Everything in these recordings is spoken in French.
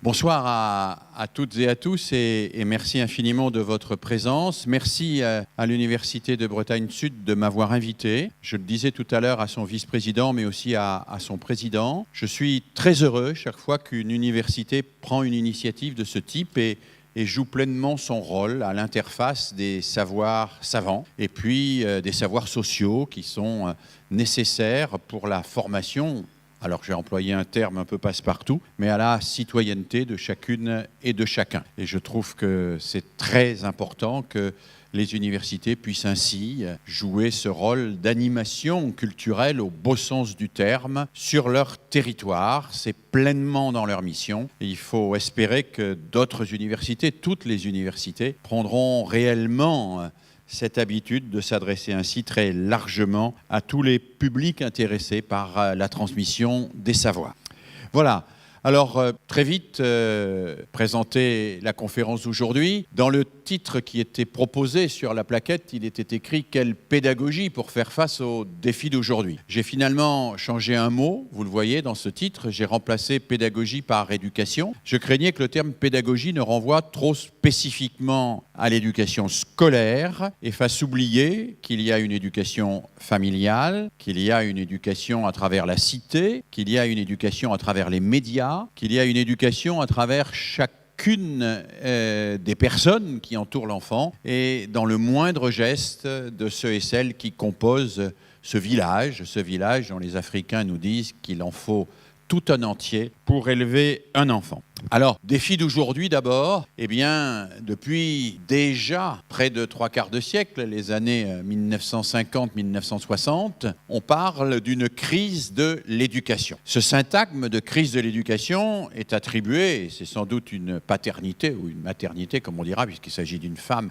Bonsoir à toutes et à tous et merci infiniment de votre présence. Merci à l'Université de Bretagne Sud de m'avoir invité. Je le disais tout à l'heure à son vice-président, mais aussi à son président. Je suis très heureux chaque fois qu'une université prend une initiative de ce type et joue pleinement son rôle à l'interface des savoirs savants et puis des savoirs sociaux qui sont nécessaires pour la formation. Alors j'ai employé un terme un peu passe-partout, mais à la citoyenneté de chacune et de chacun. Et je trouve que c'est très important que les universités puissent ainsi jouer ce rôle d'animation culturelle au beau sens du terme sur leur territoire. C'est pleinement dans leur mission. Et il faut espérer que d'autres universités, toutes les universités, prendront réellement cette habitude de s'adresser ainsi très largement à tous les publics intéressés par la transmission des savoirs. Voilà. Alors, très vite, présenter la conférence d'aujourd'hui. Dans le titre qui était proposé sur la plaquette, il était écrit « Quelle pédagogie pour faire face aux défis d'aujourd'hui ». J'ai finalement changé un mot, vous le voyez dans ce titre, j'ai remplacé pédagogie par éducation. Je craignais que le terme pédagogie ne renvoie trop spécifiquement à l'éducation scolaire et fasse oublier qu'il y a une éducation familiale, qu'il y a une éducation à travers la cité, qu'il y a une éducation à travers les médias, qu'il y a une éducation à travers chacune des personnes qui entourent l'enfant et dans le moindre geste de ceux et celles qui composent ce village dont les Africains nous disent qu'il en faut tout un entier pour élever un enfant. Alors, défi d'aujourd'hui d'abord, eh bien, depuis déjà près de 3/4 de siècle, les années 1950-1960, on parle d'une crise de l'éducation. Ce syntagme de crise de l'éducation est attribué, et c'est sans doute une paternité ou une maternité, comme on dira, puisqu'il s'agit d'une femme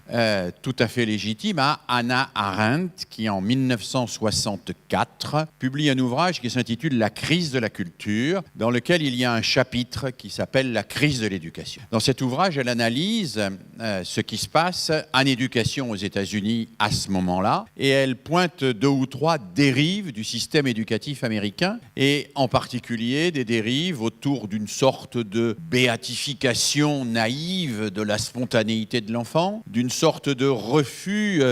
tout à fait légitime, à Hannah Arendt, qui en 1964 publie un ouvrage qui s'intitule « La crise de la culture », dans lequel il y a un chapitre qui s'appelle « La crise de l'éducation ». Dans cet ouvrage, elle analyse ce qui se passe en éducation aux États-Unis à ce moment-là et elle pointe 2 ou 3 dérives du système éducatif américain et en particulier des dérives autour d'une sorte de béatification naïve de la spontanéité de l'enfant, d'une sorte de refus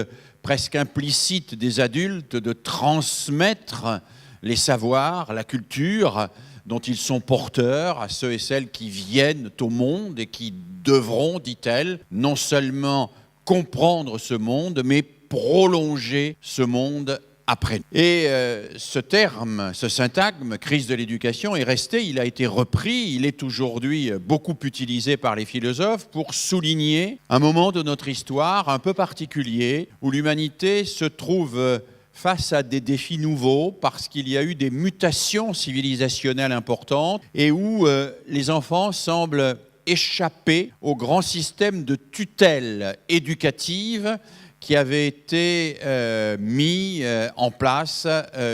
presque implicite des adultes de transmettre les savoirs, la culture dont ils sont porteurs à ceux et celles qui viennent au monde et qui devront, dit-elle, non seulement comprendre ce monde, mais prolonger ce monde après. Et ce terme, ce syntagme, crise de l'éducation, est resté, il a été repris, il est aujourd'hui beaucoup utilisé par les philosophes pour souligner un moment de notre histoire un peu particulier où l'humanité se trouve face à des défis nouveaux parce qu'il y a eu des mutations civilisationnelles importantes et où les enfants semblent échapper au grand système de tutelle éducative qui avait été mis en place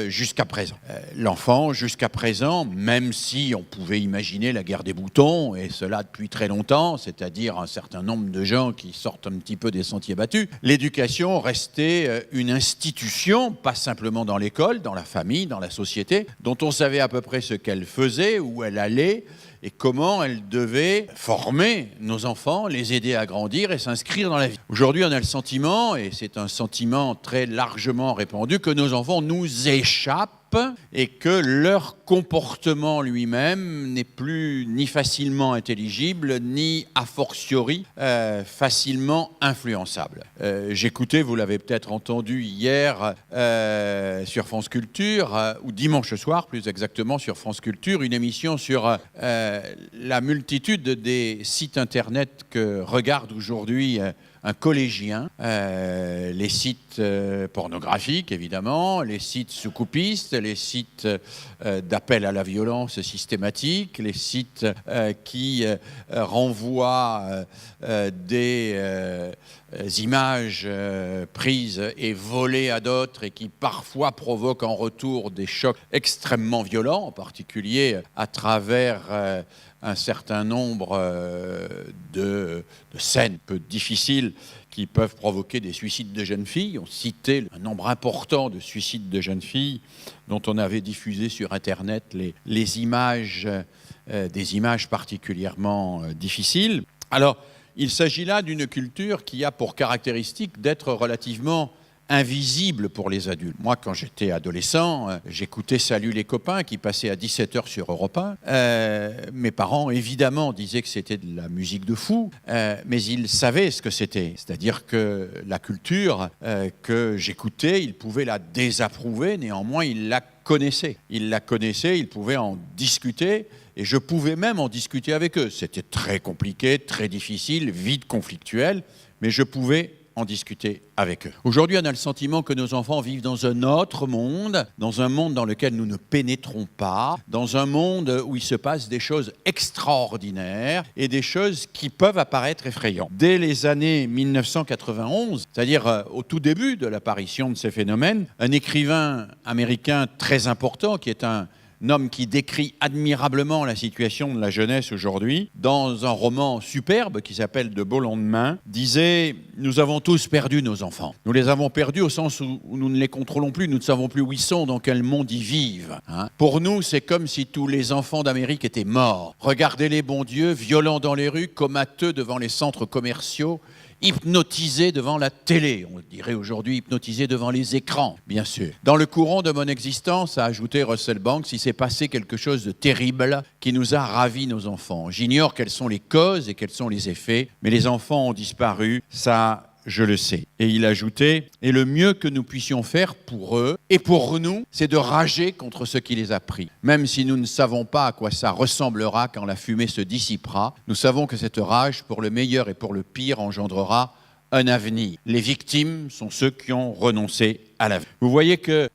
jusqu'à présent. L'enfant, jusqu'à présent, même si on pouvait imaginer la guerre des boutons, et cela depuis très longtemps, c'est-à-dire un certain nombre de gens qui sortent un petit peu des sentiers battus, l'éducation restait une institution, pas simplement dans l'école, dans la famille, dans la société, dont on savait à peu près ce qu'elle faisait, où elle allait, et comment elle devait former nos enfants, les aider à grandir et s'inscrire dans la vie. Aujourd'hui, on a le sentiment, et c'est un sentiment très largement répandu, que nos enfants nous échappent et que leur comportement lui-même n'est plus ni facilement intelligible, ni a fortiori facilement influençable. J'écoutais, vous l'avez peut-être entendu hier sur France Culture, ou dimanche soir plus exactement sur France Culture, une émission sur la multitude des sites internet que regarde aujourd'hui un collégien, les sites pornographiques évidemment, les sites soucoupistes, les sites d'appel à la violence systématique, les sites qui renvoient des images prises et volées à d'autres et qui parfois provoquent en retour des chocs extrêmement violents, en particulier à travers un certain nombre de scènes peu difficiles qui peuvent provoquer des suicides de jeunes filles. On citait un nombre important de suicides de jeunes filles dont on avait diffusé sur Internet les images des images particulièrement difficiles. Alors, il s'agit là d'une culture qui a pour caractéristique d'être relativement invisible pour les adultes. Moi, quand j'étais adolescent, j'écoutais Salut les copains qui passait à 17h sur Europe 1. Mes parents, évidemment, disaient que c'était de la musique de fou, mais ils savaient ce que c'était. C'est-à-dire que la culture que j'écoutais, ils pouvaient la désapprouver, néanmoins, ils la connaissaient. Ils la connaissaient, ils pouvaient en discuter, et je pouvais même en discuter avec eux. C'était très compliqué, très difficile, vite conflictuel, mais je pouvais en discuter avec eux. Aujourd'hui, on a le sentiment que nos enfants vivent dans un autre monde, dans un monde dans lequel nous ne pénétrons pas, dans un monde où il se passe des choses extraordinaires et des choses qui peuvent apparaître effrayantes. Dès les années 1991, c'est-à-dire au tout début de l'apparition de ces phénomènes, un écrivain américain très important, qui est un homme qui décrit admirablement la situation de la jeunesse aujourd'hui, dans un roman superbe qui s'appelle De beaux lendemains, disait « Nous avons tous perdu nos enfants. Nous les avons perdus au sens où nous ne les contrôlons plus, nous ne savons plus où ils sont, dans quel monde ils vivent. Pour nous, c'est comme si tous les enfants d'Amérique étaient morts. Regardez-les, bon Dieu, violents dans les rues, comateux devant les centres commerciaux, hypnotisé devant la télé, on dirait aujourd'hui hypnotisé devant les écrans, bien sûr. Dans le courant de mon existence, a ajouté Russell Banks, il s'est passé quelque chose de terrible qui nous a ravi nos enfants. J'ignore quelles sont les causes et quels sont les effets, mais les enfants ont disparu, ça je le sais. Et il ajoutait, et le mieux que nous puissions faire pour eux et pour nous, c'est de rager contre ce qui les a pris. Même si nous ne savons pas à quoi ça ressemblera quand la fumée se dissipera, nous savons que cette rage, pour le meilleur et pour le pire, engendrera un avenir. Les victimes sont ceux qui ont renoncé à l'avenir. Vous voyez que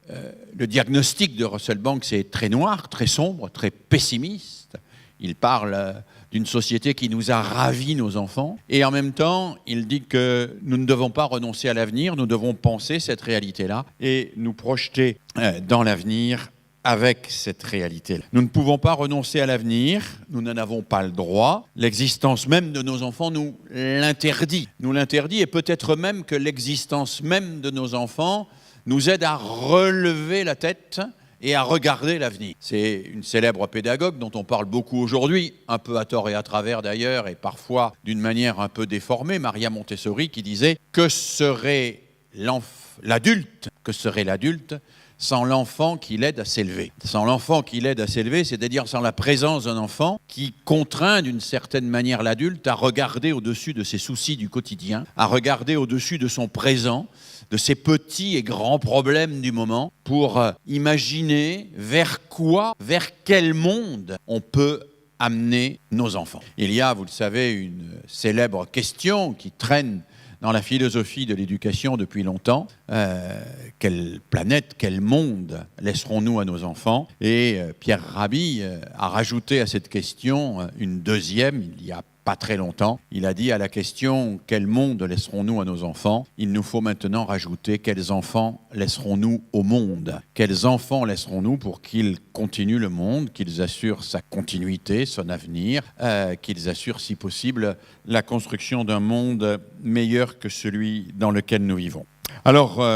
le diagnostic de Russell Banks est très noir, très sombre, très pessimiste. Il parle d'une société qui nous a ravi nos enfants. Et en même temps, il dit que nous ne devons pas renoncer à l'avenir, nous devons penser cette réalité-là et nous projeter dans l'avenir avec cette réalité-là. Nous ne pouvons pas renoncer à l'avenir, nous n'en avons pas le droit. L'existence même de nos enfants nous l'interdit. Nous l'interdit et peut-être même que l'existence même de nos enfants nous aide à relever la tête et à regarder l'avenir. C'est une célèbre pédagogue dont on parle beaucoup aujourd'hui, un peu à tort et à travers d'ailleurs, et parfois d'une manière un peu déformée, Maria Montessori, qui disait « Que serait l'adulte sans l'enfant qui l'aide à s'élever ?» Sans l'enfant qui l'aide à s'élever, c'est-à-dire sans la présence d'un enfant qui contraint d'une certaine manière l'adulte à regarder au-dessus de ses soucis du quotidien, à regarder au-dessus de son présent, de ces petits et grands problèmes du moment pour imaginer vers quel monde on peut amener nos enfants. Il y a, vous le savez, une célèbre question qui traîne dans la philosophie de l'éducation depuis longtemps. Quelle planète, quel monde laisserons-nous à nos enfants ? Et Pierre Rabhi a rajouté à cette question une deuxième, il y a pas très longtemps. Il a dit à la question « Quel monde laisserons-nous à nos enfants ?» Il nous faut maintenant rajouter « Quels enfants laisserons-nous au monde ?» Quels enfants laisserons-nous pour qu'ils continuent le monde, qu'ils assurent sa continuité, son avenir, qu'ils assurent si possible la construction d'un monde meilleur que celui dans lequel nous vivons. Alors,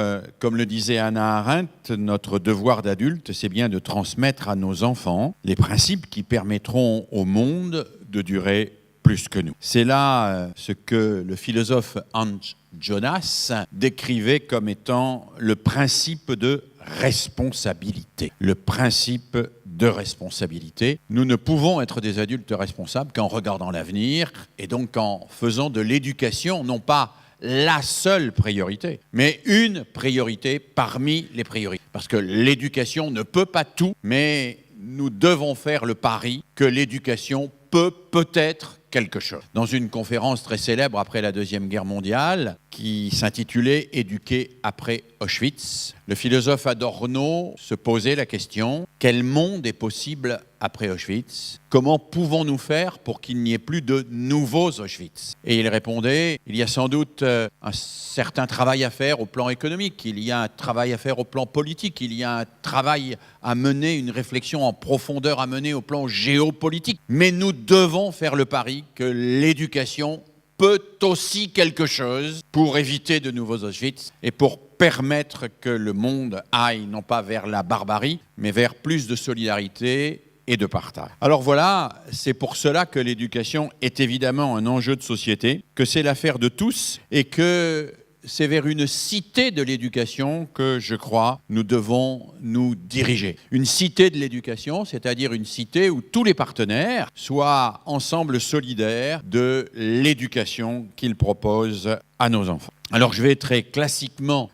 comme le disait Hannah Arendt, notre devoir d'adulte, c'est bien de transmettre à nos enfants les principes qui permettront au monde de durer plus que nous. C'est là ce que le philosophe Hans Jonas décrivait comme étant le principe de responsabilité. Le principe de responsabilité. Nous ne pouvons être des adultes responsables qu'en regardant l'avenir et donc en faisant de l'éducation, non pas la seule priorité, mais une priorité parmi les priorités. Parce que l'éducation ne peut pas tout, mais nous devons faire le pari que l'éducation peut-être quelque chose. Dans une conférence très célèbre après la Deuxième Guerre mondiale, qui s'intitulait « Éduquer après Auschwitz », le philosophe Adorno se posait la question « Quel monde est possible après Auschwitz ? Comment pouvons-nous faire pour qu'il n'y ait plus de nouveaux Auschwitz ?» Et il répondait « Il y a sans doute un certain travail à faire au plan économique, il y a un travail à faire au plan politique, il y a un travail à mener, une réflexion en profondeur à mener au plan géopolitique. Mais nous devons faire le pari que l'éducation peut aussi quelque chose pour éviter de nouveaux Auschwitz et pour permettre que le monde aille non pas vers la barbarie, mais vers plus de solidarité et de partage. Alors voilà, c'est pour cela que l'éducation est évidemment un enjeu de société, que c'est l'affaire de tous et que c'est vers une cité de l'éducation que, je crois, nous devons nous diriger. Une cité de l'éducation, c'est-à-dire une cité où tous les partenaires soient ensemble solidaires de l'éducation qu'ils proposent à nos enfants. Alors je vais très classiquement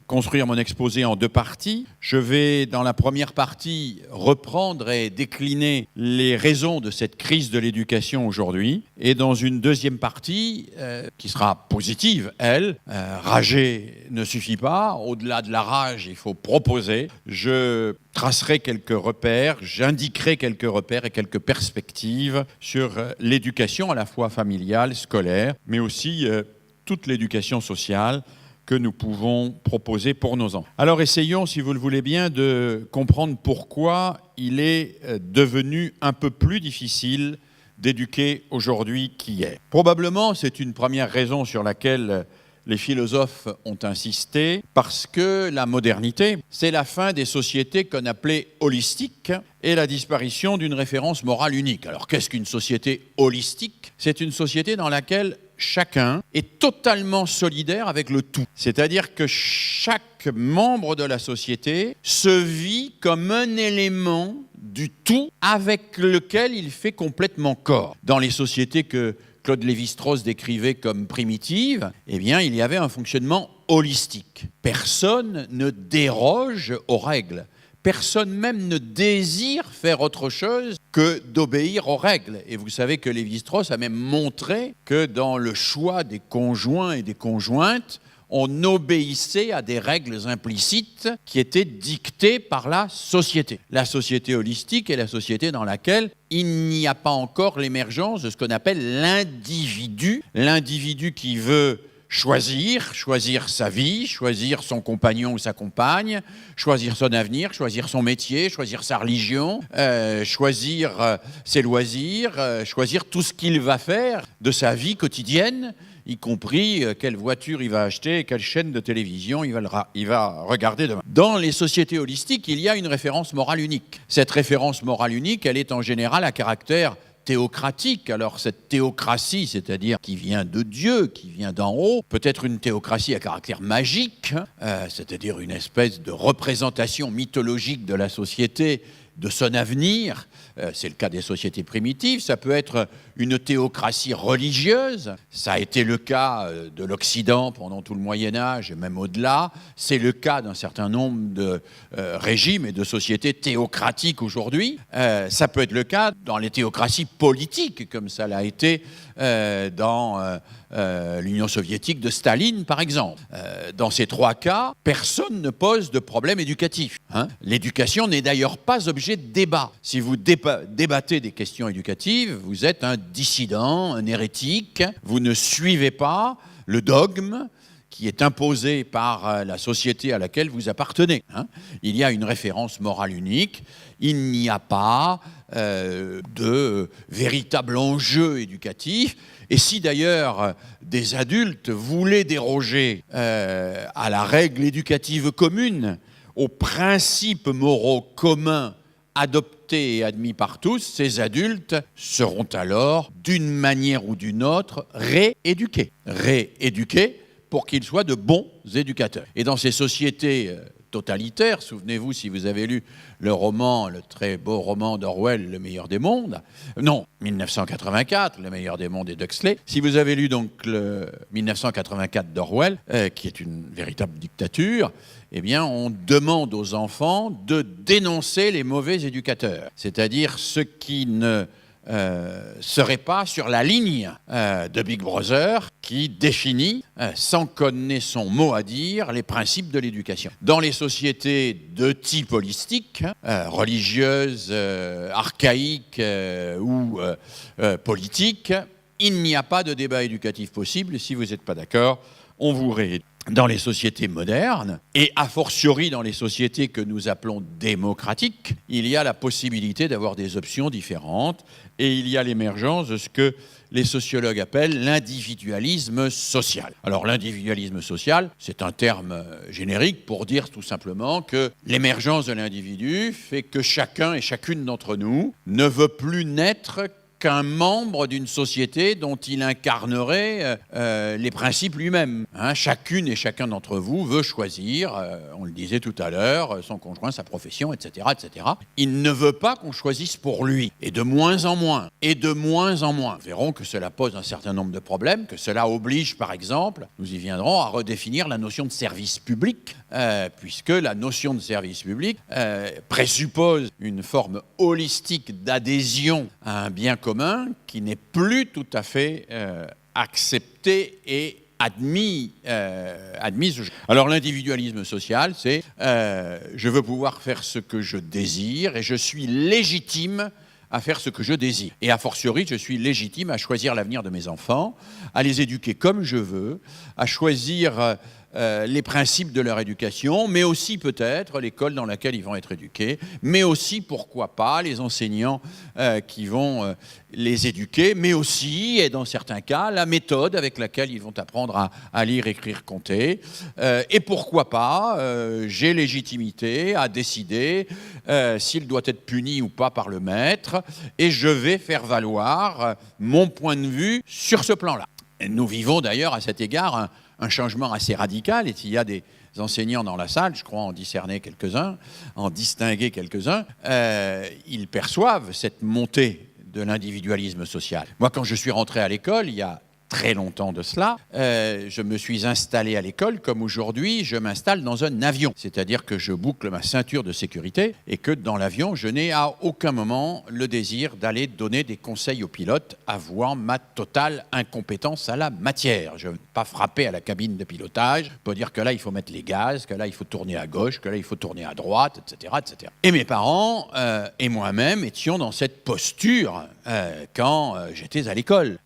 construire mon exposé en deux parties. Je vais dans la première partie reprendre et décliner les raisons de cette crise de l'éducation aujourd'hui. Et dans une deuxième partie, qui sera positive, rager ne suffit pas. Au-delà de la rage, il faut proposer. Je tracerai quelques repères, j'indiquerai quelques repères et quelques perspectives sur l'éducation à la fois familiale, scolaire, mais aussi toute l'éducation sociale que nous pouvons proposer pour nos enfants. Alors essayons, si vous le voulez bien, de comprendre pourquoi il est devenu un peu plus difficile d'éduquer aujourd'hui qu'hier. Probablement, c'est une première raison sur laquelle les philosophes ont insisté, parce que la modernité, c'est la fin des sociétés qu'on appelait holistiques et la disparition d'une référence morale unique. Alors qu'est-ce qu'une société holistique ? C'est une société dans laquelle chacun est totalement solidaire avec le tout. C'est-à-dire que chaque membre de la société se vit comme un élément du tout avec lequel il fait complètement corps. Dans les sociétés que Claude Lévi-Strauss décrivait comme primitives, eh bien, il y avait un fonctionnement holistique. Personne ne déroge aux règles. Personne même ne désire faire autre chose que d'obéir aux règles. Et vous savez que Lévi-Strauss a même montré que dans le choix des conjoints et des conjointes, on obéissait à des règles implicites qui étaient dictées par la société. La société holistique est la société dans laquelle il n'y a pas encore l'émergence de ce qu'on appelle l'individu. L'individu qui veut choisir sa vie, choisir son compagnon ou sa compagne, choisir son avenir, choisir son métier, choisir sa religion, choisir ses loisirs, choisir tout ce qu'il va faire de sa vie quotidienne, y compris quelle voiture il va acheter et quelle chaîne de télévision il va regarder demain. Dans les sociétés holistiques, il y a une référence morale unique. Cette référence morale unique, elle est en général à caractère théocratique. Alors cette théocratie, c'est-à-dire qui vient de Dieu, qui vient d'en haut, peut être une théocratie à caractère magique, c'est-à-dire une espèce de représentation mythologique de la société, de son avenir. C'est le cas des sociétés primitives. Ça peut être une théocratie religieuse. Ça a été le cas de l'Occident pendant tout le Moyen-Âge et même au-delà. C'est le cas d'un certain nombre de régimes et de sociétés théocratiques aujourd'hui. Ça peut être le cas dans les théocraties politiques, comme ça l'a été dans l'Union soviétique de Staline, par exemple. Dans ces trois cas, personne ne pose de problème éducatif. L'éducation n'est d'ailleurs pas objet de débat. Si vous débattez des questions éducatives, vous êtes un dissident, un hérétique. Vous ne suivez pas le dogme qui est imposé par la société à laquelle vous appartenez. Il y a une référence morale unique. Il n'y a pas de véritable enjeu éducatif. Et si d'ailleurs des adultes voulaient déroger à la règle éducative commune, aux principes moraux communs adoptés et admis par tous, ces adultes seront alors, d'une manière ou d'une autre, rééduqués. Rééduqués pour qu'ils soient de bons éducateurs. Et dans ces sociétés totalitaires, souvenez-vous, si vous avez lu le très beau roman d'Orwell, Le meilleur des mondes, non, 1984, Le meilleur des mondes et d'Huxley, si vous avez lu donc le 1984 d'Orwell, qui est une véritable dictature, eh bien, on demande aux enfants de dénoncer les mauvais éducateurs, c'est-à-dire ceux qui ne seraient pas sur la ligne de Big Brother qui définit, sans qu'on ait son mot à dire, les principes de l'éducation. Dans les sociétés de type holistique, religieuses, archaïques ou politiques, il n'y a pas de débat éducatif possible. Si vous n'êtes pas d'accord, on vous rééduque. dans les sociétés modernes, et a fortiori dans les sociétés que nous appelons démocratiques, il y a la possibilité d'avoir des options différentes, et il y a l'émergence de ce que les sociologues appellent l'individualisme social. Alors l'individualisme social, c'est un terme générique pour dire tout simplement que l'émergence de l'individu fait que chacun et chacune d'entre nous ne veut plus naître qu'un membre d'une société dont il incarnerait les principes lui-même. Chacune et chacun d'entre vous veut choisir, on le disait tout à l'heure, son conjoint, sa profession, etc., etc. Il ne veut pas qu'on choisisse pour lui. Et de moins en moins. Et de moins en moins. Nous verrons que cela pose un certain nombre de problèmes, que cela oblige, par exemple, nous y viendrons, à redéfinir la notion de service public, puisque la notion de service public présuppose une forme holistique d'adhésion à un bien commun qui n'est plus tout à fait accepté et admis. Alors l'individualisme social, c'est je veux pouvoir faire ce que je désire et je suis légitime à faire ce que je désire. Et a fortiori, je suis légitime à choisir l'avenir de mes enfants, à les éduquer comme je veux, à choisir les principes de leur éducation, mais aussi peut-être l'école dans laquelle ils vont être éduqués, mais aussi, pourquoi pas, les enseignants qui vont les éduquer, mais aussi, et dans certains cas, la méthode avec laquelle ils vont apprendre à lire, écrire, compter. Et pourquoi pas, j'ai légitimité à décider s'il doit être puni ou pas par le maître, et je vais faire valoir mon point de vue sur ce plan-là. Et nous vivons d'ailleurs à cet égard un changement assez radical, et s'il y a des enseignants dans la salle, je crois en discerner quelques-uns, en distinguer quelques-uns, ils perçoivent cette montée de l'individualisme social. Moi, quand je suis rentré à l'école, il y a très longtemps de cela, je me suis installé à l'école comme aujourd'hui je m'installe dans un avion. C'est-à-dire que je boucle ma ceinture de sécurité et que dans l'avion, je n'ai à aucun moment le désir d'aller donner des conseils aux pilotes, avouant ma totale incompétence à la matière. Je ne veux pas frapper à la cabine de pilotage pour dire que là, il faut mettre les gaz, que là, il faut tourner à gauche, que là, il faut tourner à droite, etc. etc. Et mes parents et moi-même étions dans cette posture quand j'étais à l'école.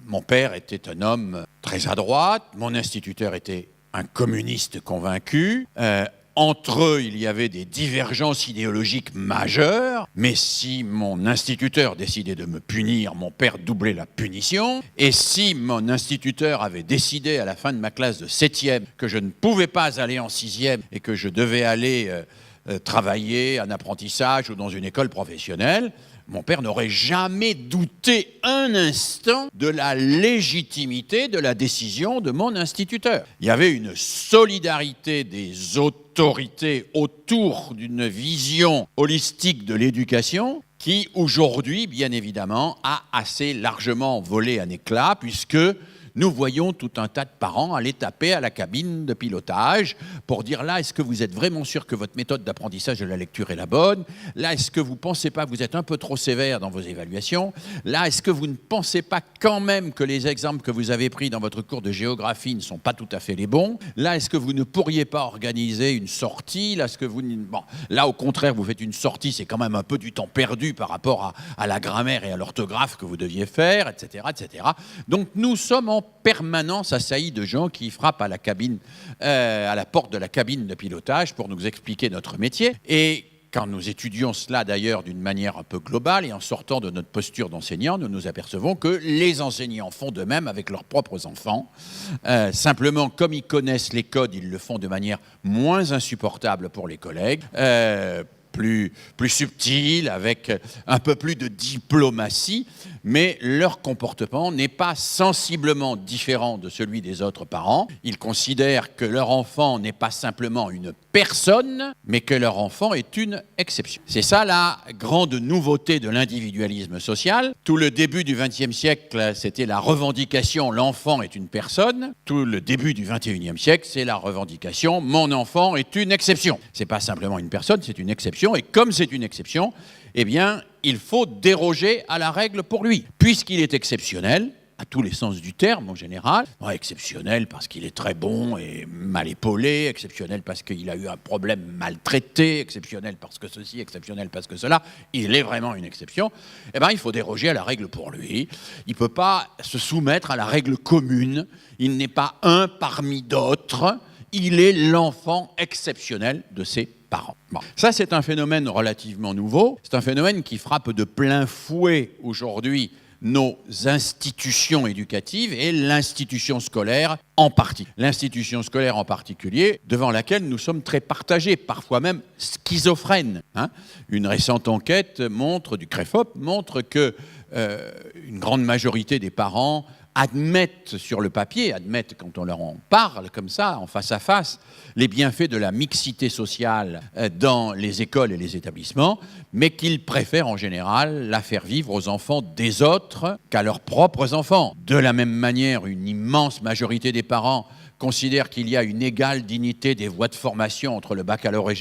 Mon père était un homme très à droite, mon instituteur était un communiste convaincu. Entre eux, il y avait des divergences idéologiques majeures, mais si mon instituteur décidait de me punir, mon père doublait la punition. Et si mon instituteur avait décidé à la fin de ma classe de 7e que je ne pouvais pas aller en 6e et que je devais aller travailler en apprentissage ou dans une école professionnelle, mon père n'aurait jamais douté un instant de la légitimité de la décision de mon instituteur. Il y avait une solidarité des autorités autour d'une vision holistique de l'éducation qui, aujourd'hui, bien évidemment, a assez largement volé un éclat, puisque nous voyons tout un tas de parents aller taper à la cabine de pilotage pour dire là, est-ce que vous êtes vraiment sûr que votre méthode d'apprentissage de la lecture est la bonne? Là, est-ce que vous ne pensez pas que vous êtes un peu trop sévère dans vos évaluations? Là, est-ce que vous ne pensez pas quand même que les exemples que vous avez pris dans votre cours de géographie ne sont pas tout à fait les bons? Là, est-ce que vous ne pourriez pas organiser une sortie? Là, est-ce que vous... Bon, là, au contraire, vous faites une sortie, c'est quand même un peu du temps perdu par rapport à la grammaire et à l'orthographe que vous deviez faire, etc., etc. Donc, nous sommes en permanence assaillis de gens qui frappent à la cabine, à la porte de la cabine de pilotage pour nous expliquer notre métier. Et quand nous étudions cela d'ailleurs d'une manière un peu globale et en sortant de notre posture d'enseignant, nous nous apercevons que les enseignants font de même avec leurs propres enfants. Simplement, comme ils connaissent les codes, ils le font de manière moins insupportable pour les collègues. Plus subtil, avec un peu plus de diplomatie, mais leur comportement n'est pas sensiblement différent de celui des autres parents. Ils considèrent que leur enfant n'est pas simplement une personne, mais que leur enfant est une exception. C'est ça la grande nouveauté de l'individualisme social. Tout le début du XXe siècle, c'était la revendication « l'enfant est une personne ». Tout le début du XXIe siècle, c'est la revendication « mon enfant est une exception ». C'est pas simplement une personne, c'est une exception. Et comme c'est une exception, eh bien, il faut déroger à la règle pour lui. Puisqu'il est exceptionnel, à tous les sens du terme en général. Exceptionnel parce qu'il est très bon et mal épaulé, exceptionnel parce qu'il a eu un problème maltraité, exceptionnel parce que ceci, exceptionnel parce que cela. Il est vraiment une exception. Eh bien, il faut déroger à la règle pour lui. Il ne peut pas se soumettre à la règle commune. Il n'est pas un parmi d'autres. Il est l'enfant exceptionnel de ses parents. Bon. Ça, c'est un phénomène relativement nouveau. C'est un phénomène qui frappe de plein fouet aujourd'hui nos institutions éducatives et l'institution scolaire en partie. L'institution scolaire en particulier, devant laquelle nous sommes très partagés, parfois même schizophrènes. Une récente enquête du CREFOP montre que une grande majorité des parents admettent sur le papier, admettent quand on leur en parle comme ça, en face à face, les bienfaits de la mixité sociale dans les écoles et les établissements, mais qu'ils préfèrent en général la faire vivre aux enfants des autres qu'à leurs propres enfants. De la même manière, une immense majorité des parents considèrent qu'il y a une égale dignité des voies de formation entre le baccalauréat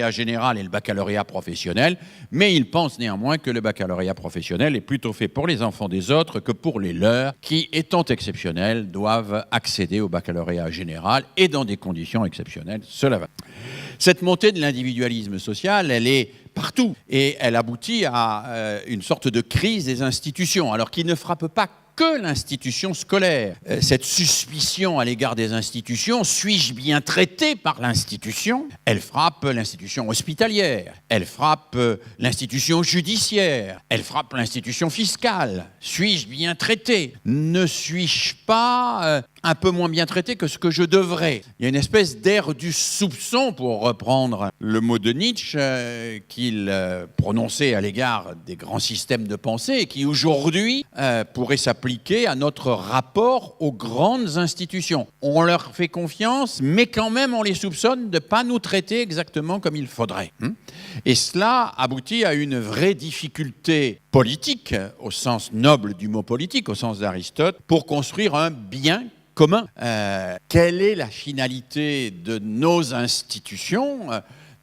général et le baccalauréat professionnel, mais ils pensent néanmoins que le baccalauréat professionnel est plutôt fait pour les enfants des autres que pour les leurs, qui, étant exceptionnels, doivent accéder au baccalauréat général et dans des conditions exceptionnelles. Cela va. Cette montée de l'individualisme social, elle est partout et elle aboutit à une sorte de crise des institutions, alors qui ne frappe pas que l'institution scolaire. Cette suspicion à l'égard des institutions, suis-je bien traité par l'institution? Elle frappe l'institution hospitalière, elle frappe l'institution judiciaire, elle frappe l'institution fiscale. Suis-je bien traité? Ne suis-je pas un peu moins bien traité que ce que je devrais? Il y a une espèce d'air du soupçon, pour reprendre le mot de Nietzsche, qu'il prononçait à l'égard des grands systèmes de pensée et qui aujourd'hui pourrait s'appliquer à notre rapport aux grandes institutions. On leur fait confiance, mais quand même on les soupçonne de ne pas nous traiter exactement comme il faudrait. Et cela aboutit à une vraie difficulté politique, au sens noble du mot politique, au sens d'Aristote, pour construire un bien commun. Quelle est la finalité de nos institutions ?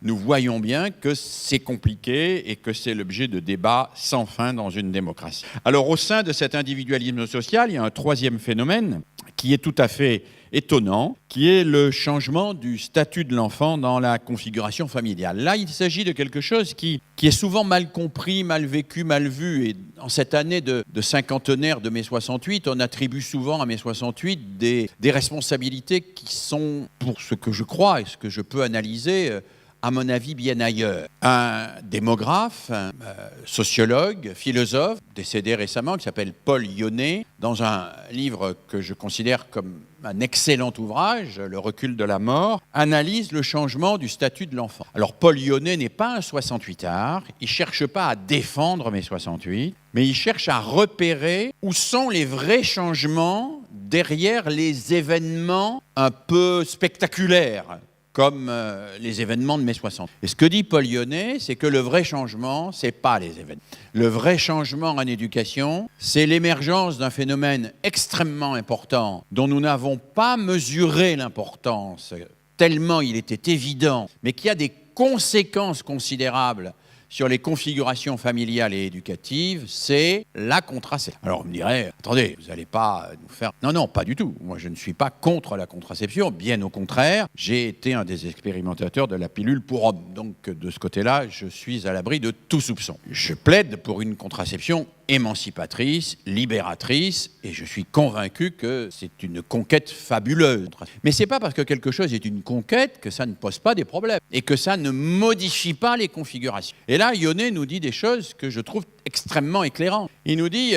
Nous voyons bien que c'est compliqué et que c'est l'objet de débats sans fin dans une démocratie. Alors, au sein de cet individualisme social, il y a un troisième phénomène qui est tout à fait étonnant, qui est le changement du statut de l'enfant dans la configuration familiale. Là, il s'agit de quelque chose qui est souvent mal compris, mal vécu, mal vu. Et en cette année de cinquantenaire de mai 68, on attribue souvent à mai 68 des responsabilités qui sont, pour ce que je crois et ce que je peux analyser, à mon avis, bien ailleurs. Un démographe, un sociologue, philosophe, décédé récemment, qui s'appelle Paul Yonnet, dans un livre que je considère comme un excellent ouvrage, Le recul de la mort, analyse le changement du statut de l'enfant. Alors, Paul Yonnet n'est pas un 68ard, il ne cherche pas à défendre mai 68, mais il cherche à repérer où sont les vrais changements derrière les événements un peu spectaculaires, comme les événements de mai 60. Et ce que dit Paul Yonnet, c'est que le vrai changement, ce n'est pas les événements. Le vrai changement en éducation, c'est l'émergence d'un phénomène extrêmement important dont nous n'avons pas mesuré l'importance, tellement il était évident, mais qui a des conséquences considérables sur les configurations familiales et éducatives, c'est la contraception. Alors on me dirait, attendez, vous n'allez pas nous faire... Non, pas du tout. Moi, je ne suis pas contre la contraception, bien au contraire. J'ai été un des expérimentateurs de la pilule pour hommes. Donc, de ce côté-là, je suis à l'abri de tout soupçon. Je plaide pour une contraception émancipatrice, libératrice, et je suis convaincu que c'est une conquête fabuleuse. Mais ce n'est pas parce que quelque chose est une conquête que ça ne pose pas des problèmes et que ça ne modifie pas les configurations. Et là, Yonnet nous dit des choses que je trouve extrêmement éclairantes. Il nous dit,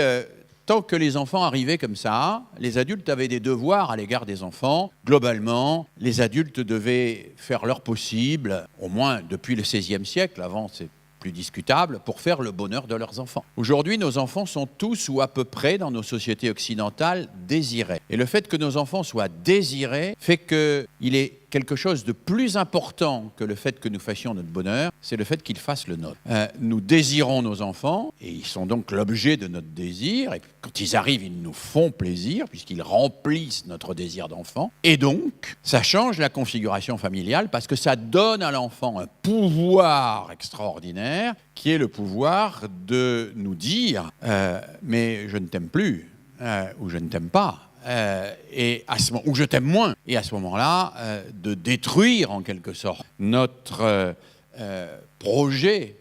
tant que les enfants arrivaient comme ça, les adultes avaient des devoirs à l'égard des enfants. Globalement, les adultes devaient faire leur possible, au moins depuis le XVIe siècle, avant c'est plus discutable, pour faire le bonheur de leurs enfants. Aujourd'hui, nos enfants sont tous ou à peu près, dans nos sociétés occidentales, désirés. Et le fait que nos enfants soient désirés fait qu'il est quelque chose de plus important que le fait que nous fassions notre bonheur, c'est le fait qu'ils fassent le nôtre. Nous désirons nos enfants, et ils sont donc l'objet de notre désir, et quand ils arrivent, ils nous font plaisir, puisqu'ils remplissent notre désir d'enfant, et donc, ça change la configuration familiale, parce que ça donne à l'enfant un pouvoir extraordinaire, qui est le pouvoir de nous dire « mais je ne t'aime plus ». ou je ne t'aime pas. Et ou je t'aime moins. Et à ce moment-là, de détruire en quelque sorte notre projet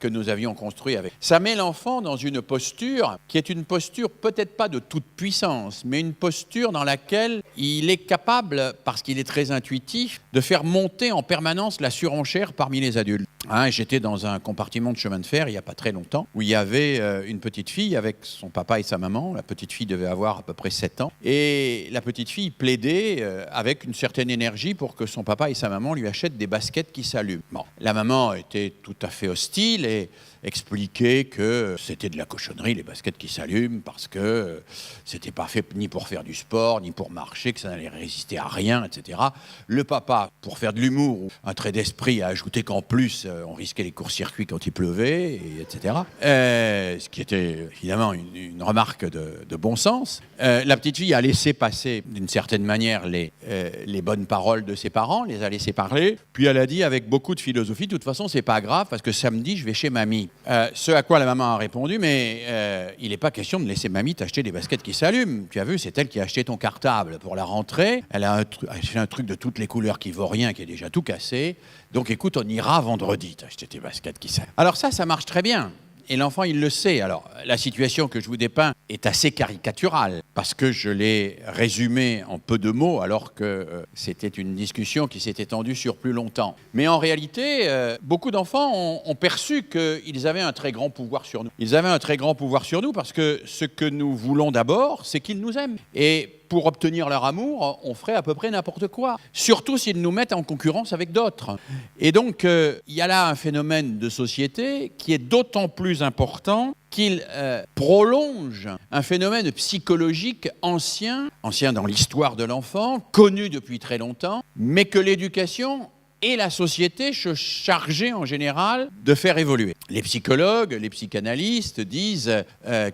que nous avions construit avec. Ça met l'enfant dans une posture qui est une posture peut-être pas de toute puissance, mais une posture dans laquelle il est capable, parce qu'il est très intuitif, de faire monter en permanence la surenchère parmi les adultes. J'étais dans un compartiment de chemin de fer il n'y a pas très longtemps, où il y avait une petite fille avec son papa et sa maman. La petite fille devait avoir à peu près 7 ans. Et la petite fille plaidait avec une certaine énergie pour que son papa et sa maman lui achètent des baskets qui s'allument. Bon, la maman était tout à fait hostile et expliquait que c'était de la cochonnerie, les baskets qui s'allument, parce que c'était pas fait ni pour faire du sport, ni pour marcher, que ça n'allait résister à rien, etc. Le papa, pour faire de l'humour ou un trait d'esprit, a ajouté qu'en plus, on risquait les courts-circuits quand il pleuvait, etc. Ce qui était évidemment une remarque de bon sens. La petite fille a laissé passer, d'une certaine manière, les bonnes paroles de ses parents, les a laissé parler, puis elle a dit avec beaucoup de philosophie, de toute façon, c'est pas grave, parce que samedi, je vais chez mamie. Ce à quoi la maman a répondu, mais il n'est pas question de laisser mamie t'acheter des baskets qui s'allument. Tu as vu, c'est elle qui a acheté ton cartable pour la rentrée. Elle a acheté un truc de toutes les couleurs qui vaut rien, qui est déjà tout cassé. Donc écoute, on ira vendredi t'acheter tes baskets qui s'allument. Alors ça marche très bien. Et l'enfant, il le sait. Alors, la situation que je vous dépeins est assez caricaturale, parce que je l'ai résumée en peu de mots, alors que c'était une discussion qui s'est étendue sur plus longtemps. Mais en réalité, beaucoup d'enfants ont perçu qu'ils avaient un très grand pouvoir sur nous. Ils avaient un très grand pouvoir sur nous parce que ce que nous voulons d'abord, c'est qu'ils nous aiment. Et pour obtenir leur amour, on ferait à peu près n'importe quoi. Surtout s'ils nous mettent en concurrence avec d'autres. Et donc, il y a là un phénomène de société qui est d'autant plus important qu'il prolonge un phénomène psychologique ancien dans l'histoire de l'enfant, connu depuis très longtemps, mais que l'éducation et la société se chargeaient en général de faire évoluer. Les psychologues, les psychanalystes disent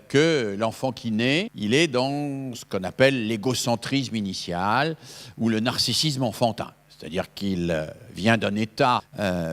que l'enfant qui naît, il est dans ce qu'on appelle l'égocentrisme initial ou le narcissisme enfantin. C'est-à-dire qu'il vient d'un état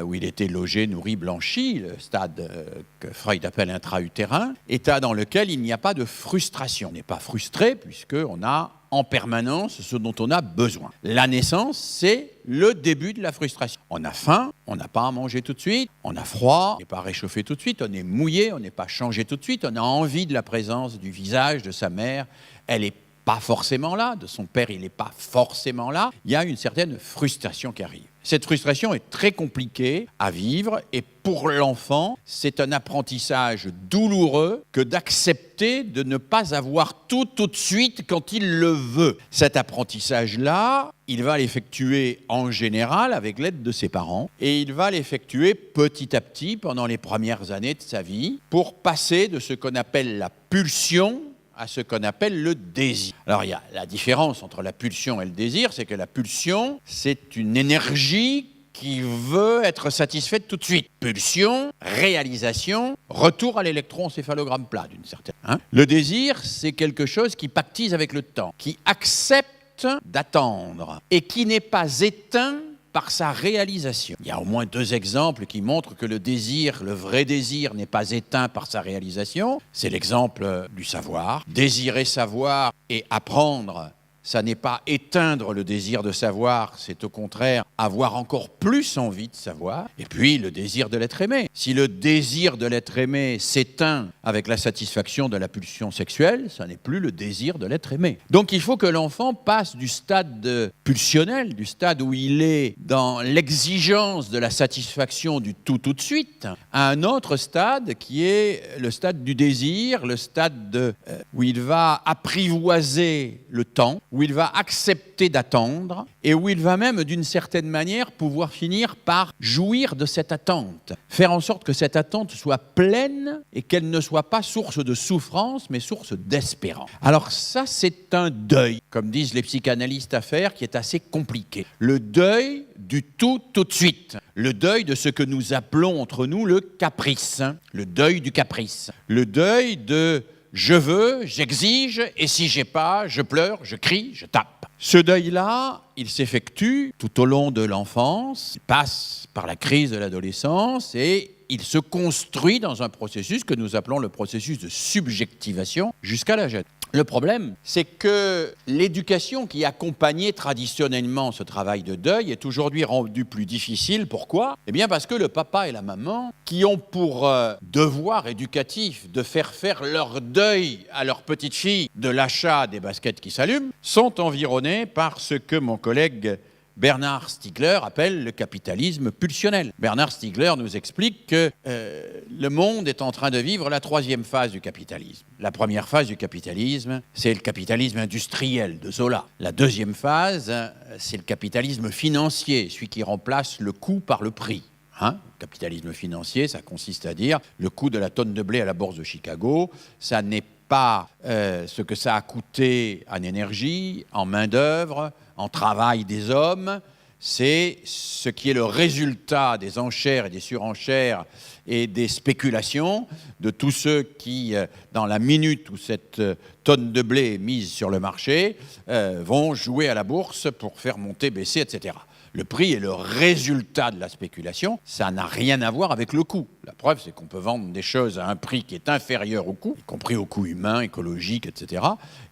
où il était logé, nourri, blanchi, le stade que Freud appelle intra-utérin, état dans lequel il n'y a pas de frustration. On n'est pas frustré puisqu'on a en permanence ce dont on a besoin. La naissance, c'est le début de la frustration. On a faim, on n'a pas à manger tout de suite, on a froid, on n'est pas réchauffé tout de suite, on est mouillé, on n'est pas changé tout de suite, on a envie de la présence du visage de sa mère, elle est pas forcément là, de son père, il n'est pas forcément là. Il y a une certaine frustration qui arrive. Cette frustration est très compliquée à vivre et pour l'enfant, c'est un apprentissage douloureux que d'accepter de ne pas avoir tout de suite quand il le veut. Cet apprentissage-là, il va l'effectuer en général avec l'aide de ses parents et il va l'effectuer petit à petit pendant les premières années de sa vie pour passer de ce qu'on appelle la pulsion à ce qu'on appelle le désir. Alors, il y a la différence entre la pulsion et le désir, c'est que la pulsion, c'est une énergie qui veut être satisfaite tout de suite. Pulsion, réalisation, retour à l'électroencéphalogramme plat, d'une certaine. Le désir, c'est quelque chose qui pactise avec le temps, qui accepte d'attendre et qui n'est pas éteint par sa réalisation. Il y a au moins 2 exemples qui montrent que le désir, le vrai désir, n'est pas éteint par sa réalisation. C'est l'exemple du savoir. Désirer savoir et apprendre, ça n'est pas éteindre le désir de savoir, c'est au contraire avoir encore plus envie de savoir. Et puis le désir de l'être aimé. Si le désir de l'être aimé s'éteint avec la satisfaction de la pulsion sexuelle, ça n'est plus le désir de l'être aimé. Donc il faut que l'enfant passe du stade pulsionnel, du stade où il est dans l'exigence de la satisfaction du tout de suite, à un autre stade qui est le stade du désir, le stade où il va apprivoiser le temps, où il va accepter d'attendre et où il va même, d'une certaine manière, pouvoir finir par jouir de cette attente. Faire en sorte que cette attente soit pleine et qu'elle ne soit pas source de souffrance, mais source d'espérance. Alors ça, c'est un deuil, comme disent les psychanalystes à faire, qui est assez compliqué. Le deuil du tout de suite. Le deuil de ce que nous appelons entre nous le caprice. Le deuil du caprice. Le deuil de je veux, j'exige, et si j'ai pas, je pleure, je crie, je tape. Ce deuil-là, il s'effectue tout au long de l'enfance, il passe par la crise de l'adolescence et il se construit dans un processus que nous appelons le processus de subjectivation jusqu'à l'âge adulte. Le problème, c'est que l'éducation qui accompagnait traditionnellement ce travail de deuil est aujourd'hui rendue plus difficile. Pourquoi ? Eh bien parce que le papa et la maman, qui ont pour devoir éducatif de faire leur deuil à leur petite fille de l'achat des baskets qui s'allument, sont environnés par ce que mon collègue Bernard Stiegler appelle le capitalisme pulsionnel. Bernard Stiegler nous explique que le monde est en train de vivre la troisième phase du capitalisme. La première phase du capitalisme, c'est le capitalisme industriel de Zola. La deuxième phase, c'est le capitalisme financier, celui qui remplace le coût par le prix. Le capitalisme financier, ça consiste à dire le coût de la tonne de blé à la bourse de Chicago, ça n'est pas ce que ça a coûté en énergie, en main-d'œuvre, en travail des hommes, c'est ce qui est le résultat des enchères et des surenchères et des spéculations de tous ceux qui, dans la minute où cette tonne de blé est mise sur le marché, vont jouer à la bourse pour faire monter, baisser, etc. Le prix est le résultat de la spéculation, ça n'a rien à voir avec le coût. La preuve, c'est qu'on peut vendre des choses à un prix qui est inférieur au coût, y compris au coût humain, écologique, etc.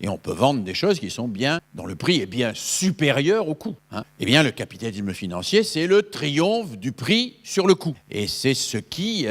Et on peut vendre des choses qui sont dont le prix est bien supérieur au coût. Eh bien, le capitalisme financier, c'est le triomphe du prix sur le coût. Et c'est ce qui,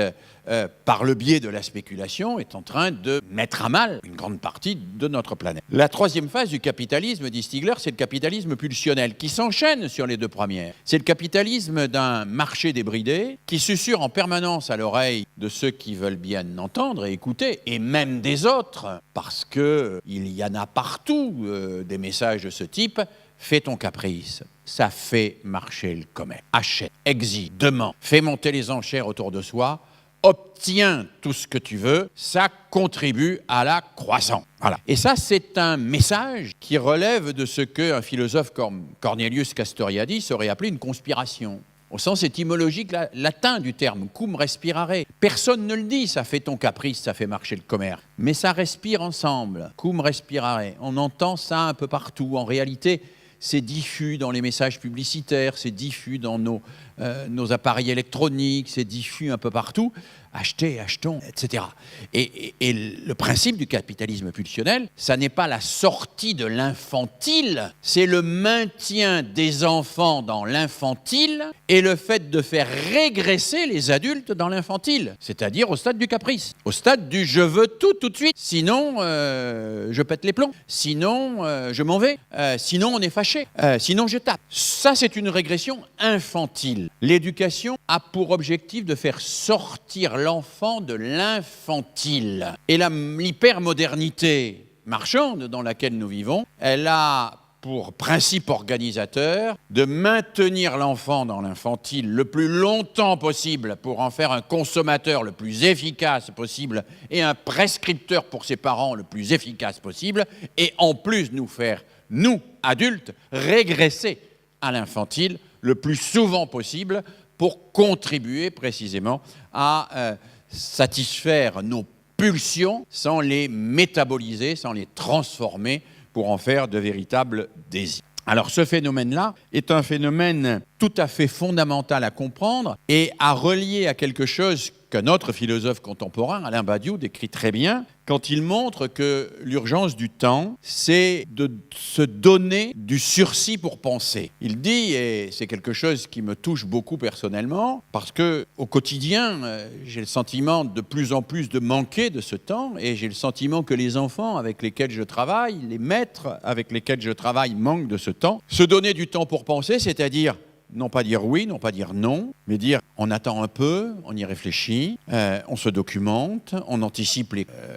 par le biais de la spéculation, est en train de mettre à mal une grande partie de notre planète. La troisième phase du capitalisme, dit Stiegler, c'est le capitalisme pulsionnel, qui s'enchaîne sur les deux premières. C'est le capitalisme d'un marché débridé, qui susurre en permanence à l'oreille de ceux qui veulent bien entendre et écouter, et même des autres, parce qu'il y en a partout des messages de ce type. Fais ton caprice, ça fait marcher le commerce. Achète, exige, demande, fais monter les enchères autour de soi, obtiens tout ce que tu veux, ça contribue à la croissance. Voilà. Et ça, c'est un message qui relève de ce qu'un philosophe comme Cornelius Castoriadis aurait appelé une conspiration, au sens étymologique latin du terme, cum respirare. Personne ne le dit, ça fait ton caprice, ça fait marcher le commerce. Mais ça respire ensemble, cum respirare. On entend ça un peu partout. En réalité, c'est diffus dans les messages publicitaires, c'est diffus dans nos appareils électroniques, c'est diffus un peu partout. Achetez, achetons, etc. Et le principe du capitalisme pulsionnel, ça n'est pas la sortie de l'infantile, c'est le maintien des enfants dans l'infantile et le fait de faire régresser les adultes dans l'infantile, c'est-à-dire au stade du caprice, au stade du « je veux tout de suite, sinon je pète les plombs, sinon je m'en vais, sinon on est fâché, sinon je tape ». Ça, c'est une régression infantile. L'éducation a pour objectif de faire sortir l'enfant de l'infantile. Et l'hypermodernité marchande dans laquelle nous vivons, elle a pour principe organisateur de maintenir l'enfant dans l'infantile le plus longtemps possible pour en faire un consommateur le plus efficace possible et un prescripteur pour ses parents le plus efficace possible, et en plus nous faire, nous, adultes, régresser à l'infantile le plus souvent possible pour contribuer précisément à satisfaire nos pulsions sans les métaboliser, sans les transformer pour en faire de véritables désirs. Alors ce phénomène-là est un phénomène tout à fait fondamental à comprendre et à relier à quelque chose qu'un autre philosophe contemporain, Alain Badiou, décrit très bien quand il montre que l'urgence du temps, c'est de se donner du sursis pour penser. Il dit, et c'est quelque chose qui me touche beaucoup personnellement, parce qu'au quotidien, j'ai le sentiment de plus en plus de manquer de ce temps, et j'ai le sentiment que les enfants avec lesquels je travaille, les maîtres avec lesquels je travaille manquent de ce temps. Se donner du temps pour penser, c'est-à-dire non pas dire oui, non pas dire non, mais dire on attend un peu, on y réfléchit, on se documente, on anticipe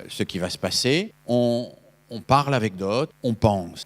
ce qui va se passer, on parle avec d'autres, on pense.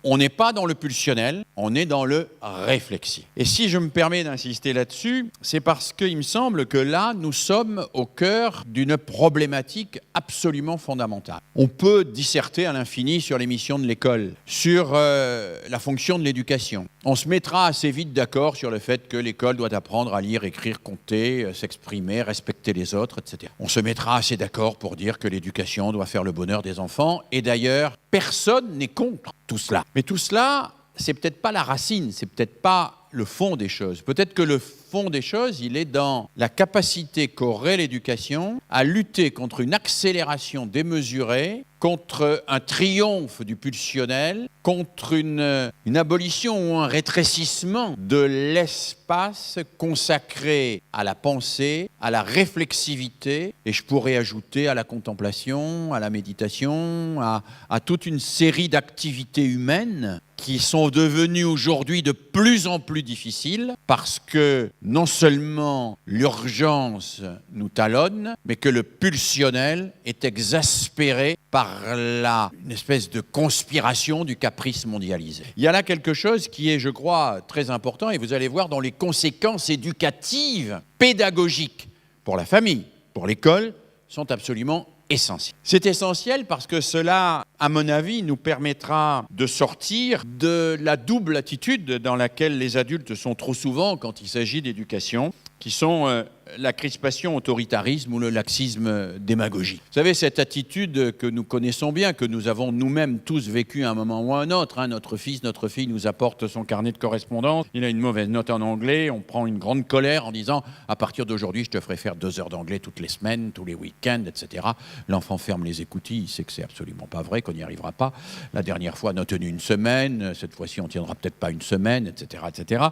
On n'est pas dans le pulsionnel, on est dans le réflexif. Et si je me permets d'insister là-dessus, c'est parce qu'il me semble que là, nous sommes au cœur d'une problématique absolument fondamentale. On peut disserter à l'infini sur les missions de l'école, sur la fonction de l'éducation. On se mettra assez vite d'accord sur le fait que l'école doit apprendre à lire, écrire, compter, s'exprimer, respecter les autres, etc. On se mettra assez d'accord pour dire que l'éducation doit faire le bonheur des enfants. Et d'ailleurs, personne n'est contre tout cela. Mais tout cela, c'est peut-être pas la racine, c'est peut-être pas le fond des choses. Peut-être que le fond des choses, il est dans la capacité qu'aurait l'éducation à lutter contre une accélération démesurée, contre un triomphe du pulsionnel, contre une abolition ou un rétrécissement de l'espace consacré à la pensée, à la réflexivité, et je pourrais ajouter à la contemplation, à la méditation, à toute une série d'activités humaines qui sont devenues aujourd'hui de plus en plus difficiles parce que non seulement l'urgence nous talonne, mais que le pulsionnel est exaspéré par une espèce de conspiration du caprice mondialisé. Il y a là quelque chose qui est, je crois, très important, et vous allez voir dans les conséquences éducatives, pédagogiques, pour la famille, pour l'école, sont absolument essentiel. C'est essentiel parce que cela, à mon avis, nous permettra de sortir de la double attitude dans laquelle les adultes sont trop souvent quand il s'agit d'éducation, qui sont la crispation autoritarisme ou le laxisme démagogique. Vous savez, cette attitude que nous connaissons bien, que nous avons nous-mêmes tous vécu à un moment ou à un autre, notre fils, notre fille nous apporte son carnet de correspondance, il a une mauvaise note en anglais, on prend une grande colère en disant « à partir d'aujourd'hui, je te ferai faire 2 heures d'anglais toutes les semaines, tous les week-ends, etc. » L'enfant ferme les écoutilles, il sait que c'est absolument pas vrai, qu'on n'y arrivera pas. La dernière fois, on a tenu une semaine, cette fois-ci, on tiendra peut-être pas une semaine, etc. etc.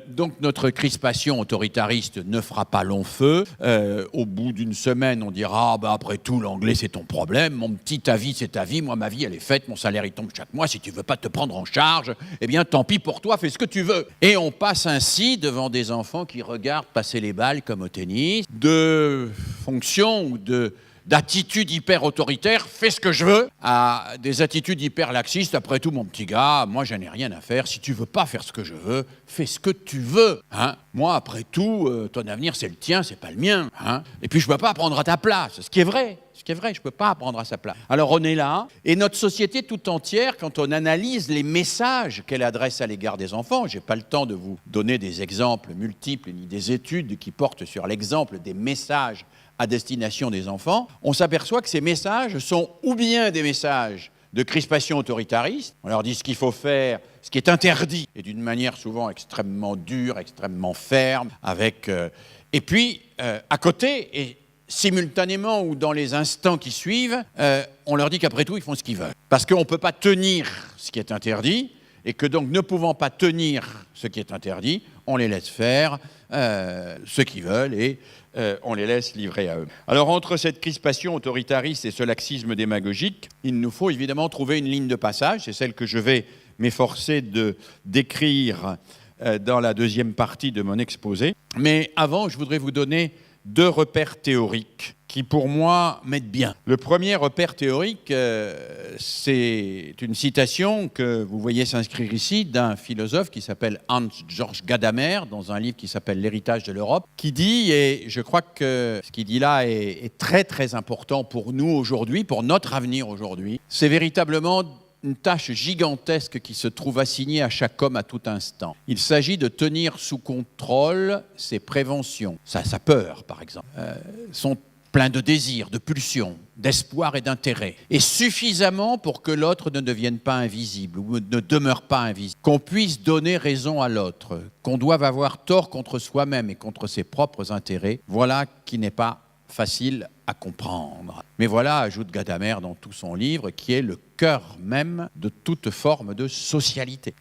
Donc, notre crispation autoritariste ne fera pas long feu. Au bout d'une semaine, on dira après tout, l'anglais, c'est ton problème. Mon petit avis, c'est ta vie. Moi, ma vie, elle est faite. Mon salaire, il tombe chaque mois. Si tu veux pas te prendre en charge, eh bien, tant pis pour toi, fais ce que tu veux. Et on passe ainsi devant des enfants qui regardent passer les balles comme au tennis, de fonction ou d'attitudes hyper autoritaires, fais ce que je veux, à des attitudes hyper laxistes. Après tout, mon petit gars, moi, j'en ai rien à faire. Si tu veux pas faire ce que je veux, fais ce que tu veux. Moi, après tout, ton avenir, c'est le tien, c'est pas le mien. Et puis, je peux pas prendre à ta place. Ce qui est vrai. Je ne peux pas prendre à sa place. Alors, on est là, et notre société tout entière, quand on analyse les messages qu'elle adresse à l'égard des enfants, je n'ai pas le temps de vous donner des exemples multiples, ni des études qui portent sur l'exemple des messages à destination des enfants, on s'aperçoit que ces messages sont ou bien des messages de crispation autoritariste, on leur dit ce qu'il faut faire, ce qui est interdit, et d'une manière souvent extrêmement dure, extrêmement ferme, et puis, à côté, et simultanément ou dans les instants qui suivent, on leur dit qu'après tout, ils font ce qu'ils veulent. Parce qu'on ne peut pas tenir ce qui est interdit, et que donc, ne pouvant pas tenir ce qui est interdit, on les laisse faire ce qu'ils veulent, et on les laisse livrer à eux. Alors, entre cette crispation autoritariste et ce laxisme démagogique, il nous faut évidemment trouver une ligne de passage, c'est celle que je vais m'efforcer de décrire dans la deuxième partie de mon exposé. Mais avant, je voudrais vous donner 2 repères théoriques qui, pour moi, m'aident bien. Le premier repère théorique, c'est une citation que vous voyez s'inscrire ici d'un philosophe qui s'appelle Hans-Georg Gadamer, dans un livre qui s'appelle « L'héritage de l'Europe », qui dit, et je crois que ce qu'il dit là est très très important pour nous aujourd'hui, pour notre avenir aujourd'hui, c'est véritablement une tâche gigantesque qui se trouve assignée à chaque homme à tout instant. Il s'agit de tenir sous contrôle ses préventions. Sa peur, par exemple, sont pleins de désirs, de pulsions, d'espoir et d'intérêt. Et suffisamment pour que l'autre ne devienne pas invisible ou ne demeure pas invisible. Qu'on puisse donner raison à l'autre, qu'on doive avoir tort contre soi-même et contre ses propres intérêts. Voilà qui n'est pas facile à comprendre. Mais voilà, ajoute Gadamer dans tout son livre, qui est le cœur même de toute forme de socialité.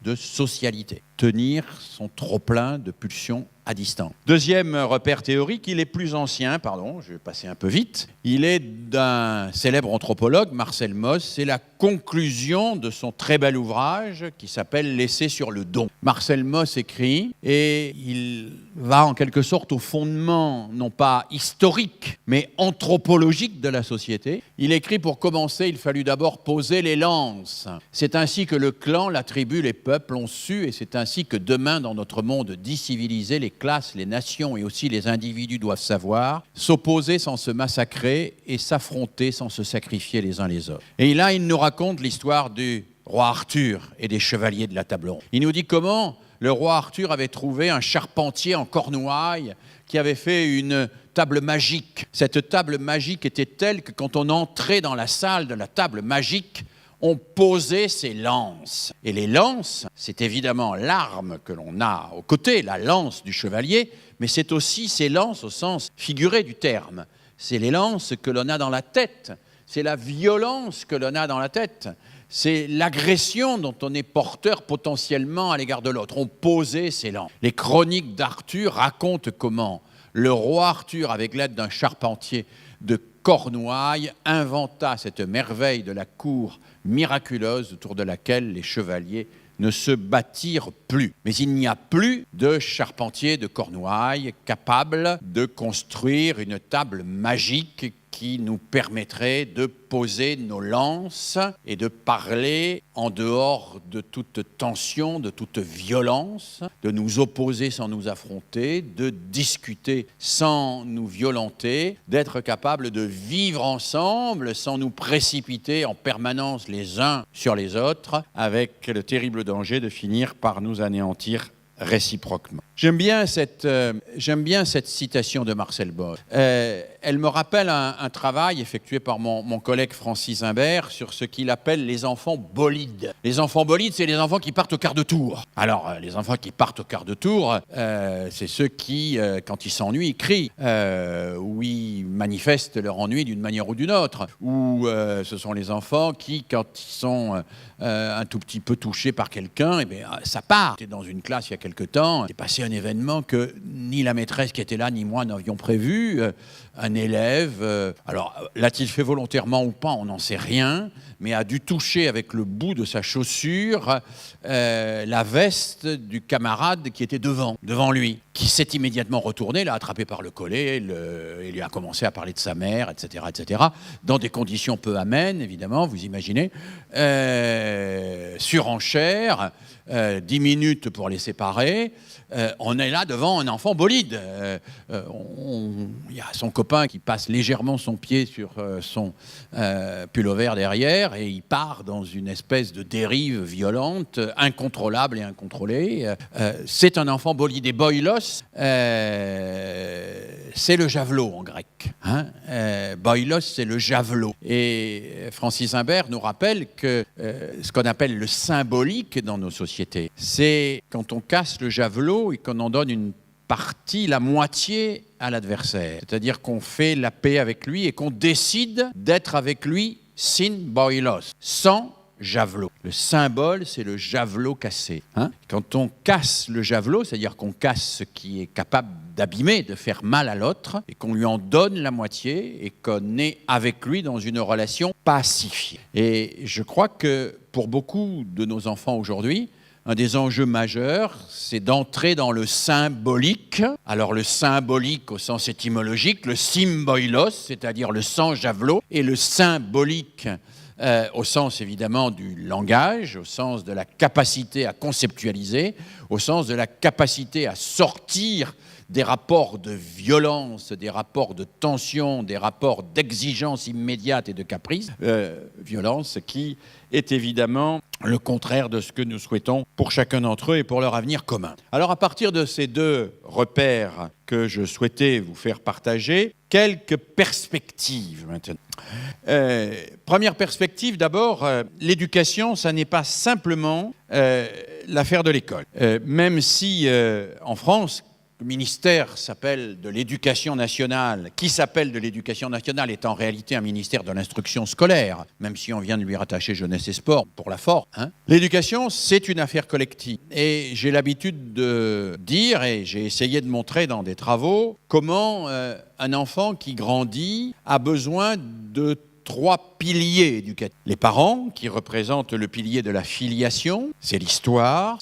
Tenir son trop-plein de pulsions à distance. Deuxième repère théorique, il est plus ancien, je vais passer un peu vite, il est d'un célèbre anthropologue, Marcel Mauss, c'est la conclusion de son très bel ouvrage qui s'appelle « L'essai sur le don ». Marcel Mauss écrit, et il va en quelque sorte au fondement, non pas historique, mais anthropologique de la société. Il écrit, pour commencer, il fallut d'abord poser les lances. C'est ainsi que le clan, la tribu, les peuples ont su, et c'est ainsi que demain, dans notre monde décivilisé, les classes, les nations et aussi les individus doivent savoir s'opposer sans se massacrer et s'affronter sans se sacrifier les uns les autres. Et là, il nous raconte l'histoire du roi Arthur et des chevaliers de la table ronde. Il nous dit comment le roi Arthur avait trouvé un charpentier en Cornouailles qui avait fait une table magique. Cette table magique était telle que quand on entrait dans la salle de la table magique, ont posé ces lances. Et les lances, c'est évidemment l'arme que l'on a au côté, la lance du chevalier, mais c'est aussi ces lances au sens figuré du terme. C'est les lances que l'on a dans la tête, c'est la violence que l'on a dans la tête, c'est l'agression dont on est porteur potentiellement à l'égard de l'autre. On posait ces lances. Les chroniques d'Arthur racontent comment le roi Arthur, avec l'aide d'un charpentier de Cornouailles, inventa cette merveille de la cour miraculeuse autour de laquelle les chevaliers ne se battirent plus. Mais il n'y a plus de charpentier de Cornouailles capable de construire une table magique qui nous permettrait de poser nos lances et de parler en dehors de toute tension, de toute violence, de nous opposer sans nous affronter, de discuter sans nous violenter, d'être capable de vivre ensemble sans nous précipiter en permanence les uns sur les autres, avec le terrible danger de finir par nous anéantir réciproquement. J'aime bien cette citation de Marcel Boss. Elle me rappelle un travail effectué par mon collègue Francis Imbert sur ce qu'il appelle les enfants bolides. Les enfants bolides, c'est les enfants qui partent au quart de tour. Alors, les enfants qui partent au quart de tour, c'est ceux qui, quand ils s'ennuient, ils crient, ou ils manifestent leur ennui d'une manière ou d'une autre. Ou ce sont les enfants qui, quand ils sont un tout petit peu touchés par quelqu'un, eh bien, ça part. J'étais dans une classe il y a quelque temps, j'ai passé un événement que ni la maîtresse qui était là, ni moi n'avions prévu. Un élève, alors l'a-t-il fait volontairement ou pas, on n'en sait rien, mais a dû toucher avec le bout de sa chaussure la veste du camarade qui était devant lui, qui s'est immédiatement retourné, l'a attrapé par le collet, et lui a commencé à parler de sa mère, etc., dans des conditions peu amènes, évidemment, vous imaginez, surenchère, 10 minutes pour les séparer. On est là devant un enfant bolide. Il y a son copain qui passe légèrement son pied sur son pull-over derrière et il part dans une espèce de dérive violente, incontrôlable et incontrôlée. C'est un enfant bolide. Et boilos, c'est le javelot en grec. Hein, boilos, c'est le javelot. Et Francis Imbert nous rappelle que ce qu'on appelle le symbolique dans nos sociétés, c'est quand on casse le javelot et qu'on en donne une partie, la moitié à l'adversaire. C'est-à-dire qu'on fait la paix avec lui et qu'on décide d'être avec lui sin boilos, sans javelot. Le symbole, c'est le javelot cassé. Hein, quand on casse le javelot, c'est-à-dire qu'on casse ce qui est capable d'abîmer, de faire mal à l'autre, et qu'on lui en donne la moitié, et qu'on est avec lui dans une relation pacifiée. Et je crois que pour beaucoup de nos enfants aujourd'hui, un des enjeux majeurs, c'est d'entrer dans le symbolique. Alors le symbolique au sens étymologique, le symboilos, c'est-à-dire le sans javelot, et le symbolique au sens évidemment du langage, au sens de la capacité à conceptualiser, au sens de la capacité à sortir des rapports de violence, des rapports de tension, des rapports d'exigence immédiate et de caprice, violence qui est évidemment le contraire de ce que nous souhaitons pour chacun d'entre eux et pour leur avenir commun. Alors à partir de ces deux repères que je souhaitais vous faire partager, quelques perspectives maintenant. Première perspective, d'abord, l'éducation, ça n'est pas simplement l'affaire de l'école. Même si en France, le ministère s'appelle de l'Éducation nationale, qui s'appelle de l'Éducation nationale est en réalité un ministère de l'instruction scolaire, même si on vient de lui rattacher jeunesse et sport pour la force. Hein. L'éducation, c'est une affaire collective. Et j'ai l'habitude de dire, et j'ai essayé de montrer dans des travaux, comment un enfant qui grandit a besoin de 3 piliers éducatifs. Les parents, qui représentent le pilier de la filiation, c'est l'histoire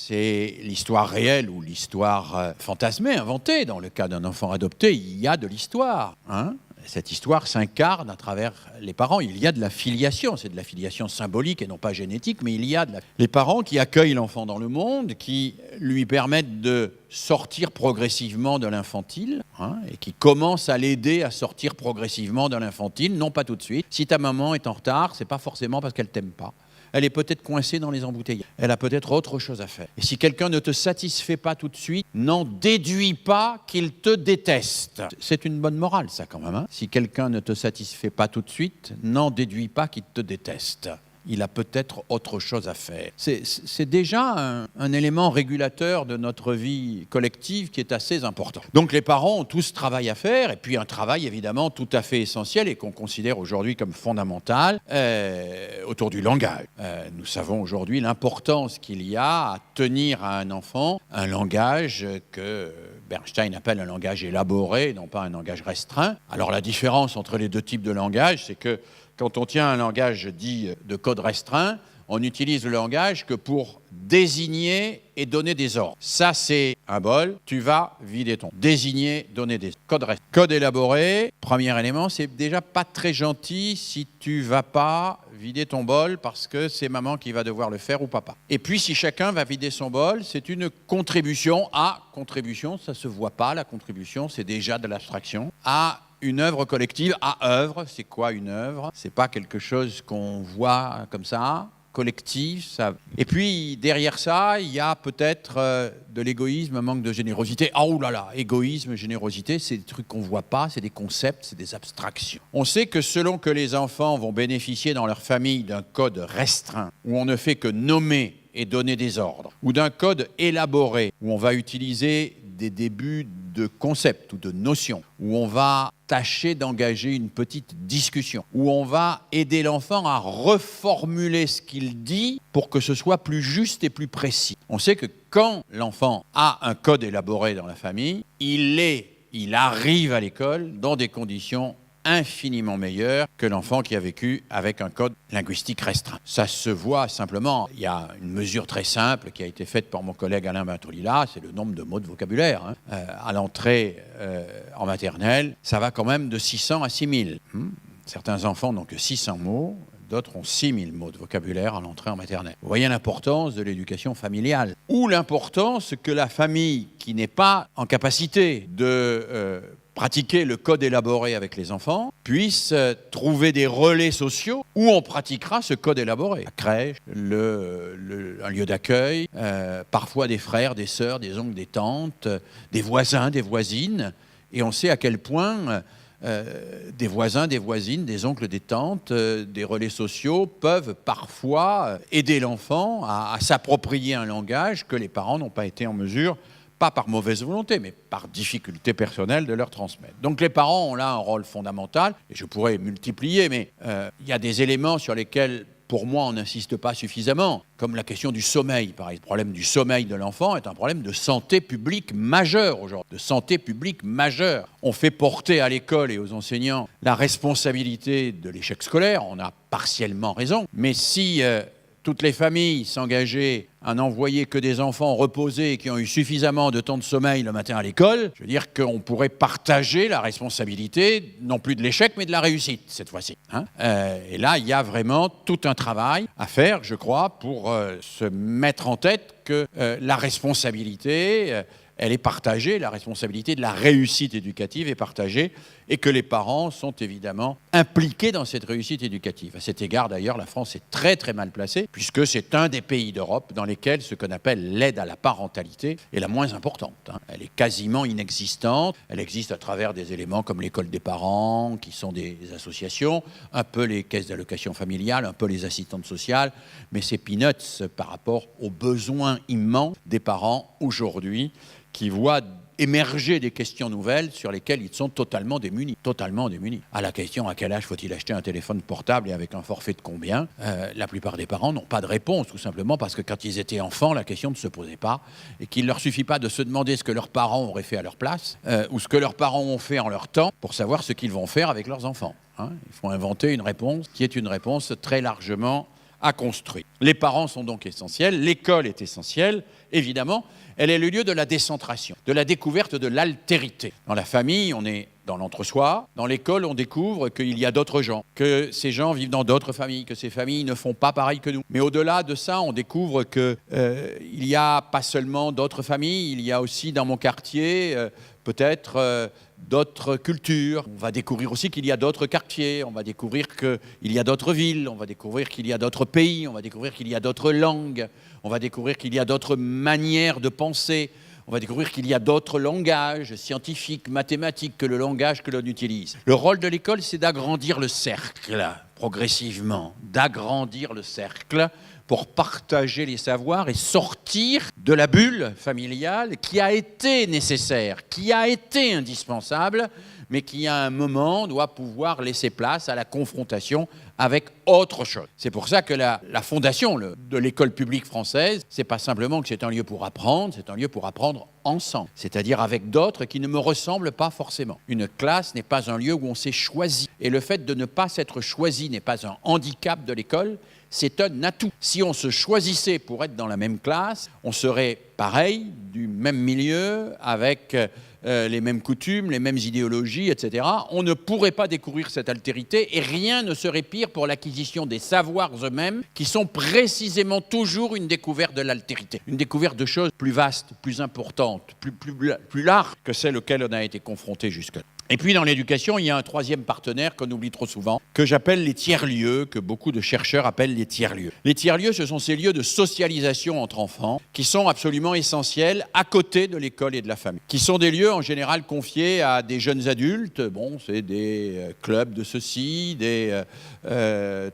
réelle ou l'histoire fantasmée, inventée. Dans le cas d'un enfant adopté, il y a de l'histoire. Hein. Cette histoire s'incarne à travers les parents. Il y a de la filiation, c'est de la filiation symbolique et non pas génétique, mais il y a les parents qui accueillent l'enfant dans le monde, qui lui permettent de sortir progressivement de l'infantile, hein, et qui commencent à l'aider à sortir progressivement de l'infantile, non pas tout de suite. Si ta maman est en retard, c'est pas forcément parce qu'elle t'aime pas. Elle est peut-être coincée dans les embouteillages. Elle a peut-être autre chose à faire. Et si quelqu'un ne te satisfait pas tout de suite, n'en déduis pas qu'il te déteste. C'est une bonne morale, ça, quand même. Hein. Si quelqu'un ne te satisfait pas tout de suite, n'en déduis pas qu'il te déteste. il a peut-être autre chose à faire. C'est déjà un élément régulateur de notre vie collective qui est assez important. Donc les parents ont tous ce travail à faire, et puis un travail évidemment tout à fait essentiel et qu'on considère aujourd'hui comme fondamental autour du langage. Nous savons aujourd'hui l'importance qu'il y a à tenir à un enfant un langage que Bernstein appelle un langage élaboré, non pas un langage restreint. Alors la différence entre les deux types de langage, c'est que quand on tient un langage dit de code restreint, on utilise le langage que pour désigner et donner des ordres. Ça, c'est un bol, tu vas vider ton. Désigner, donner des ordres. Code élaboré, premier élément, c'est déjà pas très gentil si tu vas pas vider ton bol parce que c'est maman qui va devoir le faire ou papa. Et puis, si chacun va vider son bol, c'est une contribution à... Contribution, ça se voit pas, la contribution, c'est déjà de l'abstraction. À une œuvre collective, à œuvre, c'est quoi une œuvre? C'est pas quelque chose qu'on voit comme ça, collectif. Ça... Et puis, derrière ça, il y a peut-être de l'égoïsme, un manque de générosité. Ah, oh là là, égoïsme, générosité, c'est des trucs qu'on voit pas, c'est des concepts, c'est des abstractions. On sait que selon que les enfants vont bénéficier dans leur famille d'un code restreint, où on ne fait que nommer et donner des ordres, ou d'un code élaboré, où on va utiliser des débuts de concepts ou de notions, où on va tâcher d'engager une petite discussion, où on va aider l'enfant à reformuler ce qu'il dit pour que ce soit plus juste et plus précis. On sait que quand l'enfant a un code élaboré dans la famille, il arrive à l'école dans des conditions infiniment meilleur que l'enfant qui a vécu avec un code linguistique restreint. Ça se voit simplement. Il y a une mesure très simple qui a été faite par mon collègue Alain Bintolila, c'est le nombre de mots de vocabulaire. À l'entrée en maternelle, ça va quand même de 600 à 6000. Certains enfants n'ont que 600 mots, d'autres ont 6000 mots de vocabulaire à l'entrée en maternelle. Vous voyez l'importance de l'éducation familiale, ou l'importance que la famille qui n'est pas en capacité de pratiquer le code élaboré avec les enfants, puisse trouver des relais sociaux où on pratiquera ce code élaboré. La crèche, un lieu d'accueil, parfois des frères, des sœurs, des oncles, des tantes, des voisins, des voisines. Et on sait à quel point des voisins, des voisines, des oncles, des tantes, des relais sociaux peuvent parfois aider l'enfant à s'approprier un langage que les parents n'ont pas été en mesure, pas par mauvaise volonté, mais par difficulté personnelle de leur transmettre. Donc les parents ont là un rôle fondamental, et je pourrais multiplier, mais il y a des éléments sur lesquels, pour moi, on n'insiste pas suffisamment, comme la question du sommeil, par exemple. Le problème du sommeil de l'enfant est un problème de santé publique majeur aujourd'hui, de santé publique majeure. On fait porter à l'école et aux enseignants la responsabilité de l'échec scolaire, on a partiellement raison, mais si toutes les familles s'engageaient à n'envoyer que des enfants reposés et qui ont eu suffisamment de temps de sommeil le matin à l'école, je veux dire qu'on pourrait partager la responsabilité, non plus de l'échec, mais de la réussite, cette fois-ci. Et là, il y a vraiment tout un travail à faire, je crois, pour se mettre en tête que la responsabilité, elle est partagée, la responsabilité de la réussite éducative est partagée, et que les parents sont évidemment impliqués dans cette réussite éducative. À cet égard, d'ailleurs, la France est très très mal placée, puisque c'est un des pays d'Europe dans lesquels ce qu'on appelle l'aide à la parentalité est la moins importante. Elle est quasiment inexistante. Elle existe à travers des éléments comme l'école des parents, qui sont des associations, un peu les caisses d'allocation familiale, un peu les assistantes sociales, mais c'est peanuts par rapport aux besoins immenses des parents aujourd'hui, qui voient émerger des questions nouvelles sur lesquelles ils sont totalement démunis. À la question à quel âge faut-il acheter un téléphone portable et avec un forfait de combien, la plupart des parents n'ont pas de réponse, tout simplement parce que quand ils étaient enfants, la question ne se posait pas et qu'il ne leur suffit pas de se demander ce que leurs parents auraient fait à leur place ou ce que leurs parents ont fait en leur temps pour savoir ce qu'ils vont faire avec leurs enfants. Il faut inventer une réponse qui est une réponse très largement à construire. Les parents sont donc essentiels, l'école est essentielle, évidemment. Elle est le lieu de la décentration, de la découverte de l'altérité. Dans la famille, on est dans l'entre-soi. Dans l'école, on découvre qu'il y a d'autres gens, que ces gens vivent dans d'autres familles, que ces familles ne font pas pareil que nous. Mais au-delà de ça, on découvre qu'il n'y a pas seulement d'autres familles, il y a aussi dans mon quartier peut-être d'autres cultures. On va découvrir aussi qu'il y a d'autres quartiers, on va découvrir qu'il y a d'autres villes, on va découvrir qu'il y a d'autres pays, on va découvrir qu'il y a d'autres langues, on va découvrir qu'il y a d'autres manières de penser, on va découvrir qu'il y a d'autres langages scientifiques, mathématiques que le langage que l'on utilise. Le rôle de l'école, c'est d'agrandir le cercle progressivement, d'agrandir le cercle pour partager les savoirs et sortir de la bulle familiale qui a été nécessaire, qui a été indispensable, mais qui à un moment doit pouvoir laisser place à la confrontation avec autre chose. C'est pour ça que la fondation de l'école publique française, c'est pas simplement que c'est un lieu pour apprendre, c'est un lieu pour apprendre ensemble, c'est-à-dire avec d'autres qui ne me ressemblent pas forcément. Une classe n'est pas un lieu où on s'est choisi. Et le fait de ne pas s'être choisi n'est pas un handicap de l'école, c'est un atout. Si on se choisissait pour être dans la même classe, on serait pareil, du même milieu, avec les mêmes coutumes, les mêmes idéologies, etc. On ne pourrait pas découvrir cette altérité et rien ne serait pire pour l'acquisition des savoirs eux-mêmes qui sont précisément toujours une découverte de l'altérité, une découverte de choses plus vastes, plus importantes, plus larges que celles auxquelles on a été confronté jusque-là. Et puis dans l'éducation, il y a un troisième partenaire qu'on oublie trop souvent, que j'appelle les tiers-lieux, que beaucoup de chercheurs appellent les tiers-lieux. Les tiers-lieux, ce sont ces lieux de socialisation entre enfants qui sont absolument essentiels à côté de l'école et de la famille, qui sont des lieux en général confiés à des jeunes adultes. Bon, c'est des clubs de ceci, des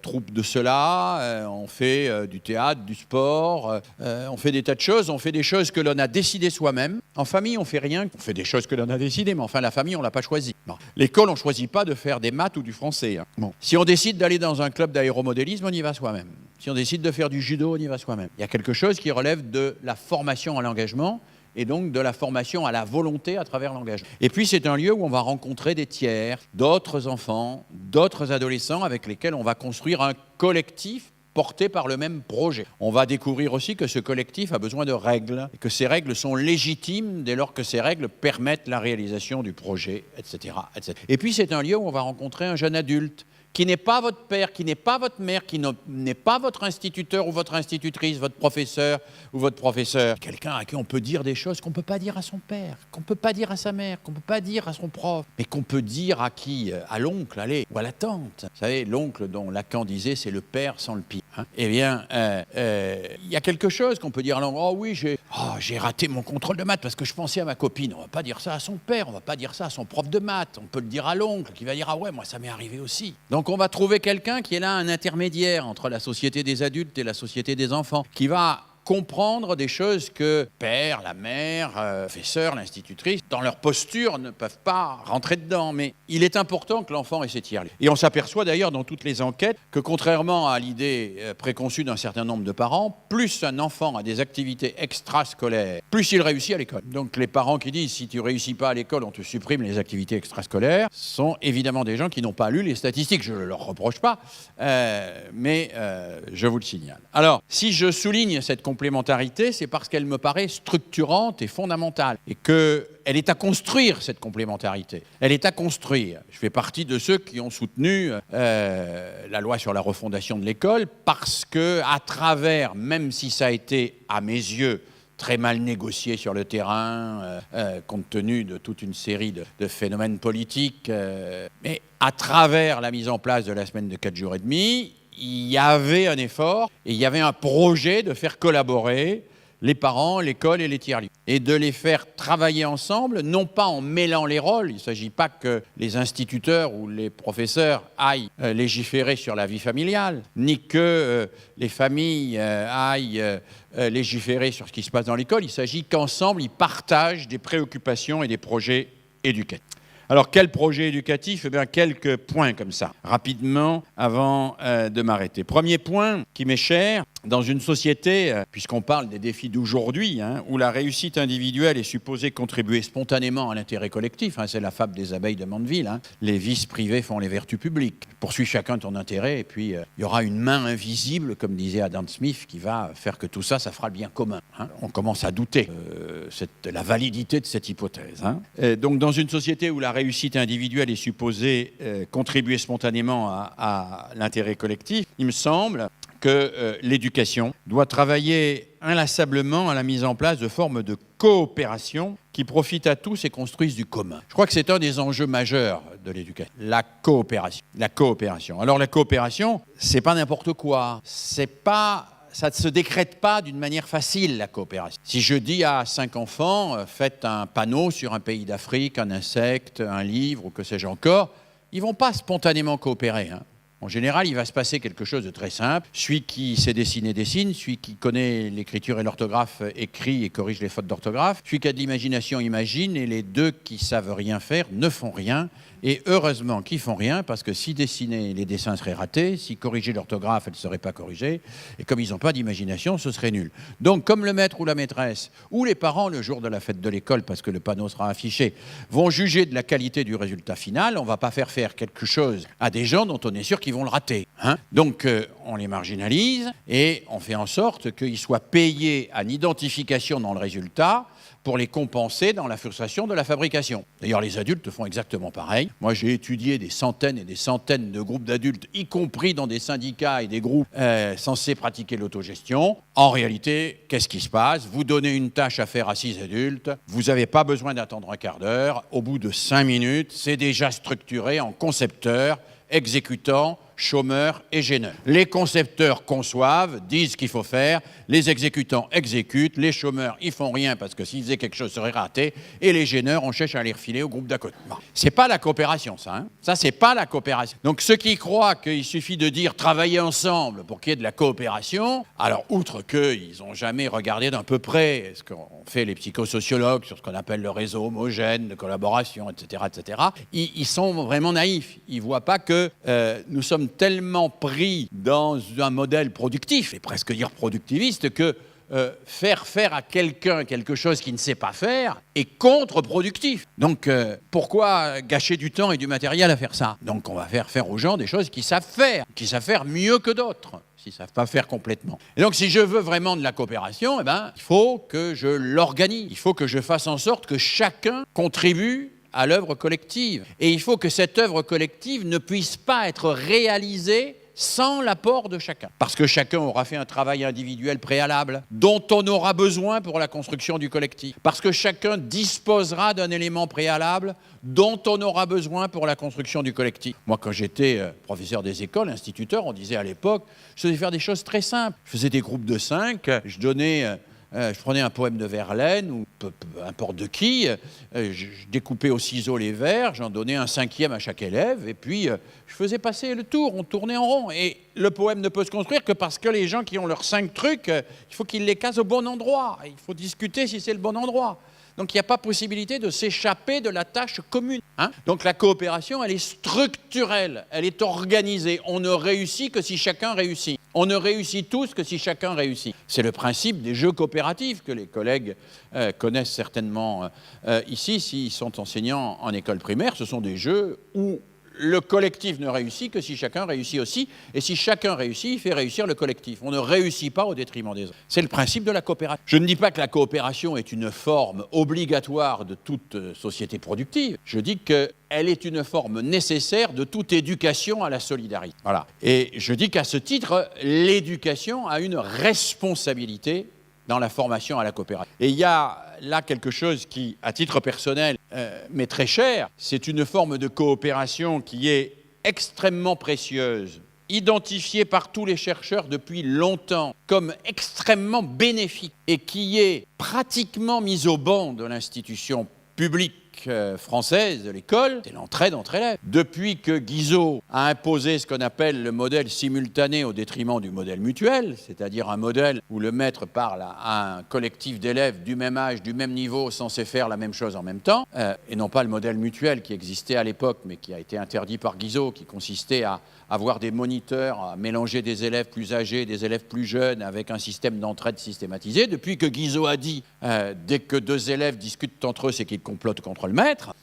troupes de cela, on fait du théâtre, du sport, on fait des tas de choses, on fait des choses que l'on a décidées soi-même. En famille, on fait rien, on fait des choses que l'on a décidées, mais enfin la famille, on l'a pas choisi. Non. L'école, on ne choisit pas de faire des maths ou du français. Hein. Bon. Si on décide d'aller dans un club d'aéromodélisme, on y va soi-même. Si on décide de faire du judo, on y va soi-même. Il y a quelque chose qui relève de la formation à l'engagement et donc de la formation à la volonté à travers l'engagement. Et puis c'est un lieu où on va rencontrer des tiers, d'autres enfants, d'autres adolescents avec lesquels on va construire un collectif porté par le même projet. On va découvrir aussi que ce collectif a besoin de règles, et que ces règles sont légitimes dès lors que ces règles permettent la réalisation du projet, etc., etc. Et puis c'est un lieu où on va rencontrer un jeune adulte qui n'est pas votre père, qui n'est pas votre mère, qui n'est pas votre instituteur ou votre institutrice, votre professeur ou votre professeur. Quelqu'un à qui on peut dire des choses qu'on ne peut pas dire à son père, qu'on ne peut pas dire à sa mère, qu'on ne peut pas dire à son prof, mais qu'on peut dire à qui? À l'oncle, allez, ou à la tante. Vous savez, l'oncle dont Lacan disait c'est le père sans le pire. Hein. Eh bien, il y a quelque chose qu'on peut dire à l'oncle. Oh oui, j'ai raté mon contrôle de maths parce que je pensais à ma copine. On ne va pas dire ça à son père, on ne va pas dire ça à son prof de maths. On peut le dire à l'oncle qui va dire ah ouais, moi ça m'est arrivé aussi. Donc on va trouver quelqu'un qui est là un intermédiaire entre la société des adultes et la société des enfants, qui va comprendre des choses que père, la mère, le professeur, l'institutrice, dans leur posture, ne peuvent pas rentrer dedans. Mais il est important que l'enfant ait ses tiers-lieux. Et on s'aperçoit d'ailleurs dans toutes les enquêtes que contrairement à l'idée préconçue d'un certain nombre de parents, plus un enfant a des activités extrascolaires, plus il réussit à l'école. Donc les parents qui disent si tu ne réussis pas à l'école, on te supprime les activités extrascolaires, sont évidemment des gens qui n'ont pas lu les statistiques. Je ne leur reproche pas, mais je vous le signale. Alors, si je souligne cette complémentarité, c'est parce qu'elle me paraît structurante et fondamentale et qu'elle est à construire, cette complémentarité. Elle est à construire. Je fais partie de ceux qui ont soutenu la loi sur la refondation de l'école parce que, à travers, même si ça a été, à mes yeux, très mal négocié sur le terrain, compte tenu de toute une série de phénomènes politiques, mais à travers la mise en place de la semaine de 4 jours et demi, il y avait un effort et il y avait un projet de faire collaborer les parents, l'école et les tiers-lieux. Et de les faire travailler ensemble, non pas en mêlant les rôles. Il ne s'agit pas que les instituteurs ou les professeurs aillent légiférer sur la vie familiale, ni que les familles aillent légiférer sur ce qui se passe dans l'école. Il s'agit qu'ensemble, ils partagent des préoccupations et des projets éducatifs. Alors, quel projet éducatif? Eh bien, quelques points comme ça, rapidement, avant de m'arrêter. Premier point qui m'est cher, dans une société, puisqu'on parle des défis d'aujourd'hui, où la réussite individuelle est supposée contribuer spontanément à l'intérêt collectif, c'est la fable des abeilles de Mandeville, les vices privés font les vertus publiques. Poursuis chacun ton intérêt, et puis il y aura une main invisible, comme disait Adam Smith, qui va faire que tout ça, ça fera le bien commun. On commence à douter la validité de cette hypothèse. Donc, dans une société où la réussite individuelle est supposée contribuer spontanément à l'intérêt collectif, il me semble que l'éducation doit travailler inlassablement à la mise en place de formes de coopération qui profitent à tous et construisent du commun. Je crois que c'est un des enjeux majeurs de l'éducation, la coopération. La coopération. Alors la coopération, c'est pas n'importe quoi. Ça ne se décrète pas d'une manière facile, la coopération. Si je dis à 5 enfants, faites un panneau sur un pays d'Afrique, un insecte, un livre, ou que sais-je encore, ils ne vont pas spontanément coopérer. En général, il va se passer quelque chose de très simple. Celui qui sait dessiner, dessine. Celui qui connaît l'écriture et l'orthographe, écrit et corrige les fautes d'orthographe. Celui qui a de l'imagination, imagine. Et les deux qui savent rien faire ne font rien. Et heureusement qu'ils font rien, parce que si dessiner les dessins seraient ratés, si corriger l'orthographe, elle ne serait pas corrigée, et comme ils n'ont pas d'imagination, ce serait nul. Donc, comme le maître ou la maîtresse, ou les parents, le jour de la fête de l'école, parce que le panneau sera affiché, vont juger de la qualité du résultat final, on ne va pas faire quelque chose à des gens dont on est sûr qu'ils vont le rater. Donc, on les marginalise, et on fait en sorte qu'ils soient payés à l'identification dans le résultat, pour les compenser dans la frustration de la fabrication. D'ailleurs, les adultes font exactement pareil. Moi, j'ai étudié des centaines et des centaines de groupes d'adultes, y compris dans des syndicats et des groupes censés pratiquer l'autogestion. En réalité, qu'est-ce qui se passe? Vous donnez une tâche à faire à 6 adultes, vous n'avez pas besoin d'attendre un quart d'heure. Au bout de 5 minutes, c'est déjà structuré en concepteur, exécutant, chômeurs et gêneurs. Les concepteurs conçoivent, disent ce qu'il faut faire, les exécutants exécutent, les chômeurs ils font rien parce que s'ils faisaient quelque chose, ça serait raté, et les gêneurs, on cherche à les refiler au groupe d'à côté. Bon. C'est pas la coopération, ça. Ça, c'est pas la coopération. Donc, ceux qui croient qu'il suffit de dire travailler ensemble pour qu'il y ait de la coopération, alors, outre qu'ils n'ont jamais regardé d'un peu près ce qu'ont fait les psychosociologues sur ce qu'on appelle le réseau homogène de collaboration, etc., ils sont vraiment naïfs. Ils ne voient pas que nous sommes tellement pris dans un modèle productif, et presque dire productiviste, que faire à quelqu'un quelque chose qu'il ne sait pas faire est contre-productif. Donc, pourquoi gâcher du temps et du matériel à faire ça? Donc, on va faire aux gens des choses qu'ils savent faire mieux que d'autres, s'ils ne savent pas faire complètement. Et donc, si je veux vraiment de la coopération, il faut que je l'organise. Il faut que je fasse en sorte que chacun contribue à l'œuvre collective. Et il faut que cette œuvre collective ne puisse pas être réalisée sans l'apport de chacun. Parce que chacun aura fait un travail individuel préalable dont on aura besoin pour la construction du collectif. Parce que chacun disposera d'un élément préalable dont on aura besoin pour la construction du collectif. Moi, quand j'étais professeur des écoles, instituteur, on disait à l'époque, je faisais faire des choses très simples. Je faisais des groupes de 5, je prenais un poème de Verlaine, ou peu importe de qui, je découpais au ciseau les vers, j'en donnais un 5e à chaque élève, et puis je faisais passer le tour, on tournait en rond. Et le poème ne peut se construire que parce que les gens qui ont leurs 5 trucs, il faut qu'ils les casent au bon endroit. Il faut discuter si c'est le bon endroit. Donc il n'y a pas possibilité de s'échapper de la tâche commune. Donc la coopération, elle est structurelle, elle est organisée. On ne réussit que si chacun réussit. On ne réussit tous que si chacun réussit. C'est le principe des jeux coopératifs que les collègues connaissent certainement ici. S'ils sont enseignants en école primaire, ce sont des jeux où le collectif ne réussit que si chacun réussit aussi. Et si chacun réussit, il fait réussir le collectif. On ne réussit pas au détriment des autres. C'est le principe de la coopération. Je ne dis pas que la coopération est une forme obligatoire de toute société productive. Je dis qu'elle est une forme nécessaire de toute éducation à la solidarité. Voilà. Et je dis qu'à ce titre, l'éducation a une responsabilité dans la formation à la coopération. Et il y a là quelque chose qui, à titre personnel, m'est très cher. C'est une forme de coopération qui est extrêmement précieuse, identifiée par tous les chercheurs depuis longtemps comme extrêmement bénéfique et qui est pratiquement mise au ban de l'institution publique française de l'école, c'est l'entraide entre élèves. Depuis que Guizot a imposé ce qu'on appelle le modèle simultané au détriment du modèle mutuel, c'est-à-dire un modèle où le maître parle à un collectif d'élèves du même âge, du même niveau, censés faire la même chose en même temps, et non pas le modèle mutuel qui existait à l'époque, mais qui a été interdit par Guizot, qui consistait à avoir des moniteurs, à mélanger des élèves plus âgés, des élèves plus jeunes, avec un système d'entraide systématisé. Depuis que Guizot a dit, dès que 2 élèves discutent entre eux, c'est qu'ils complotent contre le maître,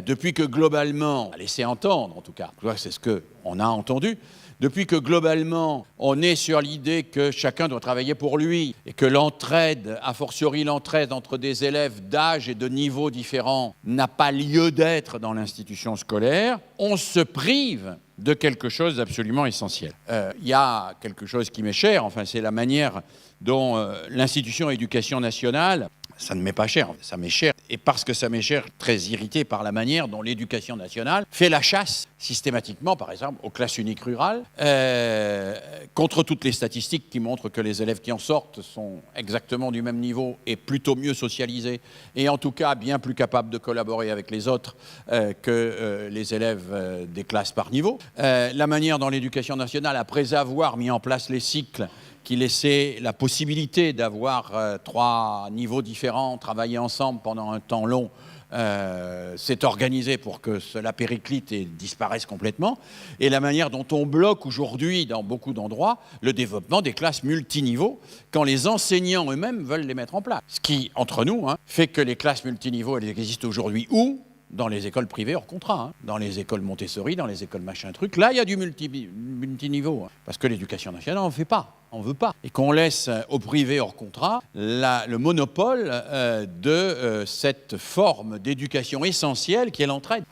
depuis que globalement, on a laissé entendre en tout cas, c'est ce qu'on a entendu, depuis que globalement, on est sur l'idée que chacun doit travailler pour lui et que l'entraide, a fortiori l'entraide entre des élèves d'âge et de niveau différents, n'a pas lieu d'être dans l'institution scolaire, on se prive de quelque chose d'absolument essentiel. Il y a quelque chose qui m'est cher, enfin c'est la manière dont l'institution éducation nationale Ça ne m'est pas cher, ça m'est cher. Et parce que ça m'est cher, très irrité par la manière dont l'éducation nationale fait la chasse systématiquement, par exemple, aux classes uniques rurales, contre toutes les statistiques qui montrent que les élèves qui en sortent sont exactement du même niveau et plutôt mieux socialisés, et en tout cas bien plus capables de collaborer avec les autres que les élèves des classes par niveau. La manière dont l'éducation nationale, après avoir mis en place les cycles qui laissait la possibilité d'avoir 3 niveaux différents, travailler ensemble pendant un temps long, s'est organisé pour que cela périclite et disparaisse complètement, et la manière dont on bloque aujourd'hui, dans beaucoup d'endroits, le développement des classes multiniveaux, quand les enseignants eux-mêmes veulent les mettre en place. Ce qui, entre nous, fait que les classes multiniveaux, elles existent aujourd'hui où ? Dans les écoles privées hors contrat, dans les écoles Montessori, dans les écoles machin truc. Là, il y a du multiniveau, parce que l'éducation nationale, on ne fait pas, on ne veut pas. Et qu'on laisse au privé hors contrat le monopole de cette forme d'éducation essentielle qui est l'entraide.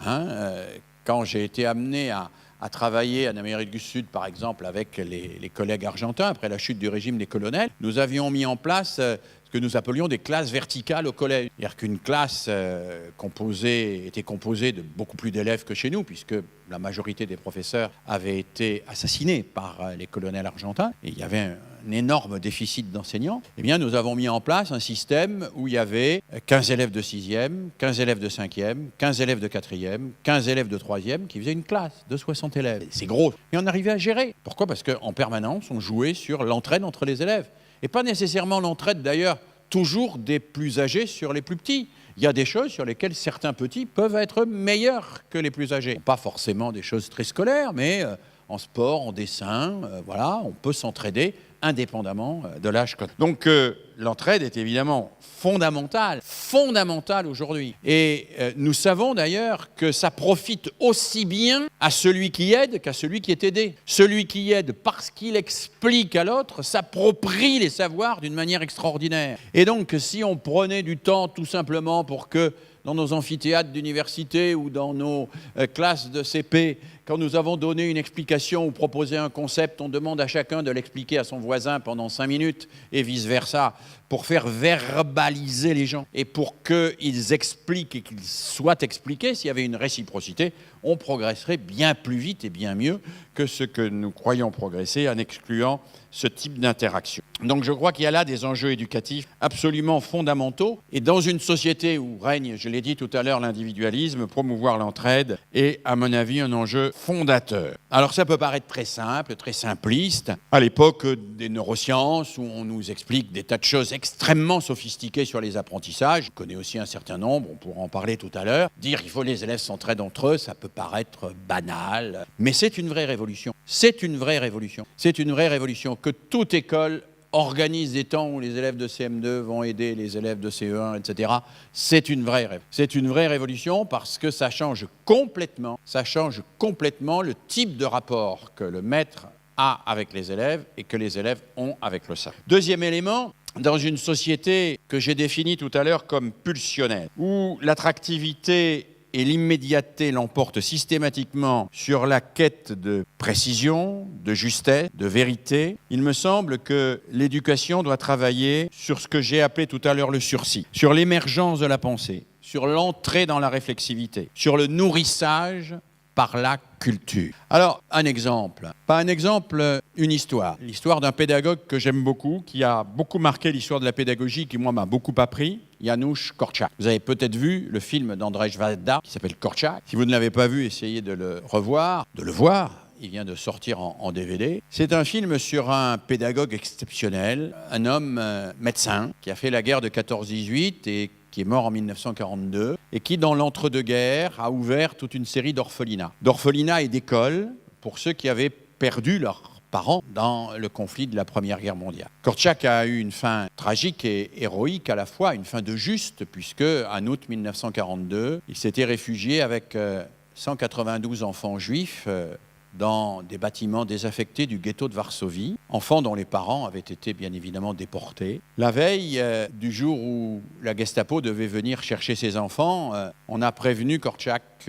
Quand j'ai été amené à travailler en Amérique du Sud, par exemple, avec les collègues argentins, après la chute du régime des colonels, nous avions mis en place ce que nous appelions des classes verticales au collège. C'est-à-dire qu'une classe était composée de beaucoup plus d'élèves que chez nous, puisque la majorité des professeurs avaient été assassinés par les colonels argentins, et il y avait un énorme déficit d'enseignants. Eh bien, nous avons mis en place un système où il y avait 15 élèves de 6e, 15 élèves de 5e, 15 élèves de 4e, 15 élèves de 3e, qui faisaient une classe de 60 élèves. C'est gros. Et on arrivait à gérer. Pourquoi ? Parce qu'en permanence, on jouait sur l'entraide entre les élèves. Et pas nécessairement l'entraide, d'ailleurs, toujours des plus âgés sur les plus petits. Il y a des choses sur lesquelles certains petits peuvent être meilleurs que les plus âgés. Pas forcément des choses très scolaires, mais en sport, en dessin, voilà, on peut s'entraider indépendamment de l'âge. Donc l'entraide est évidemment fondamentale aujourd'hui. Et nous savons d'ailleurs que ça profite aussi bien à celui qui aide qu'à celui qui est aidé. Celui qui aide, parce qu'il explique à l'autre, s'approprie les savoirs d'une manière extraordinaire. Et donc si on prenait du temps tout simplement pour que dans nos amphithéâtres d'université ou dans nos classes de CP, quand nous avons donné une explication ou proposé un concept, on demande à chacun de l'expliquer à son voisin pendant 5 minutes et vice-versa, pour faire verbaliser les gens et pour qu'ils expliquent et qu'ils soient expliqués. S'il y avait une réciprocité, on progresserait bien plus vite et bien mieux que ce que nous croyons progresser en excluant ce type d'interaction. Donc je crois qu'il y a là des enjeux éducatifs absolument fondamentaux. Et dans une société où règne, je l'ai dit tout à l'heure, l'individualisme, promouvoir l'entraide est, à mon avis, un enjeu fondateur. Alors ça peut paraître très simple, très simpliste. À l'époque des neurosciences, où on nous explique des tas de choses extrêmement sophistiquées sur les apprentissages, je connais aussi un certain nombre, on pourra en parler tout à l'heure, dire qu'il faut que les élèves s'entraident entre eux, ça peut paraître banal, mais c'est une vraie révolution. C'est une vraie révolution. C'est une vraie révolution que toute école organise des temps où les élèves de CM2 vont aider les élèves de CE1, etc. C'est une vraie révolution parce que ça change complètement le type de rapport que le maître a avec les élèves et que les élèves ont avec le savoir. Deuxième élément, dans une société que j'ai définie tout à l'heure comme pulsionnelle, où l'attractivité et l'immédiateté l'emportent systématiquement sur la quête de précision, de justesse, de vérité, il me semble que l'éducation doit travailler sur ce que j'ai appelé tout à l'heure le sursis, sur l'émergence de la pensée, sur l'entrée dans la réflexivité, sur le nourrissage par la culture. Alors, un exemple, une histoire. L'histoire d'un pédagogue que j'aime beaucoup, qui a beaucoup marqué l'histoire de la pédagogie, qui moi m'a beaucoup appris, Janusz Korczak. Vous avez peut-être vu le film d'Andrzej Wajda qui s'appelle Korczak. Si vous ne l'avez pas vu, essayez de le revoir, de le voir. Il vient de sortir en DVD. C'est un film sur un pédagogue exceptionnel, un homme médecin qui a fait la guerre de 14-18 et qui est mort en 1942 et qui, dans l'entre-deux-guerres, a ouvert toute une série d'orphelinats et d'écoles pour ceux qui avaient perdu leurs parents dans le conflit de la Première Guerre mondiale. Korczak a eu une fin tragique et héroïque à la fois, une fin de juste, puisque en août 1942, il s'était réfugié avec 192 enfants juifs dans des bâtiments désaffectés du ghetto de Varsovie, enfants dont les parents avaient été bien évidemment déportés. La veille du jour où la Gestapo devait venir chercher ses enfants, on a prévenu Korczak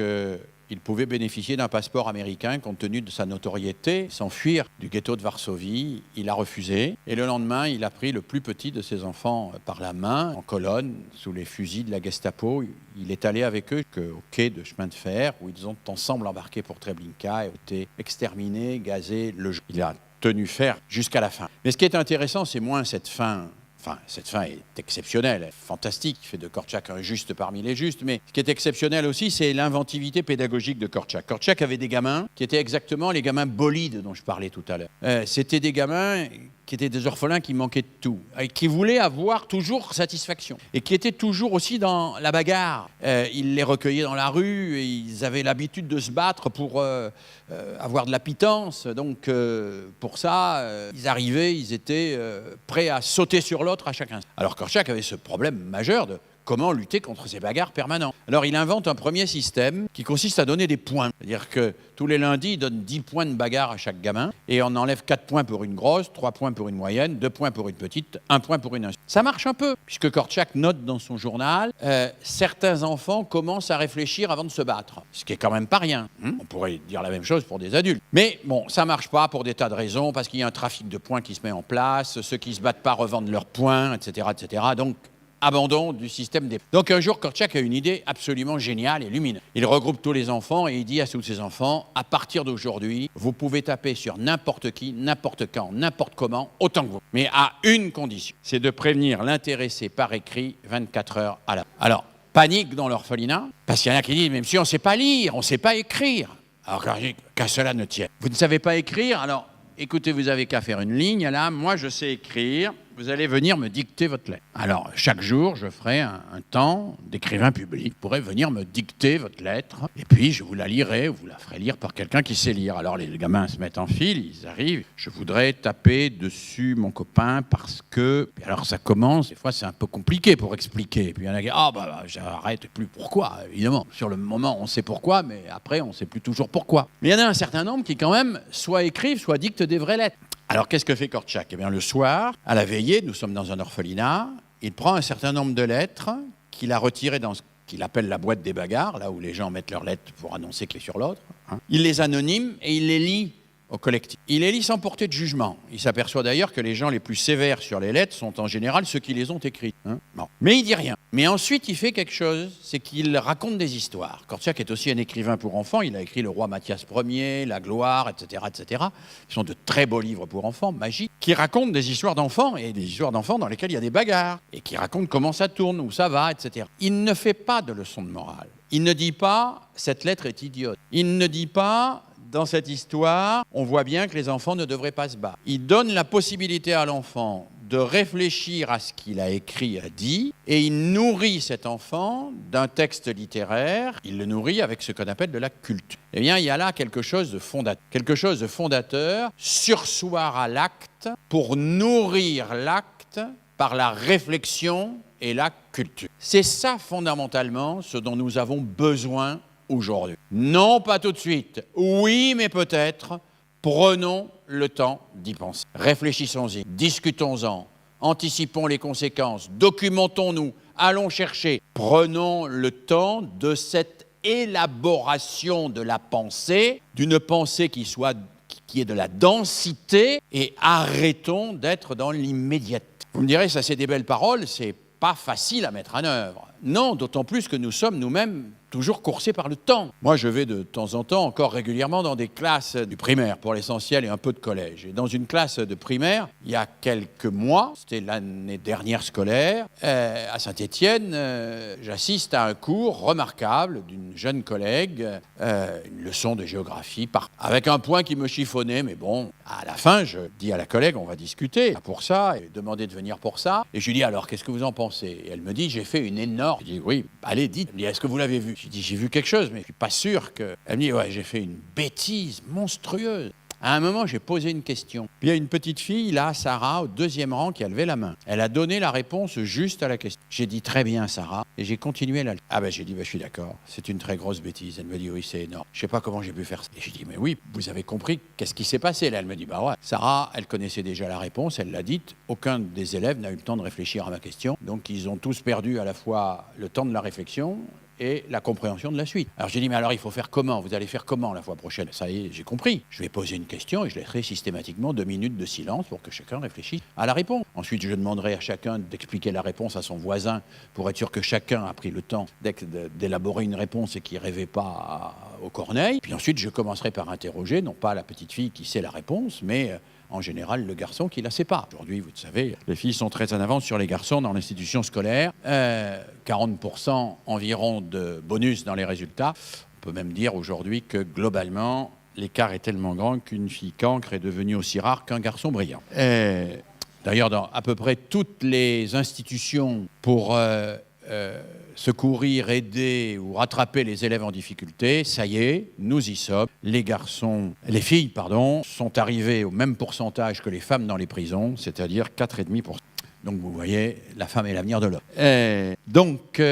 il pouvait bénéficier d'un passeport américain compte tenu de sa notoriété, s'enfuir du ghetto de Varsovie. Il a refusé. Et le lendemain, il a pris le plus petit de ses enfants par la main, en colonne, sous les fusils de la Gestapo. Il est allé avec eux au quai de chemin de fer, où ils ont ensemble embarqué pour Treblinka et ont été exterminés, gazés le jour. Il a tenu fer jusqu'à la fin. Mais ce qui est intéressant, c'est moins cette fin. Enfin, cette fin est exceptionnelle, fantastique, il fait de Korczak un juste parmi les justes, mais ce qui est exceptionnel aussi, c'est l'inventivité pédagogique de Korczak. Korczak avait des gamins qui étaient exactement les gamins bolides dont je parlais tout à l'heure. C'était des gamins qui étaient des orphelins qui manquaient de tout, et qui voulaient avoir toujours satisfaction, et qui étaient toujours aussi dans la bagarre. Il les recueillait dans la rue, et ils avaient l'habitude de se battre pour avoir de la pitance. Donc, pour ça, ils arrivaient, ils étaient prêts à sauter sur l'autre à chaque instant. Alors Korczak avait ce problème majeur de comment lutter contre ces bagarres permanentes. Alors il invente un premier système qui consiste à donner des points. C'est-à-dire que tous les lundis, il donne 10 points de bagarre à chaque gamin et on enlève 4 points pour une grosse, 3 points pour une moyenne, 2 points pour une petite, 1 point pour une insulte. Ça marche un peu, puisque Korczak note dans son journal certains enfants commencent à réfléchir avant de se battre, ce qui est quand même pas rien. On pourrait dire la même chose pour des adultes. Mais bon, ça marche pas pour des tas de raisons, parce qu'il y a un trafic de points qui se met en place, ceux qui se battent pas revendent leurs points, etc., etc. Donc, abandon du système des... Donc un jour, Korczak a une idée absolument géniale et lumineuse. Il regroupe tous les enfants et il dit à tous ses enfants, à partir d'aujourd'hui, vous pouvez taper sur n'importe qui, n'importe quand, n'importe comment, autant que vous. Mais à une condition, c'est de prévenir l'intéressé par écrit 24 heures à l'avance. Alors, panique dans l'orphelinat, parce qu'il y en a qui disent, même si on ne sait pas lire, on ne sait pas écrire. Alors qu'à cela ne tienne. Vous ne savez pas écrire, alors écoutez, vous avez qu'à faire une ligne, là, moi je sais écrire, vous allez venir me dicter votre lettre. Alors, chaque jour, je ferai un temps d'écrivain public. Vous pourrez venir me dicter votre lettre, et puis je vous la lirai, ou vous la ferez lire par quelqu'un qui sait lire. Alors, les gamins se mettent en file, ils arrivent. Je voudrais taper dessus mon copain parce que... Puis alors, ça commence, des fois, c'est un peu compliqué pour expliquer. Et puis, il y en a qui disent, j'arrête plus pourquoi, évidemment. Sur le moment, on sait pourquoi, mais après, on ne sait plus toujours pourquoi. Mais il y en a un certain nombre qui, quand même, soit écrivent, soit dictent des vraies lettres. Alors, qu'est-ce que fait Korczak ? Eh bien, le soir, à la veillée, nous sommes dans un orphelinat, il prend un certain nombre de lettres qu'il a retirées dans ce qu'il appelle la boîte des bagarres, là où les gens mettent leurs lettres pour annoncer que l'un sur l'autre. Il les anonyme et il les lit au collectif. Il les lit sans porter de jugement. Il s'aperçoit d'ailleurs que les gens les plus sévères sur les lettres sont en général ceux qui les ont écrites. Bon. Mais il dit rien. Mais ensuite, il fait quelque chose, c'est qu'il raconte des histoires. Korczak est aussi un écrivain pour enfants. Il a écrit Le Roi Mathias Ier, La Gloire, etc., etc. Ce sont de très beaux livres pour enfants, magiques, qui racontent des histoires d'enfants, et des histoires d'enfants dans lesquelles il y a des bagarres, et qui racontent comment ça tourne, où ça va, etc. Il ne fait pas de leçon de morale. Il ne dit pas « cette lettre est idiote ». Il ne dit pas « dans cette histoire, on voit bien que les enfants ne devraient pas se battre ». Il donne la possibilité à l'enfant de réfléchir à ce qu'il a écrit, a dit, et il nourrit cet enfant d'un texte littéraire, il le nourrit avec ce qu'on appelle de la culture. Eh bien, il y a là quelque chose de fondateur, sursoir à l'acte pour nourrir l'acte par la réflexion et la culture. C'est ça, fondamentalement, ce dont nous avons besoin aujourd'hui. Non, pas tout de suite. Oui, mais peut-être. Prenons le temps d'y penser. Réfléchissons-y, discutons-en, anticipons les conséquences, documentons-nous, allons chercher. Prenons le temps de cette élaboration de la pensée, d'une pensée qui ait de la densité, et arrêtons d'être dans l'immédiateté. Vous me direz, ça c'est des belles paroles, c'est pas facile à mettre en œuvre. Non, d'autant plus que nous sommes nous-mêmes toujours coursés par le temps. Moi, je vais de temps en temps, encore régulièrement, dans des classes du primaire, pour l'essentiel, et un peu de collège. Et dans une classe de primaire, il y a quelques mois, c'était l'année dernière scolaire, à Saint-Étienne, j'assiste à un cours remarquable d'une jeune collègue, une leçon de géographie, avec un point qui me chiffonnait, mais bon, à la fin, je dis à la collègue, on va discuter pour ça, et demander de venir pour ça. Et je lui dis, alors, qu'est-ce que vous en pensez ? Et elle me dit, j'ai fait une énorme... Je dis, oui, allez, dites. Elle me dit, est-ce que vous l'avez vu ? Je dis, j'ai vu quelque chose, mais je ne suis pas sûr que... Elle me dit, ouais, j'ai fait une bêtise monstrueuse. À un moment, j'ai posé une question. Puis il y a une petite fille, là, Sarah, au 2e rang, qui a levé la main. Elle a donné la réponse juste à la question. J'ai dit, très bien, Sarah, et j'ai continué la... Ah ben, j'ai dit, je suis d'accord, c'est une très grosse bêtise. Elle me dit, oui, c'est énorme. Je ne sais pas comment j'ai pu faire ça. Et j'ai dit, mais oui, vous avez compris, qu'est-ce qui s'est passé là ? Elle me dit, bah ouais. Sarah, elle connaissait déjà la réponse, elle l'a dite. Aucun des élèves n'a eu le temps de réfléchir à ma question. Donc, ils ont tous perdu à la fois le temps de la réflexion et la compréhension de la suite. Alors j'ai dit, mais alors il faut faire comment? Vous allez faire comment la fois prochaine? Ça y est, j'ai compris. Je vais poser une question et je laisserai systématiquement 2 minutes de silence pour que chacun réfléchisse à la réponse. Ensuite, je demanderai à chacun d'expliquer la réponse à son voisin pour être sûr que chacun a pris le temps d'élaborer une réponse et qu'il ne rêvait pas aux corneilles. Puis ensuite, je commencerai par interroger, non pas la petite fille qui sait la réponse, mais en général le garçon qui ne la sait pas. Aujourd'hui, vous le savez, les filles sont très en avance sur les garçons dans l'institution scolaire. 40% environ de bonus dans les résultats. On peut même dire aujourd'hui que globalement, l'écart est tellement grand qu'une fille cancre est devenue aussi rare qu'un garçon brillant. D'ailleurs, dans à peu près toutes les institutions pour secourir, aider ou rattraper les élèves en difficulté, ça y est, nous y sommes. Les filles, sont arrivées au même pourcentage que les femmes dans les prisons, c'est-à-dire 4,5%. Donc vous voyez, la femme est l'avenir de l'homme. Donc,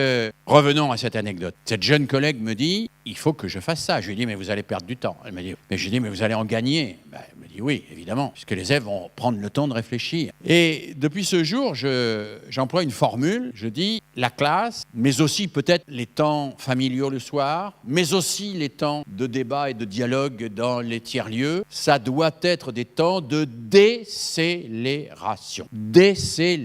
revenons à cette anecdote. Cette jeune collègue me dit, il faut que je fasse ça. Je lui dis, mais vous allez perdre du temps. Elle m'a dit, mais je lui dis, mais vous allez en gagner. Elle me dit, oui, évidemment, puisque les élèves vont prendre le temps de réfléchir. Et depuis ce jour, j'emploie une formule. Je dis, la classe, mais aussi peut-être les temps familiaux le soir, mais aussi les temps de débat et de dialogue dans les tiers-lieux, ça doit être des temps de décélération. Décélérer.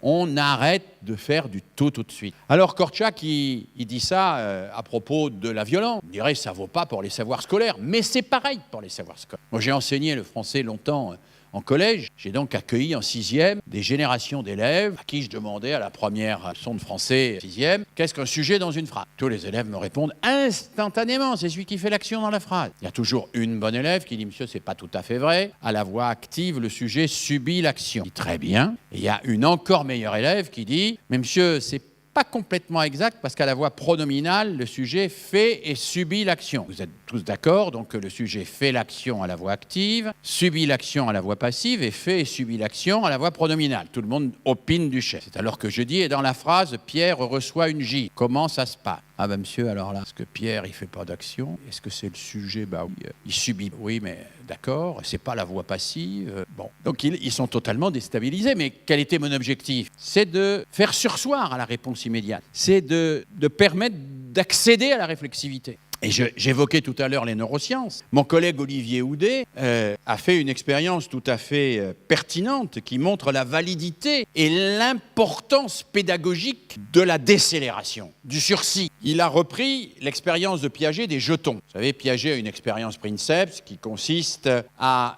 On arrête de faire du tout de suite. Alors Korczak, il dit ça à propos de la violence. On dirait que ça ne vaut pas pour les savoirs scolaires, mais c'est pareil pour les savoirs scolaires. Moi, j'ai enseigné le français longtemps en collège. J'ai donc accueilli en 6e des générations d'élèves à qui je demandais à la première leçon de français 6e, qu'est-ce qu'un sujet dans une phrase? Tous les élèves me répondent instantanément, c'est celui qui fait l'action dans la phrase. Il y a toujours une bonne élève qui dit, monsieur, c'est pas tout à fait vrai. À la voix active, le sujet subit l'action. Très bien. Et il y a une encore meilleure élève qui dit, mais monsieur, c'est pas complètement exact parce qu'à la voix pronominale, le sujet fait et subit l'action. Vous êtes tous d'accord, donc le sujet fait l'action à la voix active, subit l'action à la voix passive et fait et subit l'action à la voix pronominale. Tout le monde opine du chef. C'est alors que je dis, et dans la phrase, Pierre reçoit une gifle. Comment ça se passe? Ah ben monsieur, alors là, est-ce que Pierre, il fait pas d'action? Est-ce que c'est le sujet? Bah oui, il subit. Oui, mais d'accord, c'est pas la voix passive. Bon, donc ils sont totalement déstabilisés. Mais quel était mon objectif? C'est de faire surseoir à la réponse immédiate. C'est de permettre d'accéder à la réflexivité. Et j'évoquais tout à l'heure les neurosciences. Mon collègue Olivier Houdet a fait une expérience tout à fait pertinente qui montre la validité et l'importance pédagogique de la décélération, du sursis. Il a repris l'expérience de Piaget des jetons. Vous savez, Piaget a une expérience Princeps qui consiste à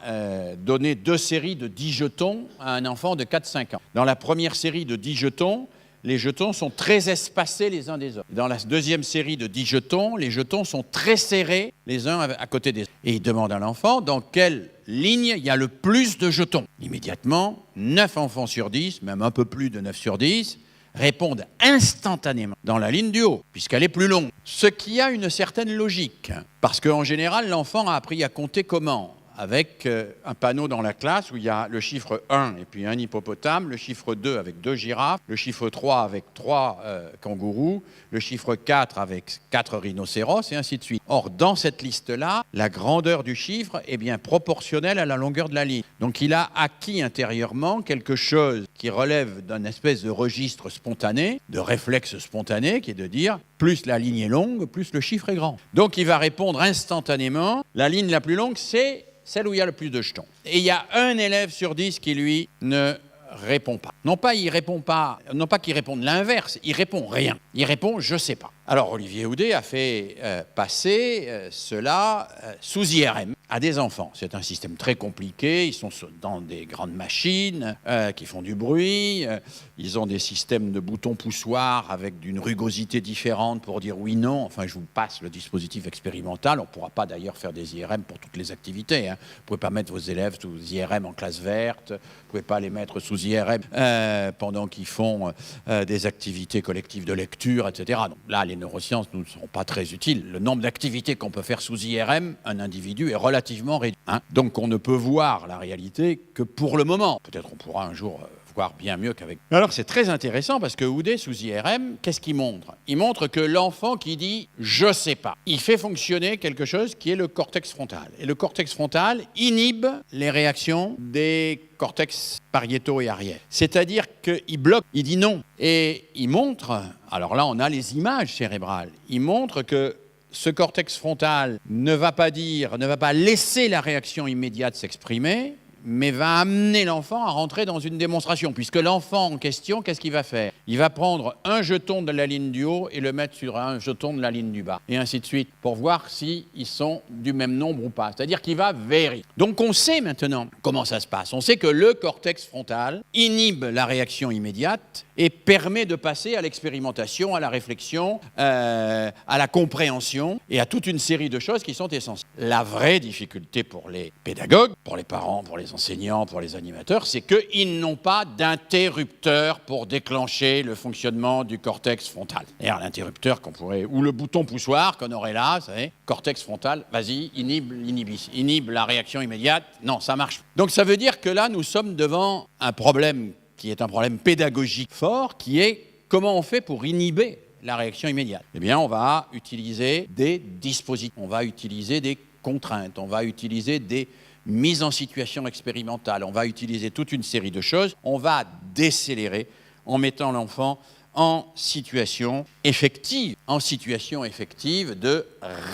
donner 2 séries de 10 jetons à un enfant de 4-5 ans. Dans la première série de 10 jetons, les jetons sont très espacés les uns des autres. Dans la deuxième série de 10 jetons, les jetons sont très serrés les uns à côté des autres. Et il demande à l'enfant dans quelle ligne il y a le plus de jetons. Immédiatement, 9 enfants sur 10, même un peu plus de 9 sur 10, répondent instantanément dans la ligne du haut, puisqu'elle est plus longue. Ce qui a une certaine logique, parce qu'en général, l'enfant a appris à compter comment ? Avec un panneau dans la classe où il y a le chiffre 1 et puis un hippopotame, le chiffre 2 avec 2 girafes, le chiffre 3 avec 3 kangourous, le chiffre 4 avec 4 rhinocéros et ainsi de suite. Or, dans cette liste-là, la grandeur du chiffre est bien proportionnelle à la longueur de la ligne. Donc, il a acquis intérieurement quelque chose qui relève d'un espèce de registre spontané, de réflexe spontané, qui est de dire plus la ligne est longue, plus le chiffre est grand. Donc, il va répondre instantanément. La ligne la plus longue, c'est celle où il y a le plus de jetons. Et il y a un élève sur 10 qui, lui, ne répond pas. Non pas qu'il réponde l'inverse, il répond rien. Il répond « je sais pas ». Alors Olivier Houdet a fait passer cela sous IRM à des enfants. C'est un système très compliqué, ils sont dans des grandes machines qui font du bruit, ils ont des systèmes de boutons poussoirs avec une rugosité différente pour dire oui, non. Enfin, je vous passe le dispositif expérimental, on ne pourra pas d'ailleurs faire des IRM pour toutes les activités. Vous ne pouvez pas mettre vos élèves sous IRM en classe verte, vous ne pouvez pas les mettre sous IRM pendant qu'ils font des activités collectives de lecture, etc. Donc là, les neurosciences ne sont pas très utiles. Le nombre d'activités qu'on peut faire sous IRM, un individu est relativement réduit. Donc on ne peut voir la réalité que pour le moment. Peut-être on pourra un jour voir bien mieux qu'avec... Alors c'est très intéressant parce que Houdet, sous IRM, qu'est-ce qu'il montre? Il montre que l'enfant qui dit « je sais pas », il fait fonctionner quelque chose qui est le cortex frontal. Et le cortex frontal inhibe les réactions des cortex pariétaux et arrière. C'est-à-dire qu'il bloque, il dit non. Et il montre, alors là on a les images cérébrales, il montre que ce cortex frontal ne va pas laisser la réaction immédiate s'exprimer, mais va amener l'enfant à rentrer dans une démonstration, puisque l'enfant en question, qu'est-ce qu'il va faire? Il va prendre un jeton de la ligne du haut et le mettre sur un jeton de la ligne du bas, et ainsi de suite, pour voir s'ils sont du même nombre ou pas. C'est-à-dire qu'il va vérifier. Donc on sait maintenant comment ça se passe. On sait que le cortex frontal inhibe la réaction immédiate et permet de passer à l'expérimentation, à la réflexion, à la compréhension et à toute une série de choses qui sont essentielles. La vraie difficulté pour les pédagogues, pour les parents, pour les enseignants, pour les animateurs, c'est qu'ils n'ont pas d'interrupteur pour déclencher le fonctionnement du cortex frontal. D'ailleurs, l'interrupteur ou le bouton poussoir qu'on aurait là, vous savez, cortex frontal, vas-y, inhibe la réaction immédiate. Non, ça marche. Donc ça veut dire que là, nous sommes devant un problème qui est un problème pédagogique fort, qui est comment on fait pour inhiber la réaction immédiate. Eh bien, on va utiliser des dispositifs, on va utiliser des contraintes, on va utiliser des mises en situation expérimentale, on va utiliser toute une série de choses, on va décélérer en mettant l'enfant en situation effective de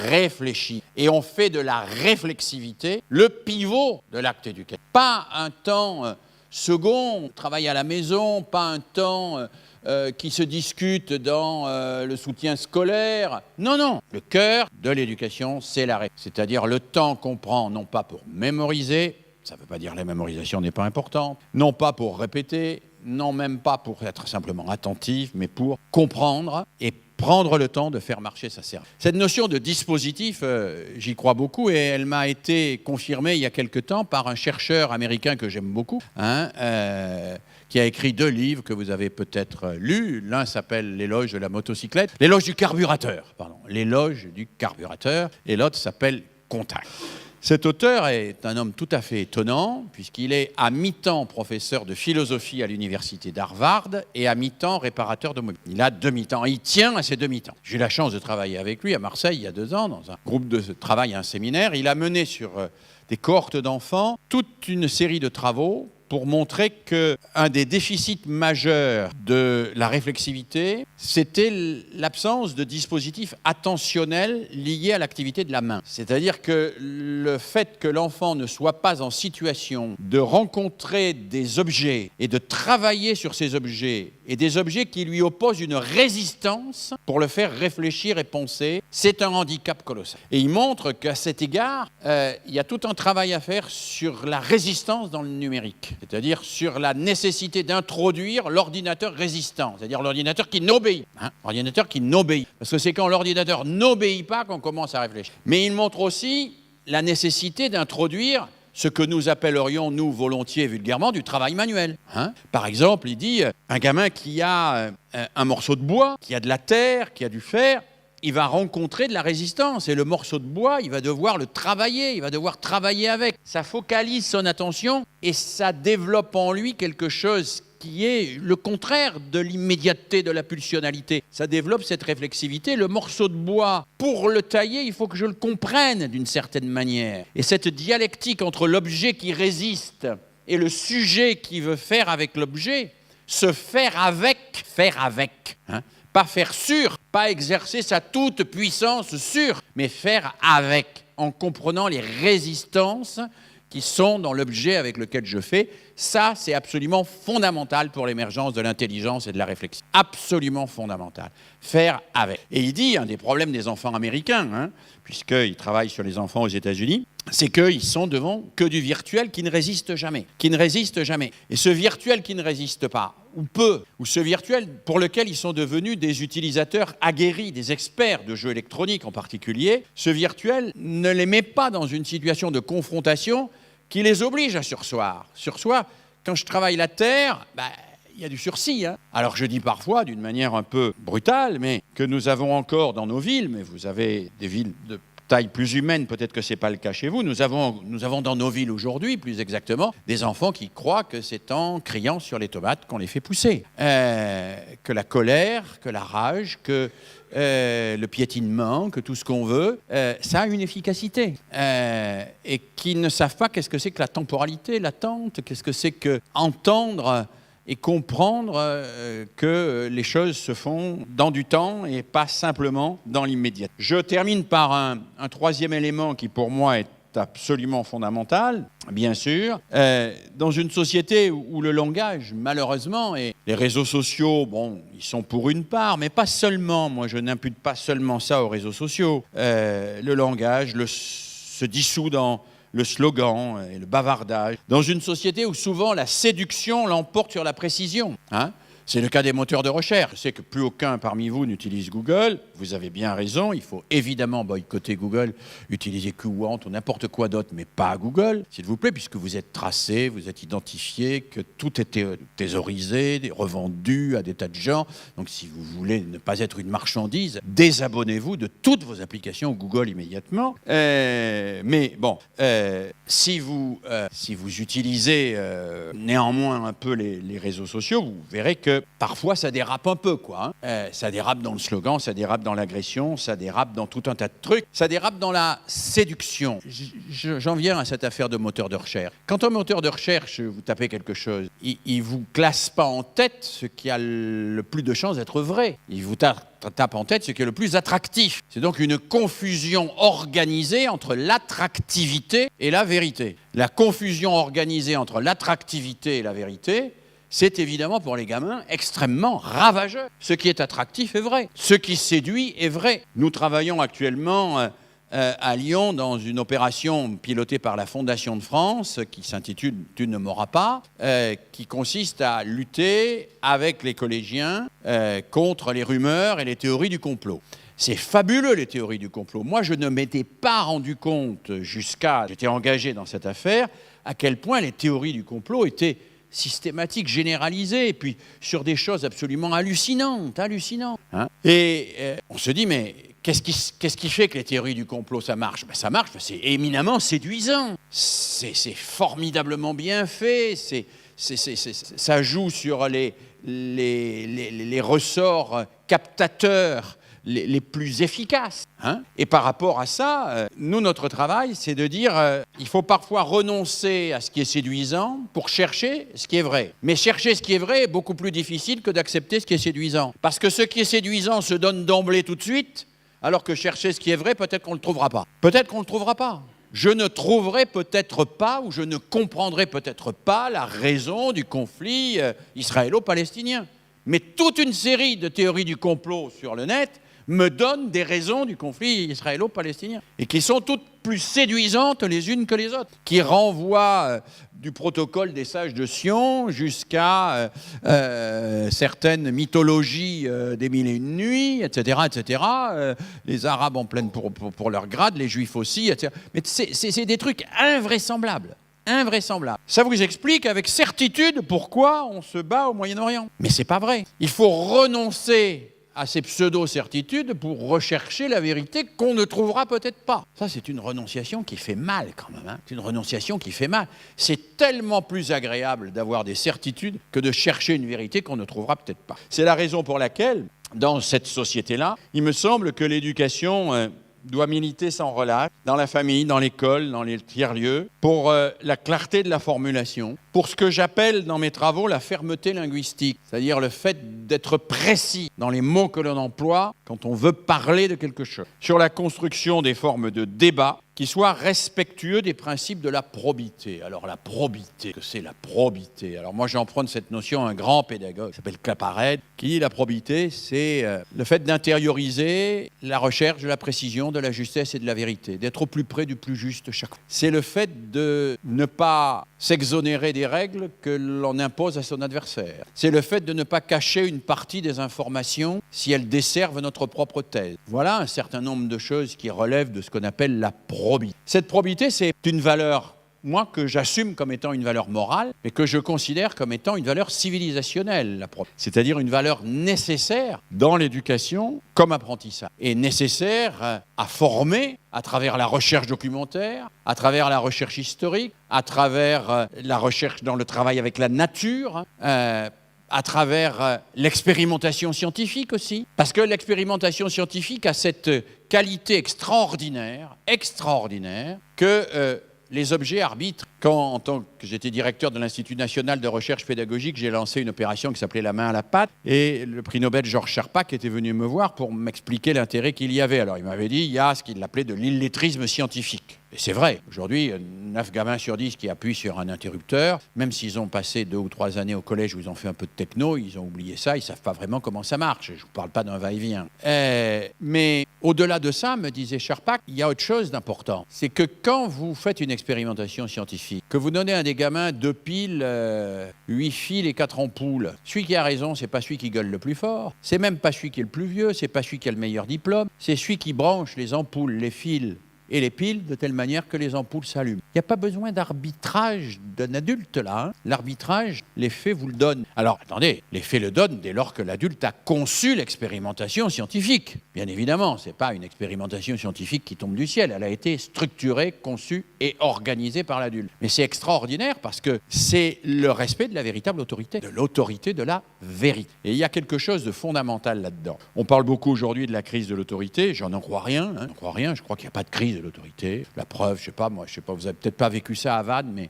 réfléchir. Et on fait de la réflexivité le pivot de l'acte éducatif. Pas un temps second, travail à la maison, pas un temps qui se discute dans le soutien scolaire. Non. Le cœur de l'éducation, c'est la réflexion. C'est-à-dire le temps qu'on prend, non pas pour mémoriser, ça ne veut pas dire que la mémorisation n'est pas importante, non pas pour répéter, non même pas pour être simplement attentif, mais pour comprendre et prendre le temps de faire marcher sa cerveau. Cette notion de dispositif, j'y crois beaucoup et elle m'a été confirmée il y a quelque temps par un chercheur américain que j'aime beaucoup, qui a écrit 2 livres que vous avez peut-être lus. L'un s'appelle L'éloge de la motocyclette, l'éloge du carburateur, et l'autre s'appelle Contact. Cet auteur est un homme tout à fait étonnant, puisqu'il est à mi-temps professeur de philosophie à l'université d'Harvard et à mi-temps réparateur de mobiles. Il a 2 mi-temps, il tient à ces 2 mi-temps. J'ai eu la chance de travailler avec lui à Marseille il y a 2 ans, dans un groupe de travail, un séminaire. Il a mené sur des cohortes d'enfants toute une série de travaux pour montrer qu'un des déficits majeurs de la réflexivité, c'était l'absence de dispositifs attentionnels liés à l'activité de la main. C'est-à-dire que le fait que l'enfant ne soit pas en situation de rencontrer des objets et de travailler sur ces objets, et des objets qui lui opposent une résistance pour le faire réfléchir et penser, c'est un handicap colossal. Et il montre qu'à cet égard, il y a tout un travail à faire sur la résistance dans le numérique. C'est-à-dire sur la nécessité d'introduire l'ordinateur résistant, c'est-à-dire l'ordinateur qui n'obéit. L'ordinateur qui n'obéit. Parce que c'est quand l'ordinateur n'obéit pas qu'on commence à réfléchir. Mais il montre aussi la nécessité d'introduire ce que nous appellerions, nous, volontiers, vulgairement, du travail manuel. Par exemple, il dit, un gamin qui a un morceau de bois, qui a de la terre, qui a du fer, il va rencontrer de la résistance. Et le morceau de bois, il va devoir le travailler, il va devoir travailler avec. Ça focalise son attention et ça développe en lui quelque chose qui est le contraire de l'immédiateté, de la pulsionnalité. Ça développe cette réflexivité. Le morceau de bois, pour le tailler, il faut que je le comprenne d'une certaine manière. Et cette dialectique entre l'objet qui résiste et le sujet qui veut faire avec l'objet, se faire avec. Pas faire sur, pas exercer sa toute puissance sur, mais faire avec, en comprenant les résistances qui sont dans l'objet avec lequel je fais. Ça, c'est absolument fondamental pour l'émergence de l'intelligence et de la réflexion. Absolument fondamental. Faire avec. Et il dit, un des problèmes des enfants américains, puisqu'il travaille sur les enfants aux États-Unis, c'est qu'ils sont devant que du virtuel qui ne résiste jamais. Et ce virtuel qui ne résiste pas, ou peu, ou ce virtuel pour lequel ils sont devenus des utilisateurs aguerris, des experts de jeux électroniques en particulier, ce virtuel ne les met pas dans une situation de confrontation qui les oblige à sursoir. Sursoir, quand je travaille la terre, il y a du sursis. Alors je dis parfois, d'une manière un peu brutale, mais que nous avons encore dans nos villes, mais vous avez des villes de taille plus humaine, peut-être que ce n'est pas le cas chez vous. Nous avons dans nos villes aujourd'hui, plus exactement, des enfants qui croient que c'est en criant sur les tomates qu'on les fait pousser. Que la colère, que la rage, que le piétinement, que tout ce qu'on veut, ça a une efficacité. Et qui ne savent pas qu'est-ce que c'est que la temporalité, l'attente, qu'est-ce que c'est que entendre et comprendre que les choses se font dans du temps et pas simplement dans l'immédiat. Je termine par un troisième élément qui pour moi est absolument fondamental, bien sûr. Dans une société où le langage, malheureusement, et les réseaux sociaux, bon, ils sont pour une part, mais pas seulement. Moi, je n'impute pas seulement ça aux réseaux sociaux. Le langage se dissout dans le slogan et le bavardage. Dans une société où souvent la séduction l'emporte sur la précision. C'est le cas des moteurs de recherche. Je sais que plus aucun parmi vous n'utilise Google. Vous avez bien raison. Il faut évidemment boycotter Google, utiliser Qwant ou n'importe quoi d'autre, mais pas Google, s'il vous plaît, puisque vous êtes tracé, vous êtes identifié, que tout est thésaurisé, revendu à des tas de gens. Donc si vous voulez ne pas être une marchandise, désabonnez-vous de toutes vos applications Google immédiatement. Mais bon, si vous utilisez néanmoins un peu les réseaux sociaux, vous verrez que parfois ça dérape un peu, quoi. Ça dérape dans le slogan, ça dérape dans l'agression, ça dérape dans tout un tas de trucs, ça dérape dans la séduction. J'en viens à cette affaire de moteur de recherche. Quand un moteur de recherche, vous tapez quelque chose, il ne vous classe pas en tête ce qui a le plus de chances d'être vrai. Il vous tape en tête ce qui est le plus attractif. C'est donc une confusion organisée entre l'attractivité et la vérité. La confusion organisée entre l'attractivité et la vérité, c'est évidemment pour les gamins extrêmement ravageux. Ce qui est attractif est vrai. Ce qui séduit est vrai. Nous travaillons actuellement à Lyon dans une opération pilotée par la Fondation de France qui s'intitule « Tu ne m'auras pas », qui consiste à lutter avec les collégiens contre les rumeurs et les théories du complot. C'est fabuleux, les théories du complot. Moi, je ne m'étais pas rendu compte j'étais engagé dans cette affaire, à quel point les théories du complot étaient systématique, généralisée, et puis sur des choses absolument hallucinantes. Et on se dit, mais qu'est-ce qui fait que les théories du complot, ça marche ? Ça marche, c'est éminemment séduisant, c'est formidablement bien fait, ça joue sur les ressorts captateurs les plus efficaces. Et par rapport à ça, nous, notre travail, c'est de dire il faut parfois renoncer à ce qui est séduisant pour chercher ce qui est vrai. Mais chercher ce qui est vrai est beaucoup plus difficile que d'accepter ce qui est séduisant. Parce que ce qui est séduisant se donne d'emblée tout de suite, alors que chercher ce qui est vrai, peut-être qu'on ne le trouvera pas. Peut-être qu'on ne le trouvera pas. Je ne trouverai peut-être pas, ou je ne comprendrai peut-être pas la raison du conflit israélo-palestinien. Mais toute une série de théories du complot sur le net me donnent des raisons du conflit israélo-palestinien, et qui sont toutes plus séduisantes les unes que les autres, qui renvoient du protocole des sages de Sion jusqu'à certaines mythologies des mille et une nuits, etc., etc. Les Arabes en pleine pour leur grade, les Juifs aussi, etc. Mais c'est des trucs invraisemblables. Invraisemblable. Ça vous explique avec certitude pourquoi on se bat au Moyen-Orient. Mais c'est pas vrai. Il faut renoncer à ces pseudo-certitudes pour rechercher la vérité qu'on ne trouvera peut-être pas. Ça, c'est une renonciation qui fait mal quand même. C'est une renonciation qui fait mal. C'est tellement plus agréable d'avoir des certitudes que de chercher une vérité qu'on ne trouvera peut-être pas. C'est la raison pour laquelle, dans cette société-là, il me semble que l'éducation doit militer sans relâche, dans la famille, dans l'école, dans les tiers-lieux, pour la clarté de la formulation, pour ce que j'appelle dans mes travaux la fermeté linguistique, c'est-à-dire le fait d'être précis dans les mots que l'on emploie quand on veut parler de quelque chose, sur la construction des formes de débat qui soient respectueux des principes de la probité. Alors la probité, que c'est la probité ? Alors moi j'emprunte cette notion à un grand pédagogue qui s'appelle Claparède, qui dit la probité, c'est le fait d'intérioriser la recherche de la précision, de la justesse et de la vérité, d'être au plus près du plus juste chaque fois. C'est le fait de ne pas s'exonérer des règles que l'on impose à son adversaire. C'est le fait de ne pas cacher une partie des informations si elles desservent notre propre thèse. Voilà un certain nombre de choses qui relèvent de ce qu'on appelle la probité. Cette probité, c'est une valeur moi, que j'assume comme étant une valeur morale, mais que je considère comme étant une valeur civilisationnelle, c'est-à-dire une valeur nécessaire dans l'éducation comme apprentissage, et nécessaire à former à travers la recherche documentaire, à travers la recherche historique, à travers la recherche dans le travail avec la nature, à travers l'expérimentation scientifique aussi. Parce que l'expérimentation scientifique a cette qualité extraordinaire, que les objets arbitrent. Quand, en tant que j'étais directeur de l'Institut national de recherche pédagogique, j'ai lancé une opération qui s'appelait la main à la pâte, et le prix Nobel Georges Charpak était venu me voir pour m'expliquer l'intérêt qu'il y avait. Alors il m'avait dit, il y a ce qu'il appelait de l'illettrisme scientifique. Et c'est vrai, aujourd'hui, 9 gamins sur 10 qui appuient sur un interrupteur, même s'ils ont passé 2 ou 3 années au collège où ils ont fait un peu de techno, ils ont oublié ça, ils ne savent pas vraiment comment ça marche. Je ne vous parle pas d'un va-et-vient. Mais au-delà de ça, me disait Charpak, il y a autre chose d'important. C'est que quand vous faites une expérimentation scientifique, que vous donnez à des gamins 2 piles, 8 fils et 4 ampoules, celui qui a raison, c'est pas celui qui gueule le plus fort, c'est même pas celui qui est le plus vieux, c'est pas celui qui a le meilleur diplôme, c'est celui qui branche les ampoules, les fils et les piles de telle manière que les ampoules s'allument. Il n'y a pas besoin d'arbitrage d'un adulte là. L'arbitrage, les faits vous le donnent. Alors attendez, les faits le donnent dès lors que l'adulte a conçu l'expérimentation scientifique. Bien évidemment, ce n'est pas une expérimentation scientifique qui tombe du ciel. Elle a été structurée, conçue et organisée par l'adulte. Mais c'est extraordinaire parce que c'est le respect de la véritable autorité, de l'autorité de la vérité. Et il y a quelque chose de fondamental là-dedans. On parle beaucoup aujourd'hui de la crise de l'autorité. J'en crois rien. Je crois qu'il n'y a pas de crise de l'autorité. La preuve, je sais pas, vous avez peut-être pas vécu ça à Vannes, mais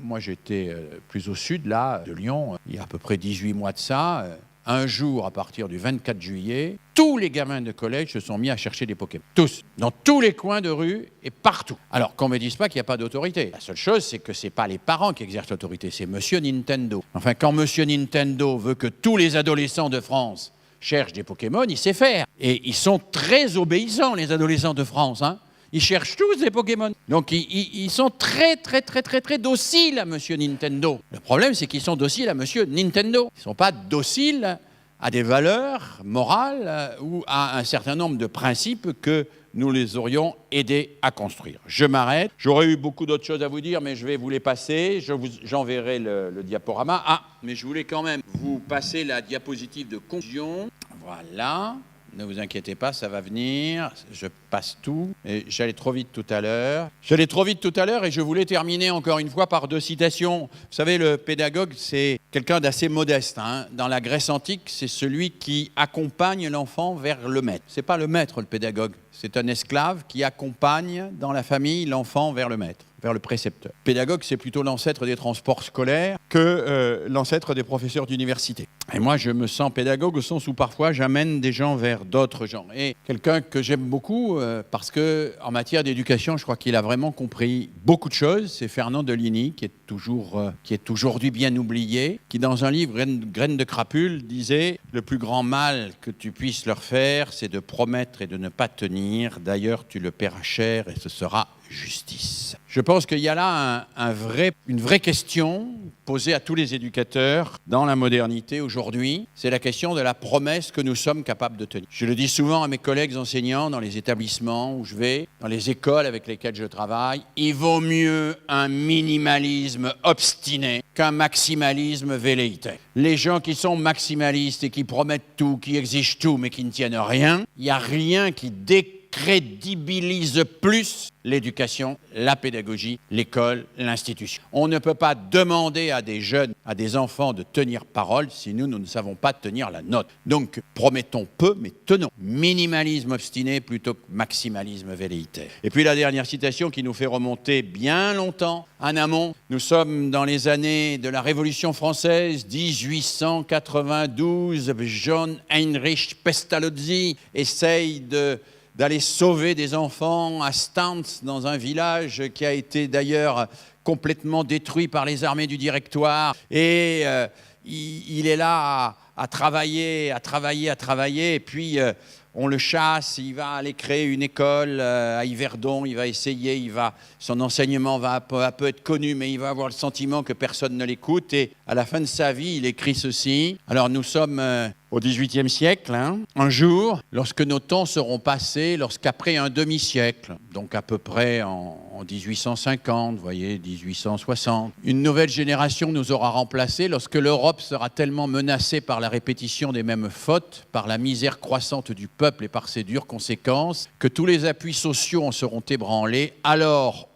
moi j'étais plus au sud, là, de Lyon, il y a à peu près 18 mois de ça. Un jour, à partir du 24 juillet, tous les gamins de collège se sont mis à chercher des Pokémon. Tous, dans tous les coins de rue et partout. Alors qu'on ne me dise pas qu'il n'y a pas d'autorité. La seule chose, c'est que ce n'est pas les parents qui exercent l'autorité, c'est Monsieur Nintendo. Enfin, quand Monsieur Nintendo veut que tous les adolescents de France cherchent des Pokémon, il sait faire. Et ils sont très obéissants, les adolescents de France. Ils cherchent tous des Pokémon. Donc ils sont très dociles à Monsieur Nintendo. Le problème, c'est qu'ils sont dociles à Monsieur Nintendo. Ils ne sont pas dociles à des valeurs morales ou à un certain nombre de principes que nous les aurions aidés à construire. Je m'arrête. J'aurais eu beaucoup d'autres choses à vous dire, mais je vais vous les passer. J'enverrai le diaporama. Mais je voulais quand même vous passer la diapositive de conclusion. Voilà. Ne vous inquiétez pas, ça va venir. Je passe tout. J'allais trop vite tout à l'heure. Et je voulais terminer encore une fois par 2 citations. Vous savez, le pédagogue, c'est quelqu'un d'assez modeste. Dans la Grèce antique, c'est celui qui accompagne l'enfant vers le maître. Ce n'est pas le maître, le pédagogue. C'est un esclave qui accompagne dans la famille l'enfant vers le maître, vers le précepteur. Le pédagogue, c'est plutôt l'ancêtre des transports scolaires que l'ancêtre des professeurs d'université. Et moi, je me sens pédagogue au sens où parfois j'amène des gens vers d'autres gens. Et quelqu'un que j'aime beaucoup, parce qu'en matière d'éducation, je crois qu'il a vraiment compris beaucoup de choses, c'est Fernand Deligny, qui est aujourd'hui bien oublié, qui dans un livre, Graines de crapule, disait « Le plus grand mal que tu puisses leur faire, c'est de promettre et de ne pas tenir. D'ailleurs, tu le paieras cher et ce sera justice. » Je pense qu'il y a là une vraie question posée à tous les éducateurs dans la modernité aujourd'hui. C'est la question de la promesse que nous sommes capables de tenir. Je le dis souvent à mes collègues enseignants dans les établissements où je vais, dans les écoles avec lesquelles je travaille. Il vaut mieux un minimalisme obstiné qu'un maximalisme velléitaire. Les gens qui sont maximalistes et qui promettent tout, qui exigent tout, mais qui ne tiennent rien, il n'y a rien qui décrédibilise plus l'éducation, la pédagogie, l'école, l'institution. On ne peut pas demander à des jeunes, à des enfants de tenir parole si nous ne savons pas tenir la nôtre. Donc, promettons peu, mais tenons. Minimalisme obstiné plutôt que maximalisme velléitaire. Et puis la dernière citation qui nous fait remonter bien longtemps en amont. Nous sommes dans les années de la Révolution française, 1892. John Heinrich Pestalozzi essaye d'aller sauver des enfants à Stans, dans un village qui a été d'ailleurs complètement détruit par les armées du Directoire. Et il est là à travailler, et puis on le chasse, il va aller créer une école à Yverdon, il va essayer, son enseignement va peu à peu être connu, mais il va avoir le sentiment que personne ne l'écoute. Et À la fin de sa vie, il écrit ceci. Alors nous sommes au XVIIIe siècle, un jour, lorsque nos temps seront passés, lorsqu'après un demi-siècle, donc à peu près en 1850, vous voyez, 1860, une nouvelle génération nous aura remplacés, lorsque l'Europe sera tellement menacée par la répétition des mêmes fautes, par la misère croissante du peuple et par ses dures conséquences, que tous les appuis sociaux en seront ébranlés, alors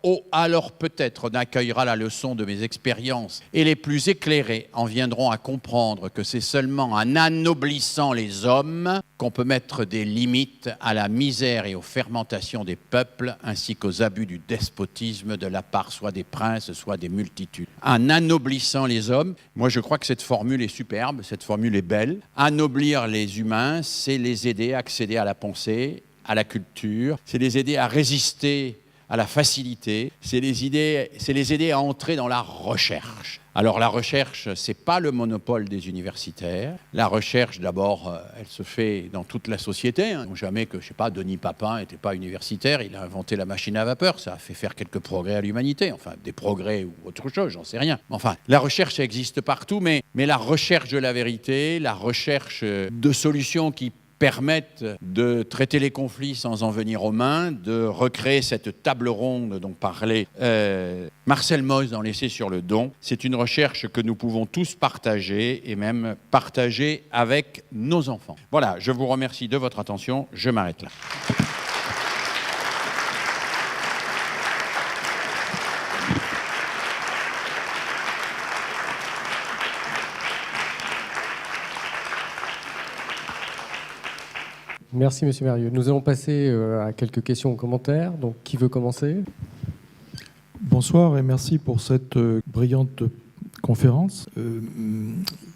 peut-être on accueillera la leçon de mes expériences et les plus éclairés en viendront à comprendre que c'est seulement en anoblissant les hommes qu'on peut mettre des limites à la misère et aux fermentations des peuples ainsi qu'aux abus du despotisme de la part soit des princes, soit des multitudes. En anoblissant les hommes, moi je crois que cette formule est superbe, cette formule est belle. Anoblir les humains, c'est les aider à accéder à la pensée, à la culture, c'est les aider à résister à la facilité, c'est les aider à entrer dans la recherche. Alors la recherche, ce n'est pas le monopole des universitaires. La recherche, d'abord, elle se fait dans toute la société. Jamais que, je ne sais pas, Denis Papin n'était pas universitaire, il a inventé la machine à vapeur, ça a fait faire quelques progrès à l'humanité, enfin des progrès ou autre chose, j'en sais rien. Enfin, la recherche, ça existe partout, mais la recherche de la vérité, la recherche de solutions qui permettent de traiter les conflits sans en venir aux mains, de recréer cette table ronde dont parlait Marcel Mauss dans l'essai sur le don. C'est une recherche que nous pouvons tous partager et même partager avec nos enfants. Voilà, je vous remercie de votre attention. Je m'arrête là. Merci, Monsieur Mérieux. Nous allons passer à quelques questions ou commentaires. Donc, qui veut commencer ? Bonsoir et merci pour cette brillante conférence.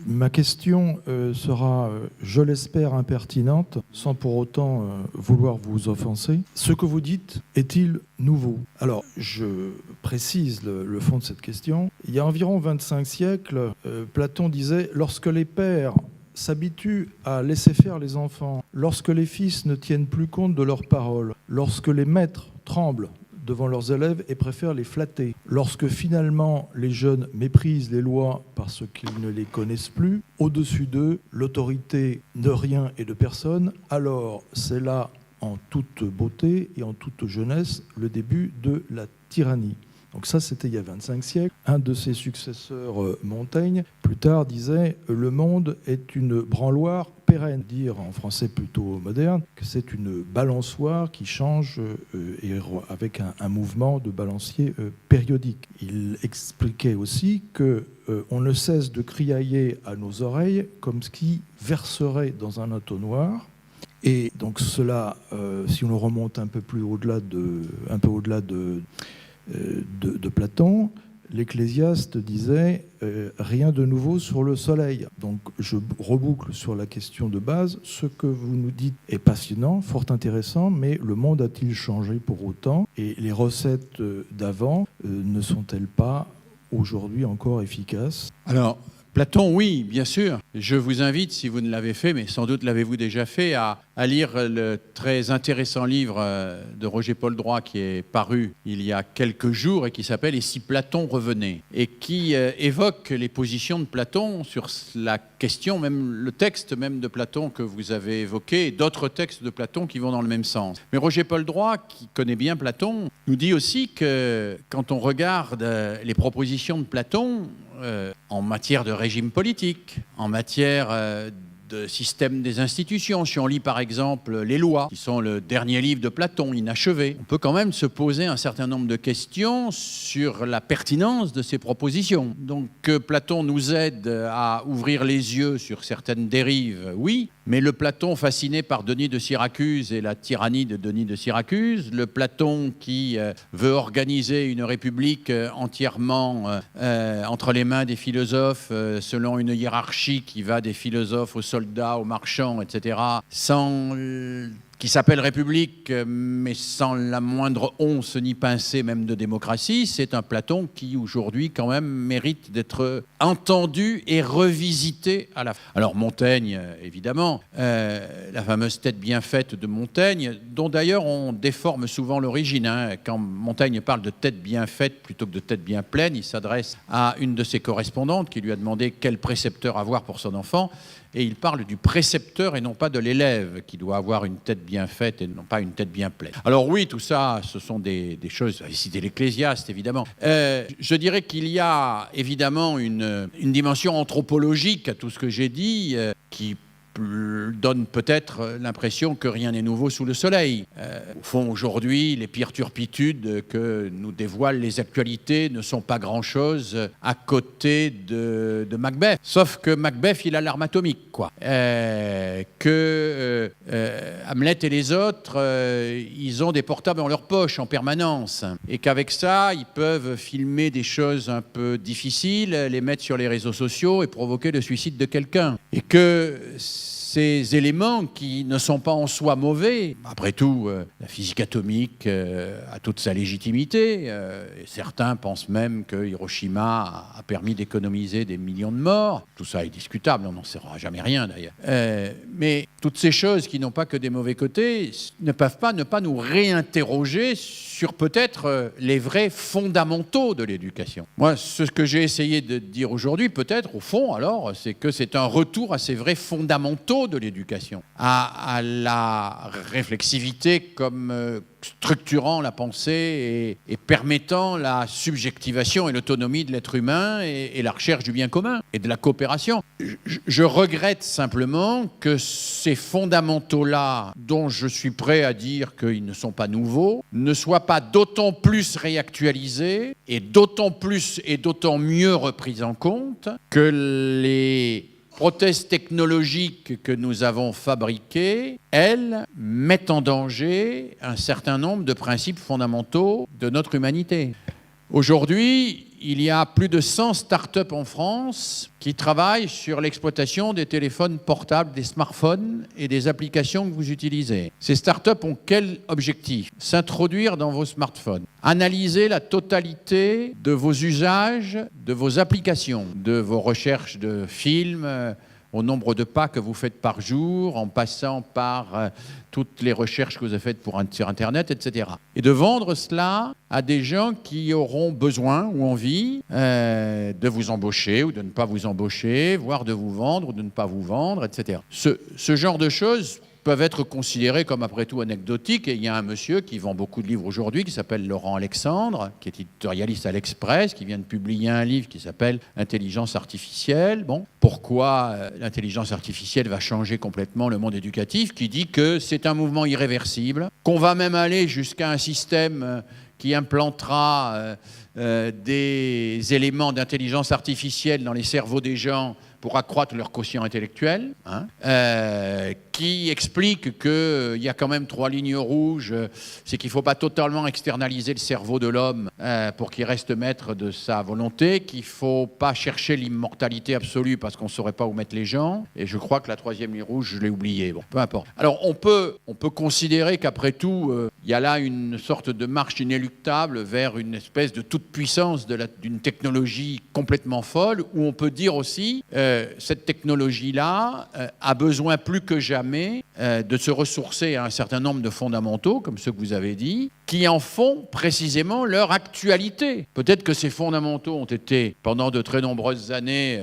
Ma question sera, je l'espère, impertinente, sans pour autant vouloir vous offenser. Ce que vous dites est-il nouveau ? Alors, je précise le fond de cette question. Il y a environ 25 siècles, Platon disait « Lorsque les pères s'habituent à laisser faire les enfants, lorsque les fils ne tiennent plus compte de leurs paroles, lorsque les maîtres tremblent devant leurs élèves et préfèrent les flatter, lorsque finalement les jeunes méprisent les lois parce qu'ils ne les connaissent plus, au-dessus d'eux, l'autorité de rien et de personne, alors c'est là, en toute beauté et en toute jeunesse, le début de la tyrannie. » Donc ça, c'était il y a 25 siècles. Un de ses successeurs, Montaigne, plus tard disait « Le monde est une branloire pérenne », dire en français plutôt moderne que c'est une balançoire qui change et avec un mouvement de balancier périodique. Il expliquait aussi qu'on ne cesse de criailler à nos oreilles comme ce qui verserait dans un entonnoir. Et donc cela, si on le remonte un peu au-delà de Platon, l'Ecclésiaste disait rien de nouveau sur le soleil. Donc je reboucle sur la question de base. Ce que vous nous dites est passionnant, fort intéressant, mais le monde a-t-il changé pour autant ? Et les recettes d'avant ne sont-elles pas aujourd'hui encore efficaces ? Alors, Platon, oui, bien sûr. Je vous invite, si vous ne l'avez fait, mais sans doute l'avez-vous déjà fait, à lire le très intéressant livre de Roger-Paul Droit qui est paru il y a quelques jours et qui s'appelle « Et si Platon revenait ?» et qui évoque les positions de Platon sur la question, même le texte même de Platon que vous avez évoqué et d'autres textes de Platon qui vont dans le même sens. Mais Roger-Paul Droit, qui connaît bien Platon, nous dit aussi que quand on regarde les propositions de Platon, en matière de régime politique, en matière de système des institutions. Si on lit par exemple les lois, qui sont le dernier livre de Platon, inachevé, on peut quand même se poser un certain nombre de questions sur la pertinence de ces propositions. Donc que Platon nous aide à ouvrir les yeux sur certaines dérives, oui, mais le Platon fasciné par Denis de Syracuse et la tyrannie de Denis de Syracuse, le Platon qui veut organiser une république entièrement entre les mains des philosophes, selon une hiérarchie qui va des philosophes aux soldats, aux marchands, etc., qui s'appelle République, mais sans la moindre once ni pincée même de démocratie, c'est un Platon qui aujourd'hui quand même mérite d'être entendu et revisité à la fin. Alors Montaigne, évidemment, la fameuse tête bien faite de Montaigne, dont d'ailleurs on déforme souvent l'origine. Quand Montaigne parle de tête bien faite plutôt que de tête bien pleine, il s'adresse à une de ses correspondantes qui lui a demandé quel précepteur avoir pour son enfant. Et il parle du précepteur et non pas de l'élève qui doit avoir une tête bien faite et non pas une tête bien pleine. Alors oui, tout ça, ce sont des choses... Ici, c'est l'Ecclésiaste, évidemment. Je dirais qu'il y a évidemment une dimension anthropologique à tout ce que j'ai dit qui donne peut-être l'impression que rien n'est nouveau sous le soleil. Au fond, aujourd'hui, les pires turpitudes que nous dévoilent les actualités ne sont pas grand-chose à côté de Macbeth. Sauf que Macbeth, il a l'arme atomique, quoi. Hamlet et les autres, ils ont des portables dans leur poche en permanence. Et qu'avec ça, ils peuvent filmer des choses un peu difficiles, les mettre sur les réseaux sociaux et provoquer le suicide de quelqu'un. Et que ces éléments qui ne sont pas en soi mauvais, après tout, la physique atomique a toute sa légitimité. Et certains pensent même que Hiroshima a permis d'économiser des millions de morts. Tout ça est discutable, on n'en saura jamais rien d'ailleurs. Mais toutes ces choses qui n'ont pas que des mauvais côtés ne peuvent pas ne pas nous réinterroger sur peut-être les vrais fondamentaux de l'éducation. Moi, ce que j'ai essayé de dire aujourd'hui, peut-être, au fond, alors, c'est que c'est un retour à ces vrais fondamentaux de l'éducation, à la réflexivité comme structurant la pensée et permettant la subjectivation et l'autonomie de l'être humain et la recherche du bien commun et de la coopération. Je regrette simplement que ces fondamentaux-là, dont je suis prêt à dire qu'ils ne sont pas nouveaux, ne soient pas d'autant plus réactualisés et d'autant plus et d'autant mieux repris en compte que les prothèses technologiques que nous avons fabriquées, elles, mettent en danger un certain nombre de principes fondamentaux de notre humanité. Aujourd'hui, il y a plus de 100 startups en France qui travaillent sur l'exploitation des téléphones portables, des smartphones et des applications que vous utilisez. Ces startups ont quel objectif ? S'introduire dans vos smartphones, analyser la totalité de vos usages, de vos applications, de vos recherches de films, au nombre de pas que vous faites par jour, en passant par toutes les recherches que vous avez faites sur Internet, etc. Et de vendre cela à des gens qui auront besoin ou envie de vous embaucher ou de ne pas vous embaucher, voire de vous vendre ou de ne pas vous vendre, etc. Ce genre de choses peuvent être considérés comme après tout anecdotiques. Et il y a un monsieur qui vend beaucoup de livres aujourd'hui, qui s'appelle Laurent Alexandre, qui est éditorialiste à l'Express, qui vient de publier un livre qui s'appelle « Intelligence artificielle ». Bon, pourquoi l'intelligence artificielle va changer complètement le monde éducatif, qui dit que c'est un mouvement irréversible, qu'on va même aller jusqu'à un système qui implantera des éléments d'intelligence artificielle dans les cerveaux des gens pour accroître leur quotient intellectuel, qui explique qu'il y a quand même 3 lignes rouges, c'est qu'il ne faut pas totalement externaliser le cerveau de l'homme pour qu'il reste maître de sa volonté, qu'il ne faut pas chercher l'immortalité absolue parce qu'on ne saurait pas où mettre les gens, et je crois que la 3e ligne rouge, je l'ai oubliée, bon, peu importe. Alors on peut considérer qu'après tout, il y a là une sorte de marche inéluctable vers une espèce de toute-puissance d'une technologie complètement folle, où on peut dire aussi cette technologie-là a besoin plus que jamais de se ressourcer à un certain nombre de fondamentaux, comme ceux que vous avez dit, qui en font précisément leur actualité. Peut-être que ces fondamentaux ont été, pendant de très nombreuses années,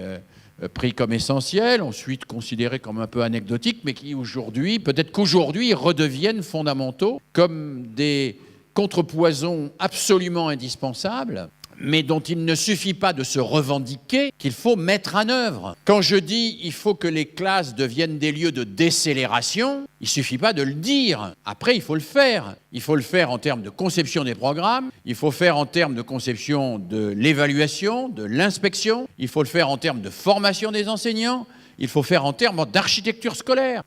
pris comme essentiels, ensuite considérés comme un peu anecdotiques, mais qui aujourd'hui, peut-être qu'aujourd'hui, redeviennent fondamentaux comme des contrepoisons absolument indispensables, mais dont il ne suffit pas de se revendiquer, qu'il faut mettre en œuvre. Quand je dis il faut que les classes deviennent des lieux de décélération, il ne suffit pas de le dire. Après, il faut le faire. Il faut le faire en termes de conception des programmes, il faut le faire en termes de conception de l'évaluation, de l'inspection, il faut le faire en termes de formation des enseignants, il faut le faire en termes d'architecture scolaire.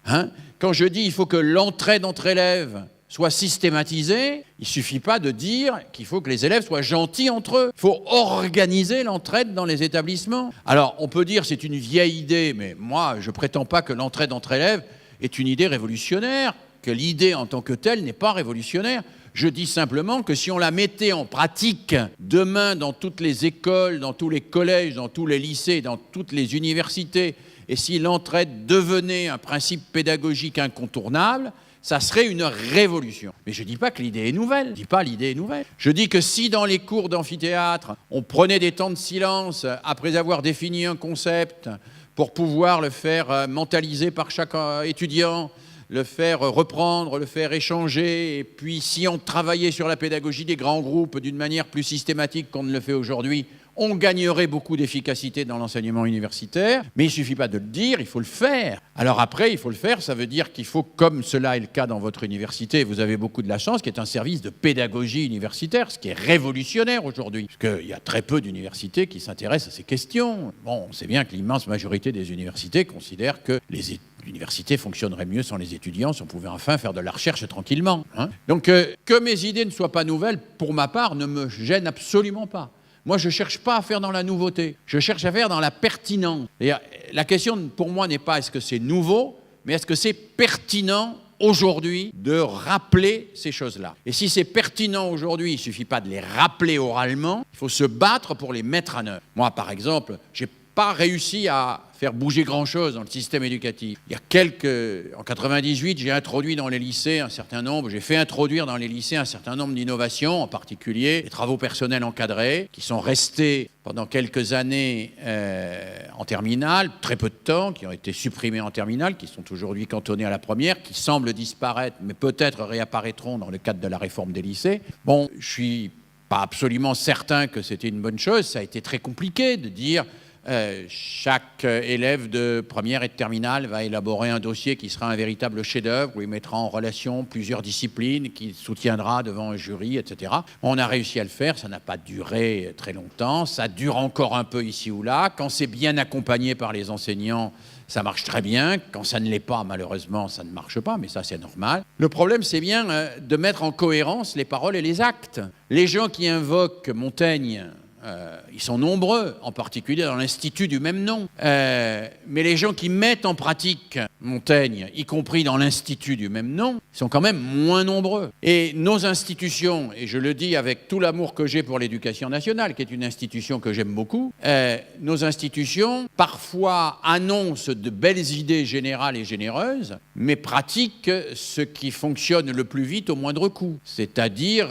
Quand je dis il faut que l'entraide entre élèves soit systématisé, il ne suffit pas de dire qu'il faut que les élèves soient gentils entre eux. Il faut organiser l'entraide dans les établissements. Alors, on peut dire c'est une vieille idée, mais moi, je ne prétends pas que l'entraide entre élèves est une idée révolutionnaire. que l'idée en tant que telle n'est pas révolutionnaire. Je dis simplement que si on la mettait en pratique demain dans toutes les écoles, dans tous les collèges, dans tous les lycées, dans toutes les universités, et si l'entraide devenait un principe pédagogique incontournable, ça serait une révolution. Mais je ne dis pas que l'idée est nouvelle. Je dis pas l'idée est nouvelle. Je dis que si dans les cours d'amphithéâtre, on prenait des temps de silence après avoir défini un concept pour pouvoir le faire mentaliser par chaque étudiant, le faire reprendre, le faire échanger, et puis si on travaillait sur la pédagogie des grands groupes d'une manière plus systématique qu'on ne le fait aujourd'hui, on gagnerait beaucoup d'efficacité dans l'enseignement universitaire, mais il ne suffit pas de le dire, il faut le faire. Alors après, il faut le faire, ça veut dire qu'il faut, comme cela est le cas dans votre université, vous avez beaucoup de la chance, qu'il y ait un service de pédagogie universitaire, ce qui est révolutionnaire aujourd'hui, parce qu'il y a très peu d'universités qui s'intéressent à ces questions. Bon, on sait bien que l'immense majorité des universités considèrent que l'université fonctionnerait mieux sans les étudiants, si on pouvait enfin faire de la recherche tranquillement. Donc, que mes idées ne soient pas nouvelles, pour ma part, ne me gêne absolument pas. Moi, je ne cherche pas à faire dans la nouveauté. Je cherche à faire dans la pertinence. Et la question, pour moi, n'est pas est-ce que c'est nouveau, mais est-ce que c'est pertinent aujourd'hui de rappeler ces choses-là. Et si c'est pertinent aujourd'hui, il ne suffit pas de les rappeler oralement, il faut se battre pour les mettre en œuvre. Moi, par exemple, je n'ai pas réussi à faire bouger grand-chose dans le système éducatif. En 98, j'ai introduit dans les lycées j'ai fait introduire dans les lycées un certain nombre d'innovations, en particulier les travaux personnels encadrés, qui sont restés pendant quelques années en terminale, très peu de temps, qui ont été supprimés en terminale, qui sont aujourd'hui cantonnés à la première, qui semblent disparaître, mais peut-être réapparaîtront dans le cadre de la réforme des lycées. Bon, je suis pas absolument certain que c'était une bonne chose. Ça a été très compliqué de dire chaque élève de première et de terminale va élaborer un dossier qui sera un véritable chef-d'œuvre, où il mettra en relation plusieurs disciplines, qu'il soutiendra devant un jury, etc. On a réussi à le faire, ça n'a pas duré très longtemps, ça dure encore un peu ici ou là. Quand c'est bien accompagné par les enseignants, ça marche très bien. Quand ça ne l'est pas, malheureusement, ça ne marche pas, mais ça, c'est normal. Le problème, c'est bien de mettre en cohérence les paroles et les actes. Les gens qui invoquent Montaigne, ils sont nombreux, en particulier dans l'institut du même nom. Mais les gens qui mettent en pratique Montaigne, y compris dans l'institut du même nom, sont quand même moins nombreux. Et nos institutions, et je le dis avec tout l'amour que j'ai pour l'éducation nationale, qui est une institution que j'aime beaucoup, nos institutions parfois annoncent de belles idées générales et généreuses, mais pratiquent ce qui fonctionne le plus vite au moindre coût. C'est-à-dire,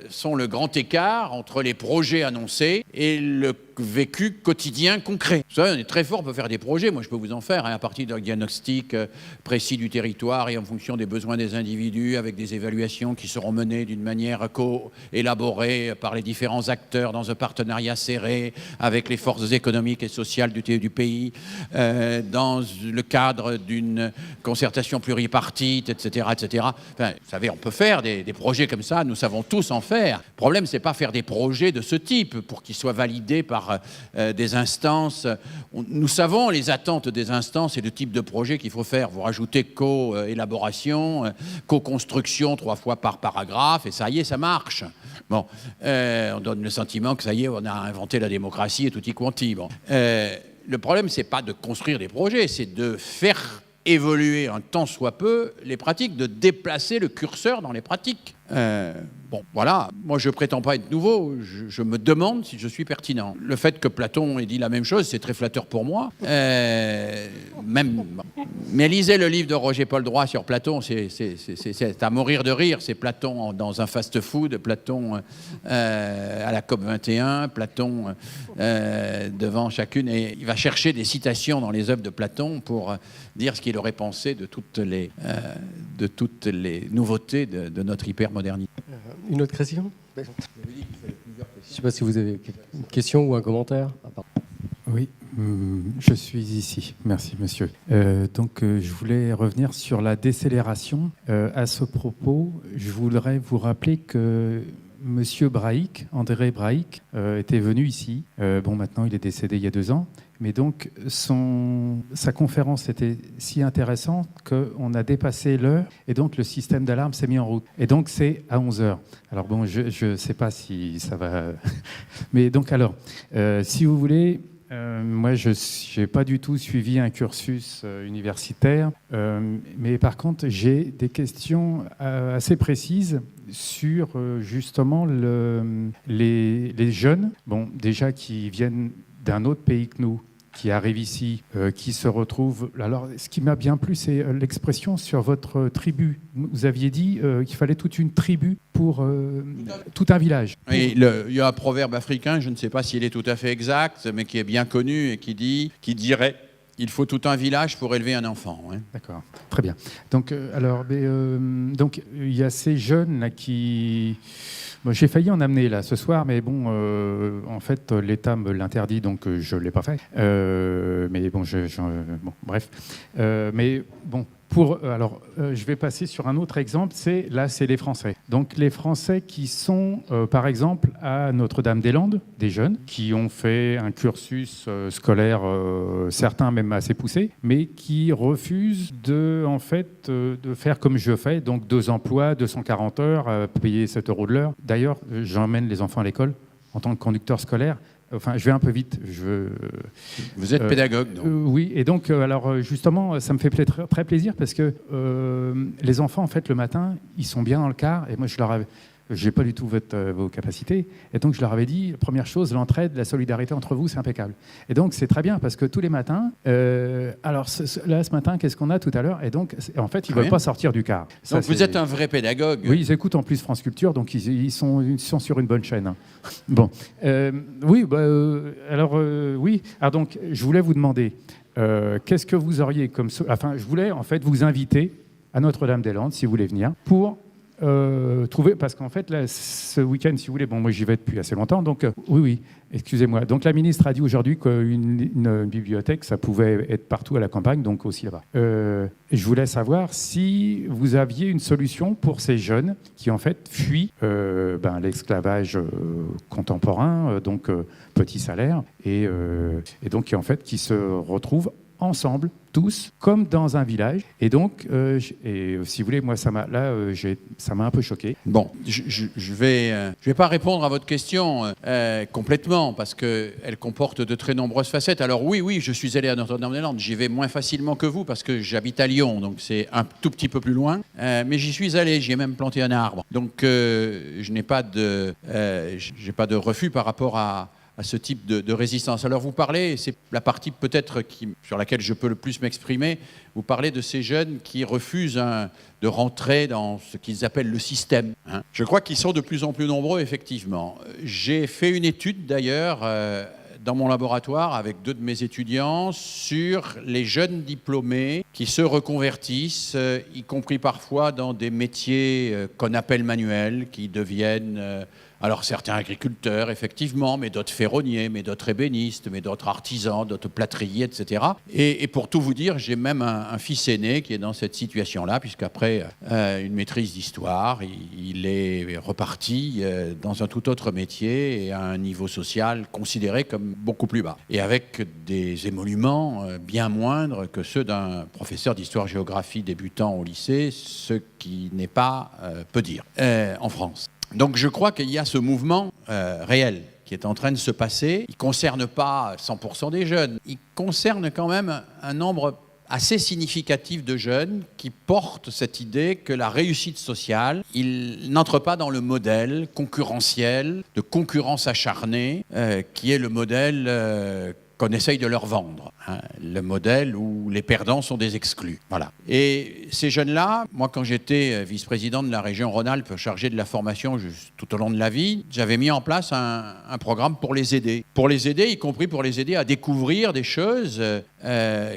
sont le grand écart entre les projets annoncés et le vécu quotidien concret. Vous savez, on est très fort, on peut faire des projets, moi je peux vous en faire, à partir d'un diagnostic précis du territoire et en fonction des besoins des individus, avec des évaluations qui seront menées d'une manière élaborée par les différents acteurs dans un partenariat serré avec les forces économiques et sociales du pays, dans le cadre d'une concertation pluripartite, etc., etc. Enfin, vous savez, on peut faire des projets comme ça, nous savons tous en faire. Le problème, c'est pas faire des projets de ce type pour qu'ils soient validés par des instances. Nous savons les attentes des instances et le type de projet qu'il faut faire. Vous rajoutez co-élaboration, co-construction 3 fois par paragraphe, et ça y est, ça marche. Bon, on donne le sentiment que ça y est, on a inventé la démocratie et tutti quanti. Bon. Le problème, c'est pas de construire des projets, c'est de faire évoluer un tant soit peu les pratiques, de déplacer le curseur dans les pratiques. Bon, voilà, moi je prétends pas être nouveau, je me demande si je suis pertinent. Le fait que Platon ait dit la même chose, c'est très flatteur pour moi. Mais lisez le livre de Roger Paul Droit sur Platon, c'est à mourir de rire. C'est Platon dans un fast-food, Platon à la COP21, Platon devant chacune, et il va chercher des citations dans les œuvres de Platon pour dire ce qu'il aurait pensé de toutes les nouveautés de notre hypermodernité. Une autre question ? Je ne sais pas si vous avez une question ou un commentaire. Oui, je suis ici. Merci, monsieur. Je voulais revenir sur la décélération. À ce propos, je voudrais vous rappeler que monsieur Braic, André Braic, était venu ici. Maintenant, il est décédé il y a 2 ans. Mais donc, sa conférence était si intéressante qu'on a dépassé l'heure et donc le système d'alarme s'est mis en route. Et donc, c'est à 11h. Alors bon, je ne sais pas si ça va... Mais donc alors, si vous voulez, Moi, je n'ai pas du tout suivi un cursus universitaire, mais par contre, j'ai des questions assez précises sur justement les jeunes, bon, déjà qui viennent d'un autre pays que nous, qui arrivent ici, qui se retrouvent... Alors, ce qui m'a bien plu, c'est l'expression sur votre tribu. Vous aviez dit qu'il fallait toute une tribu pour tout un village. Et il y a un proverbe africain, je ne sais pas s'il est tout à fait exact, mais qui est bien connu et qui dirait il faut tout un village pour élever un enfant. Ouais. D'accord, très bien. Donc, donc il y a ces jeunes là qui... Bon, j'ai failli en amener là ce soir, mais bon, en fait, l'État me l'interdit, donc je ne l'ai pas fait. Mais bon, bon bref. Mais bon, je vais passer sur un autre exemple. C'est les Français. Donc les Français qui sont, par exemple, à Notre-Dame-des-Landes, des jeunes qui ont fait un cursus scolaire, certains même assez poussé, mais qui refusent de faire comme je fais, donc 2 emplois, 240 heures, payer 7 € de l'heure. D'ailleurs, j'emmène les enfants à l'école en tant que conducteur scolaire. Enfin, je vais un peu vite. Vous êtes pédagogue, donc. Oui, et donc, alors justement, ça me fait très plaisir parce que les enfants, en fait, le matin, ils sont bien dans le car. Et moi, je n'ai pas du tout vos capacités. Et donc, je leur avais dit, première chose, l'entraide, la solidarité entre vous, c'est impeccable. Et donc, c'est très bien parce que tous les matins, alors là, ce matin, qu'est-ce qu'on a tout à l'heure? Et donc, en fait, ils ne veulent pas sortir du car. Donc, vous êtes un vrai pédagogue. Oui, ils écoutent en plus France Culture, donc ils sont sur une bonne chaîne. Hein. Bon. Oui, alors, oui. Alors, donc, je voulais vous demander, qu'est-ce que vous auriez comme... Enfin, je voulais, en fait, vous inviter à Notre-Dame-des-Landes, si vous voulez venir, pour... trouver, parce qu'en fait, là, ce week-end, si vous voulez, bon, moi j'y vais depuis assez longtemps, donc oui, excusez-moi. Donc la ministre a dit aujourd'hui qu'une bibliothèque, ça pouvait être partout à la campagne, donc aussi là-bas. Je voulais savoir si vous aviez une solution pour ces jeunes qui en fait fuient l'esclavage contemporain, donc petit salaire, et donc qui se retrouvent ensemble, tous, comme dans un village. Et donc, si vous voulez, moi, ça m'a un peu choqué. Bon, je vais pas répondre à votre question complètement, parce qu'elle comporte de très nombreuses facettes. Alors oui, je suis allé à Notre-Dame-des-Landes. J'y vais moins facilement que vous, parce que j'habite à Lyon, donc c'est un tout petit peu plus loin. Mais j'y suis allé, j'y ai même planté un arbre. Donc, je n'ai pas j'ai pas de refus par rapport à ce type de résistance. Alors vous parlez, c'est la partie peut-être sur laquelle je peux le plus m'exprimer, vous parlez de ces jeunes qui refusent de rentrer dans ce qu'ils appellent le système. Hein. Je crois qu'ils sont de plus en plus nombreux, effectivement. J'ai fait une étude d'ailleurs dans mon laboratoire avec 2 de mes étudiants sur les jeunes diplômés qui se reconvertissent, y compris parfois dans des métiers qu'on appelle manuels, qui deviennent... alors certains agriculteurs, effectivement, mais d'autres ferronniers, mais d'autres ébénistes, mais d'autres artisans, d'autres plâtriers, etc. Et pour tout vous dire, j'ai même un fils aîné qui est dans cette situation-là, puisqu'après une maîtrise d'histoire, il est reparti dans un tout autre métier et à un niveau social considéré comme beaucoup plus bas. Et avec des émoluments bien moindres que ceux d'un professeur d'histoire-géographie débutant au lycée, ce qui n'est pas peu dire en France. Donc je crois qu'il y a ce mouvement réel qui est en train de se passer. Il ne concerne pas 100% des jeunes. Il concerne quand même un nombre assez significatif de jeunes qui portent cette idée que la réussite sociale, ils n'entrent pas dans le modèle concurrentiel, de concurrence acharnée, qui est le modèle qu'on essaye de leur vendre, hein, le modèle où les perdants sont des exclus. Voilà. Et ces jeunes-là, moi quand j'étais vice-président de la région Rhône-Alpes, chargé de la formation tout au long de la vie, j'avais mis en place un programme pour les aider. Pour les aider, y compris pour les aider à découvrir des choses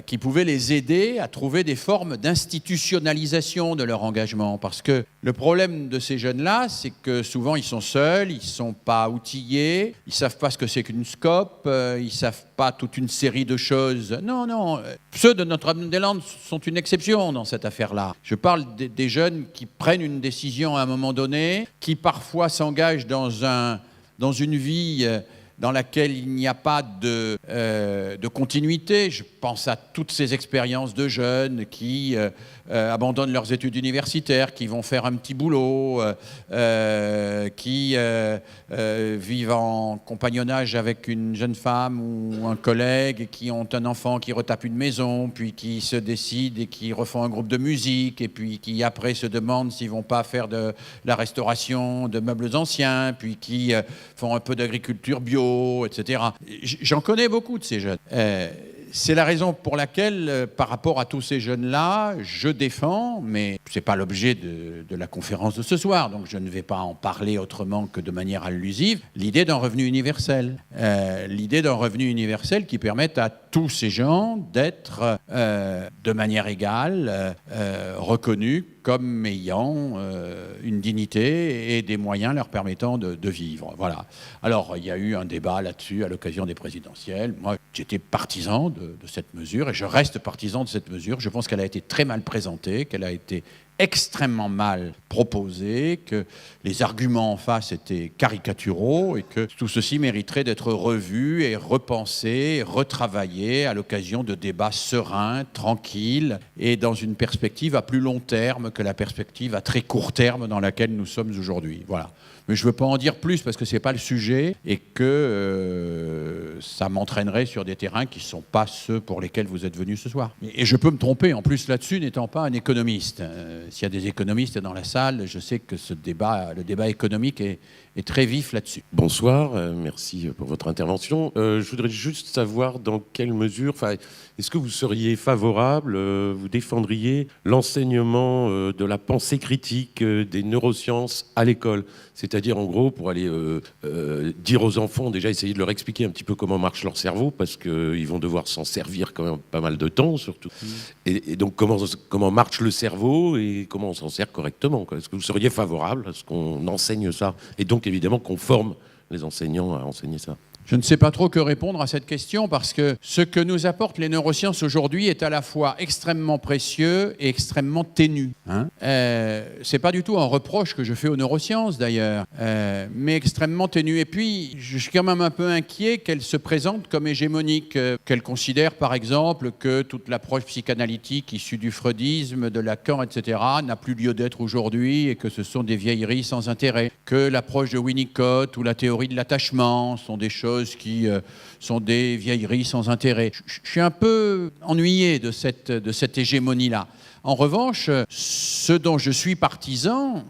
qui pouvaient les aider à trouver des formes d'institutionnalisation de leur engagement. Parce que le problème de ces jeunes-là, c'est que souvent ils sont seuls, ils ne sont pas outillés, ils ne savent pas ce que c'est qu'une SCOP, ils ne savent pas toute une série de choses. Non. Ceux de Notre-Dame-des-Landes sont une exception dans cette affaire-là. Je parle des jeunes qui prennent une décision à un moment donné, qui parfois s'engagent dans une vie dans laquelle il n'y a pas de continuité. Je pense à toutes ces expériences de jeunes qui abandonnent leurs études universitaires, qui vont faire un petit boulot, qui vivent en compagnonnage avec une jeune femme ou un collègue, qui ont un enfant qui retape une maison, puis qui se décident et qui refont un groupe de musique, et puis qui après se demandent s'ils vont pas faire de la restauration de meubles anciens, puis qui font un peu d'agriculture bio, etc. J'en connais beaucoup de ces jeunes. C'est la raison pour laquelle, par rapport à tous ces jeunes-là, je défends, mais ce n'est pas l'objet de la conférence de ce soir, donc je ne vais pas en parler autrement que de manière allusive, l'idée d'un revenu universel. L'idée d'un revenu universel qui permette à tous ces gens d'être de manière égale reconnus comme ayant une dignité et des moyens leur permettant de vivre. Voilà. Alors, il y a eu un débat là-dessus à l'occasion des présidentielles. Moi, j'étais partisan de cette mesure et je reste partisan de cette mesure. Je pense qu'elle a été très mal présentée, qu'elle a été extrêmement mal proposée, que les arguments en face étaient caricaturaux et que tout ceci mériterait d'être revu et repensé, retravaillé à l'occasion de débats sereins, tranquilles et dans une perspective à plus long terme que la perspective à très court terme dans laquelle nous sommes aujourd'hui. Voilà. Mais je ne veux pas en dire plus parce que ce n'est pas le sujet et que ça m'entraînerait sur des terrains qui ne sont pas ceux pour lesquels vous êtes venus ce soir. Et je peux me tromper en plus là-dessus n'étant pas un économiste. S'il y a des économistes dans la salle, je sais que le débat économique est très vif là-dessus. Bonsoir, merci pour votre intervention. Je voudrais juste savoir dans quelle mesure, est-ce que vous seriez favorable, vous défendriez l'enseignement de la pensée critique des neurosciences à l'école? C'est-à-dire, en gros, pour aller dire aux enfants, déjà essayer de leur expliquer un petit peu comment marche leur cerveau, parce qu'ils vont devoir s'en servir quand même pas mal de temps, surtout. Et donc, comment marche le cerveau et comment on s'en sert correctement, quoi. Est-ce que vous seriez favorable à ce qu'on enseigne ça? Et donc, évidemment, qu'on forme les enseignants à enseigner ça. Je ne sais pas trop que répondre à cette question parce que ce que nous apportent les neurosciences aujourd'hui est à la fois extrêmement précieux et extrêmement ténu. C'est pas du tout un reproche que je fais aux neurosciences d'ailleurs, mais extrêmement ténu. Et puis, je suis quand même un peu inquiet qu'elle se présente comme hégémonique, qu'elle considère par exemple que toute l'approche psychanalytique issue du freudisme, de Lacan, etc. n'a plus lieu d'être aujourd'hui et que ce sont des vieilleries sans intérêt, que l'approche de Winnicott ou la théorie de l'attachement sont des choses qui sont des vieilleries sans intérêt. Je suis un peu ennuyé de cette hégémonie-là. En revanche, ce dont je suis partisan,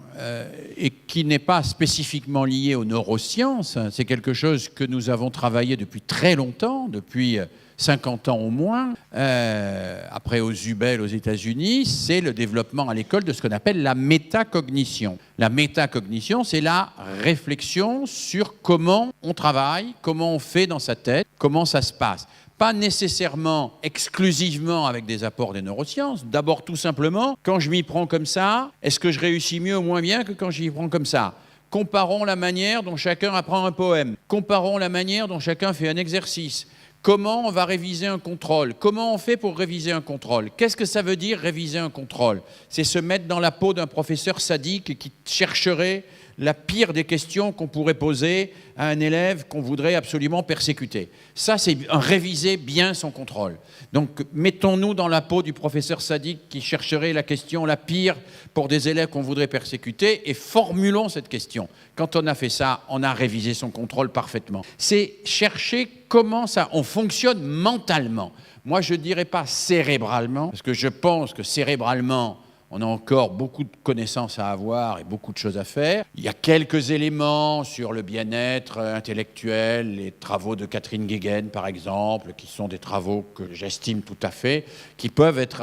et qui n'est pas spécifiquement lié aux neurosciences, c'est quelque chose que nous avons travaillé depuis très longtemps, depuis 50 ans au moins, après aux Hubel aux États-Unis, c'est le développement à l'école de ce qu'on appelle la métacognition. La métacognition, c'est la réflexion sur comment on travaille, comment on fait dans sa tête, comment ça se passe. Pas nécessairement exclusivement avec des apports des neurosciences. D'abord, tout simplement, quand je m'y prends comme ça, est-ce que je réussis mieux ou moins bien que quand je m'y prends comme ça ? Comparons la manière dont chacun apprend un poème. Comparons la manière dont chacun fait un exercice. Comment on va réviser un contrôle? Comment on fait pour réviser un contrôle? Qu'est-ce que ça veut dire réviser un contrôle? C'est se mettre dans la peau d'un professeur sadique qui chercherait la pire des questions qu'on pourrait poser à un élève qu'on voudrait absolument persécuter. Ça, c'est réviser bien son contrôle. Donc, mettons-nous dans la peau du professeur sadique qui chercherait la question la pire pour des élèves qu'on voudrait persécuter et formulons cette question. Quand on a fait ça, on a révisé son contrôle parfaitement. C'est chercher comment ça, on fonctionne mentalement. Moi, je ne dirais pas cérébralement, parce que je pense que cérébralement, on a encore beaucoup de connaissances à avoir et beaucoup de choses à faire. Il y a quelques éléments sur le bien-être intellectuel, les travaux de Catherine Guéguen, par exemple, qui sont des travaux que j'estime tout à fait, qui peuvent être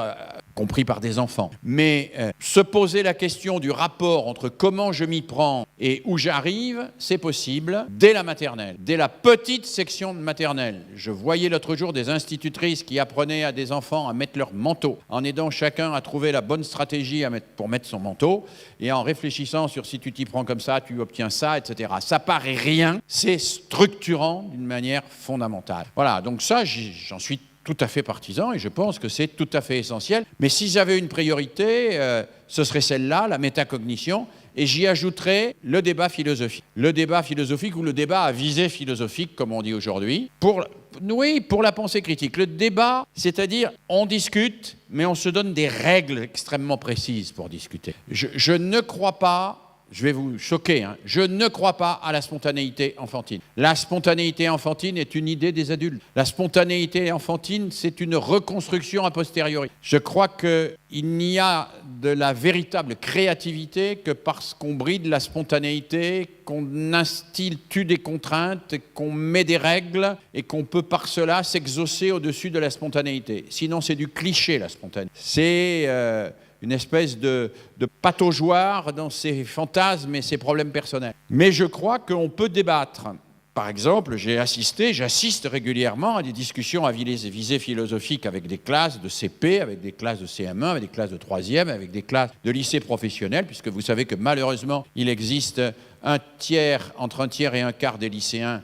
compris par des enfants. Mais se poser la question du rapport entre comment je m'y prends et où j'arrive, c'est possible dès la maternelle, dès la petite section de maternelle. Je voyais l'autre jour des institutrices qui apprenaient à des enfants à mettre leur manteau, en aidant chacun à trouver la bonne stratégie pour mettre son manteau, et en réfléchissant sur si tu t'y prends comme ça, tu obtiens ça, etc. Ça paraît rien, c'est structurant d'une manière fondamentale. Voilà, donc ça, j'en suis tout à fait partisan et je pense que c'est tout à fait essentiel. Mais si j'avais une priorité, ce serait celle-là, la métacognition, et j'y ajouterais le débat philosophique. Le débat philosophique ou le débat à visée philosophique, comme on dit aujourd'hui, pour la pensée critique. Le débat, c'est-à-dire on discute, mais on se donne des règles extrêmement précises pour discuter. Je ne crois pas... Je vais vous choquer, hein. Je ne crois pas à la spontanéité enfantine. La spontanéité enfantine est une idée des adultes. La spontanéité enfantine, c'est une reconstruction a posteriori. Je crois qu'il n'y a de la véritable créativité que parce qu'on bride la spontanéité, qu'on institue des contraintes, qu'on met des règles et qu'on peut par cela s'exaucer au-dessus de la spontanéité. Sinon, c'est du cliché, la spontanéité. C'est... une espèce de pataugeoire dans ses fantasmes et ses problèmes personnels. Mais je crois qu'on peut débattre. Par exemple, j'assiste régulièrement à des discussions à visée philosophique avec des classes de CP, avec des classes de CM1, avec des classes de 3e, avec des classes de lycée professionnel, puisque vous savez que malheureusement, il existe entre un tiers et un quart des lycéens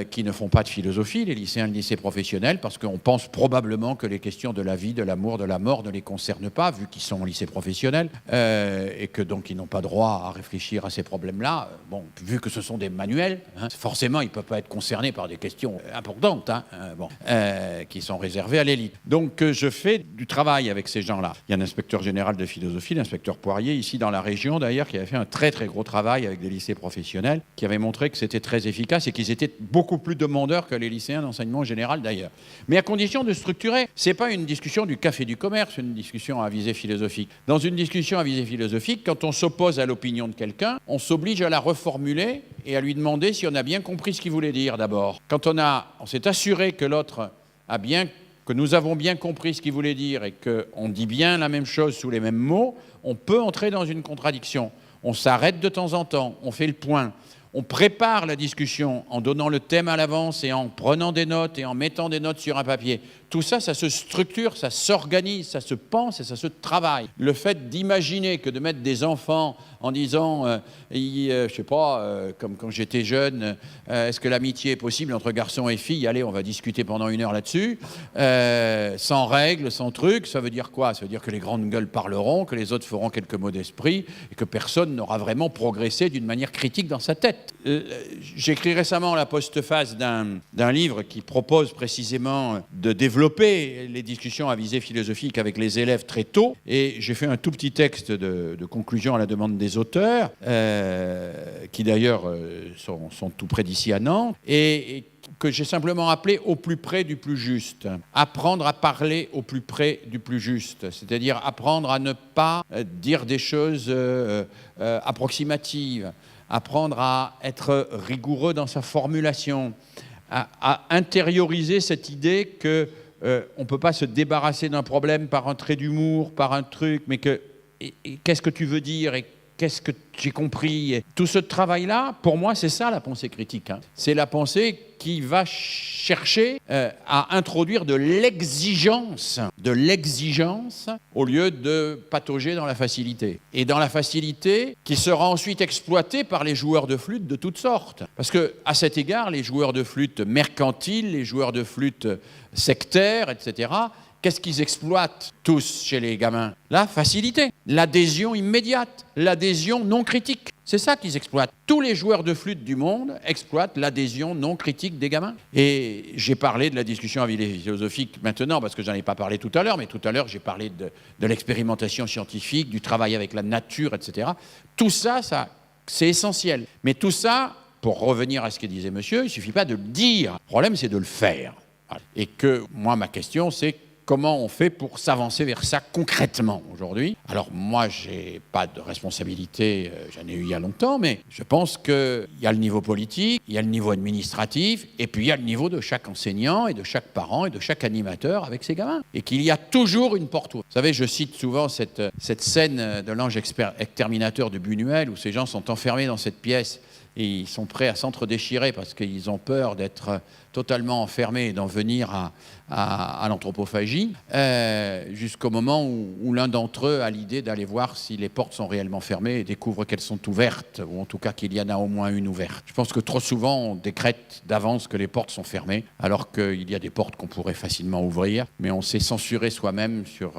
qui ne font pas de philosophie, les lycéens de lycée professionnel, parce qu'on pense probablement que les questions de la vie, de l'amour, de la mort ne les concernent pas, vu qu'ils sont au lycée professionnel, et que donc ils n'ont pas droit à réfléchir à ces problèmes-là. Bon, vu que ce sont des manuels, hein, forcément ils ne peuvent pas être concernés par des questions importantes, hein, qui sont réservées à l'élite. Donc je fais du travail avec ces gens-là. Il y a un inspecteur général de philosophie, l'inspecteur Poirier, ici dans la région d'ailleurs, qui avait fait un très très gros travail avec des lycées professionnels, qui avait montré que c'était très efficace et qu'ils étaient beaucoup plus demandeurs que les lycéens d'enseignement général d'ailleurs. Mais à condition de structurer. Ce n'est pas une discussion du café du commerce, une discussion à visée philosophique. Dans une discussion à visée philosophique, quand on s'oppose à l'opinion de quelqu'un, on s'oblige à la reformuler et à lui demander si on a bien compris ce qu'il voulait dire d'abord. Quand on s'est assuré que l'autre que nous avons bien compris ce qu'il voulait dire et qu'on dit bien la même chose sous les mêmes mots, on peut entrer dans une contradiction. On s'arrête de temps en temps, on fait le point. On prépare la discussion en donnant le thème à l'avance et en prenant des notes et en mettant des notes sur un papier. Tout ça, ça se structure, ça s'organise, ça se pense et ça se travaille. Le fait d'imaginer que de mettre des enfants en disant, je sais pas, comme quand j'étais jeune, est-ce que l'amitié est possible entre garçons et filles? Allez, on va discuter pendant 1 heure là-dessus. Sans règles, sans trucs, ça veut dire quoi? Ça veut dire que les grandes gueules parleront, que les autres feront quelques mots d'esprit et que personne n'aura vraiment progressé d'une manière critique dans sa tête. J'écris récemment la postface d'un livre qui propose précisément de développer les discussions à visée philosophique avec les élèves très tôt. Et j'ai fait un tout petit texte de conclusion à la demande des auteurs, qui d'ailleurs sont tout près d'ici à Nantes, et que j'ai simplement appelé « Au plus près du plus juste ». Apprendre à parler au plus près du plus juste, c'est-à-dire apprendre à ne pas dire des choses approximatives, apprendre à être rigoureux dans sa formulation, à intérioriser cette idée que on ne peut pas se débarrasser d'un problème par un trait d'humour, par un truc, mais qu'est-ce que tu veux dire et qu'est-ce que j'ai compris. Et tout ce travail-là, pour moi, c'est ça la pensée critique. Hein. C'est la pensée qui va chercher à introduire de l'exigence au lieu de patauger dans la facilité. Et dans la facilité qui sera ensuite exploitée par les joueurs de flûte de toutes sortes. Parce qu'à cet égard, les joueurs de flûte mercantiles, les joueurs de flûte sectaires, etc., qu'est-ce qu'ils exploitent tous chez les gamins? La facilité, l'adhésion immédiate, l'adhésion non critique. C'est ça qu'ils exploitent. Tous les joueurs de flûte du monde exploitent l'adhésion non critique des gamins. Et j'ai parlé de la discussion à visée philosophique maintenant, parce que j'en ai pas parlé tout à l'heure, mais tout à l'heure j'ai parlé de l'expérimentation scientifique, du travail avec la nature, etc. Tout ça, c'est essentiel. Mais tout ça, pour revenir à ce que disait monsieur, il ne suffit pas de le dire. Le problème, c'est de le faire. Et que moi, ma question, c'est comment on fait pour s'avancer vers ça concrètement aujourd'hui? Alors moi, je n'ai pas de responsabilité, j'en ai eu il y a longtemps, mais je pense qu'il y a le niveau politique, il y a le niveau administratif, et puis il y a le niveau de chaque enseignant et de chaque parent et de chaque animateur avec ses gamins. Et qu'il y a toujours une porte ouverte. Vous savez, je cite souvent cette scène de l'ange exterminateur de Buñuel, où ces gens sont enfermés dans cette pièce et ils sont prêts à s'entre-déchirer parce qu'ils ont peur d'être totalement enfermés et d'en venir à l'anthropophagie, jusqu'au moment où l'un d'entre eux a l'idée d'aller voir si les portes sont réellement fermées et découvre qu'elles sont ouvertes, ou en tout cas qu'il y en a au moins une ouverte. Je pense que trop souvent, on décrète d'avance que les portes sont fermées, alors qu'il y a des portes qu'on pourrait facilement ouvrir, mais on s'est censuré soi-même sur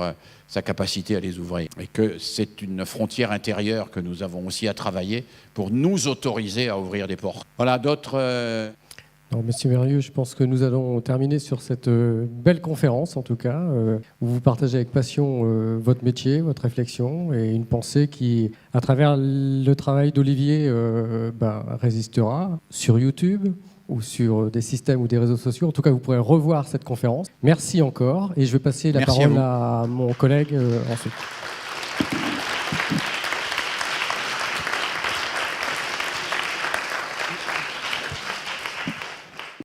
sa capacité à les ouvrir. Et que c'est une frontière intérieure que nous avons aussi à travailler pour nous autoriser à ouvrir des portes. Voilà, d'autres... Alors, Monsieur Mérieux, je pense que nous allons terminer sur cette belle conférence, en tout cas, où vous partagez avec passion votre métier, votre réflexion et une pensée qui, à travers le travail d'Olivier, résistera sur YouTube ou sur des systèmes ou des réseaux sociaux. En tout cas, vous pourrez revoir cette conférence. Merci encore. Et je vais passer la parole à mon collègue ensuite.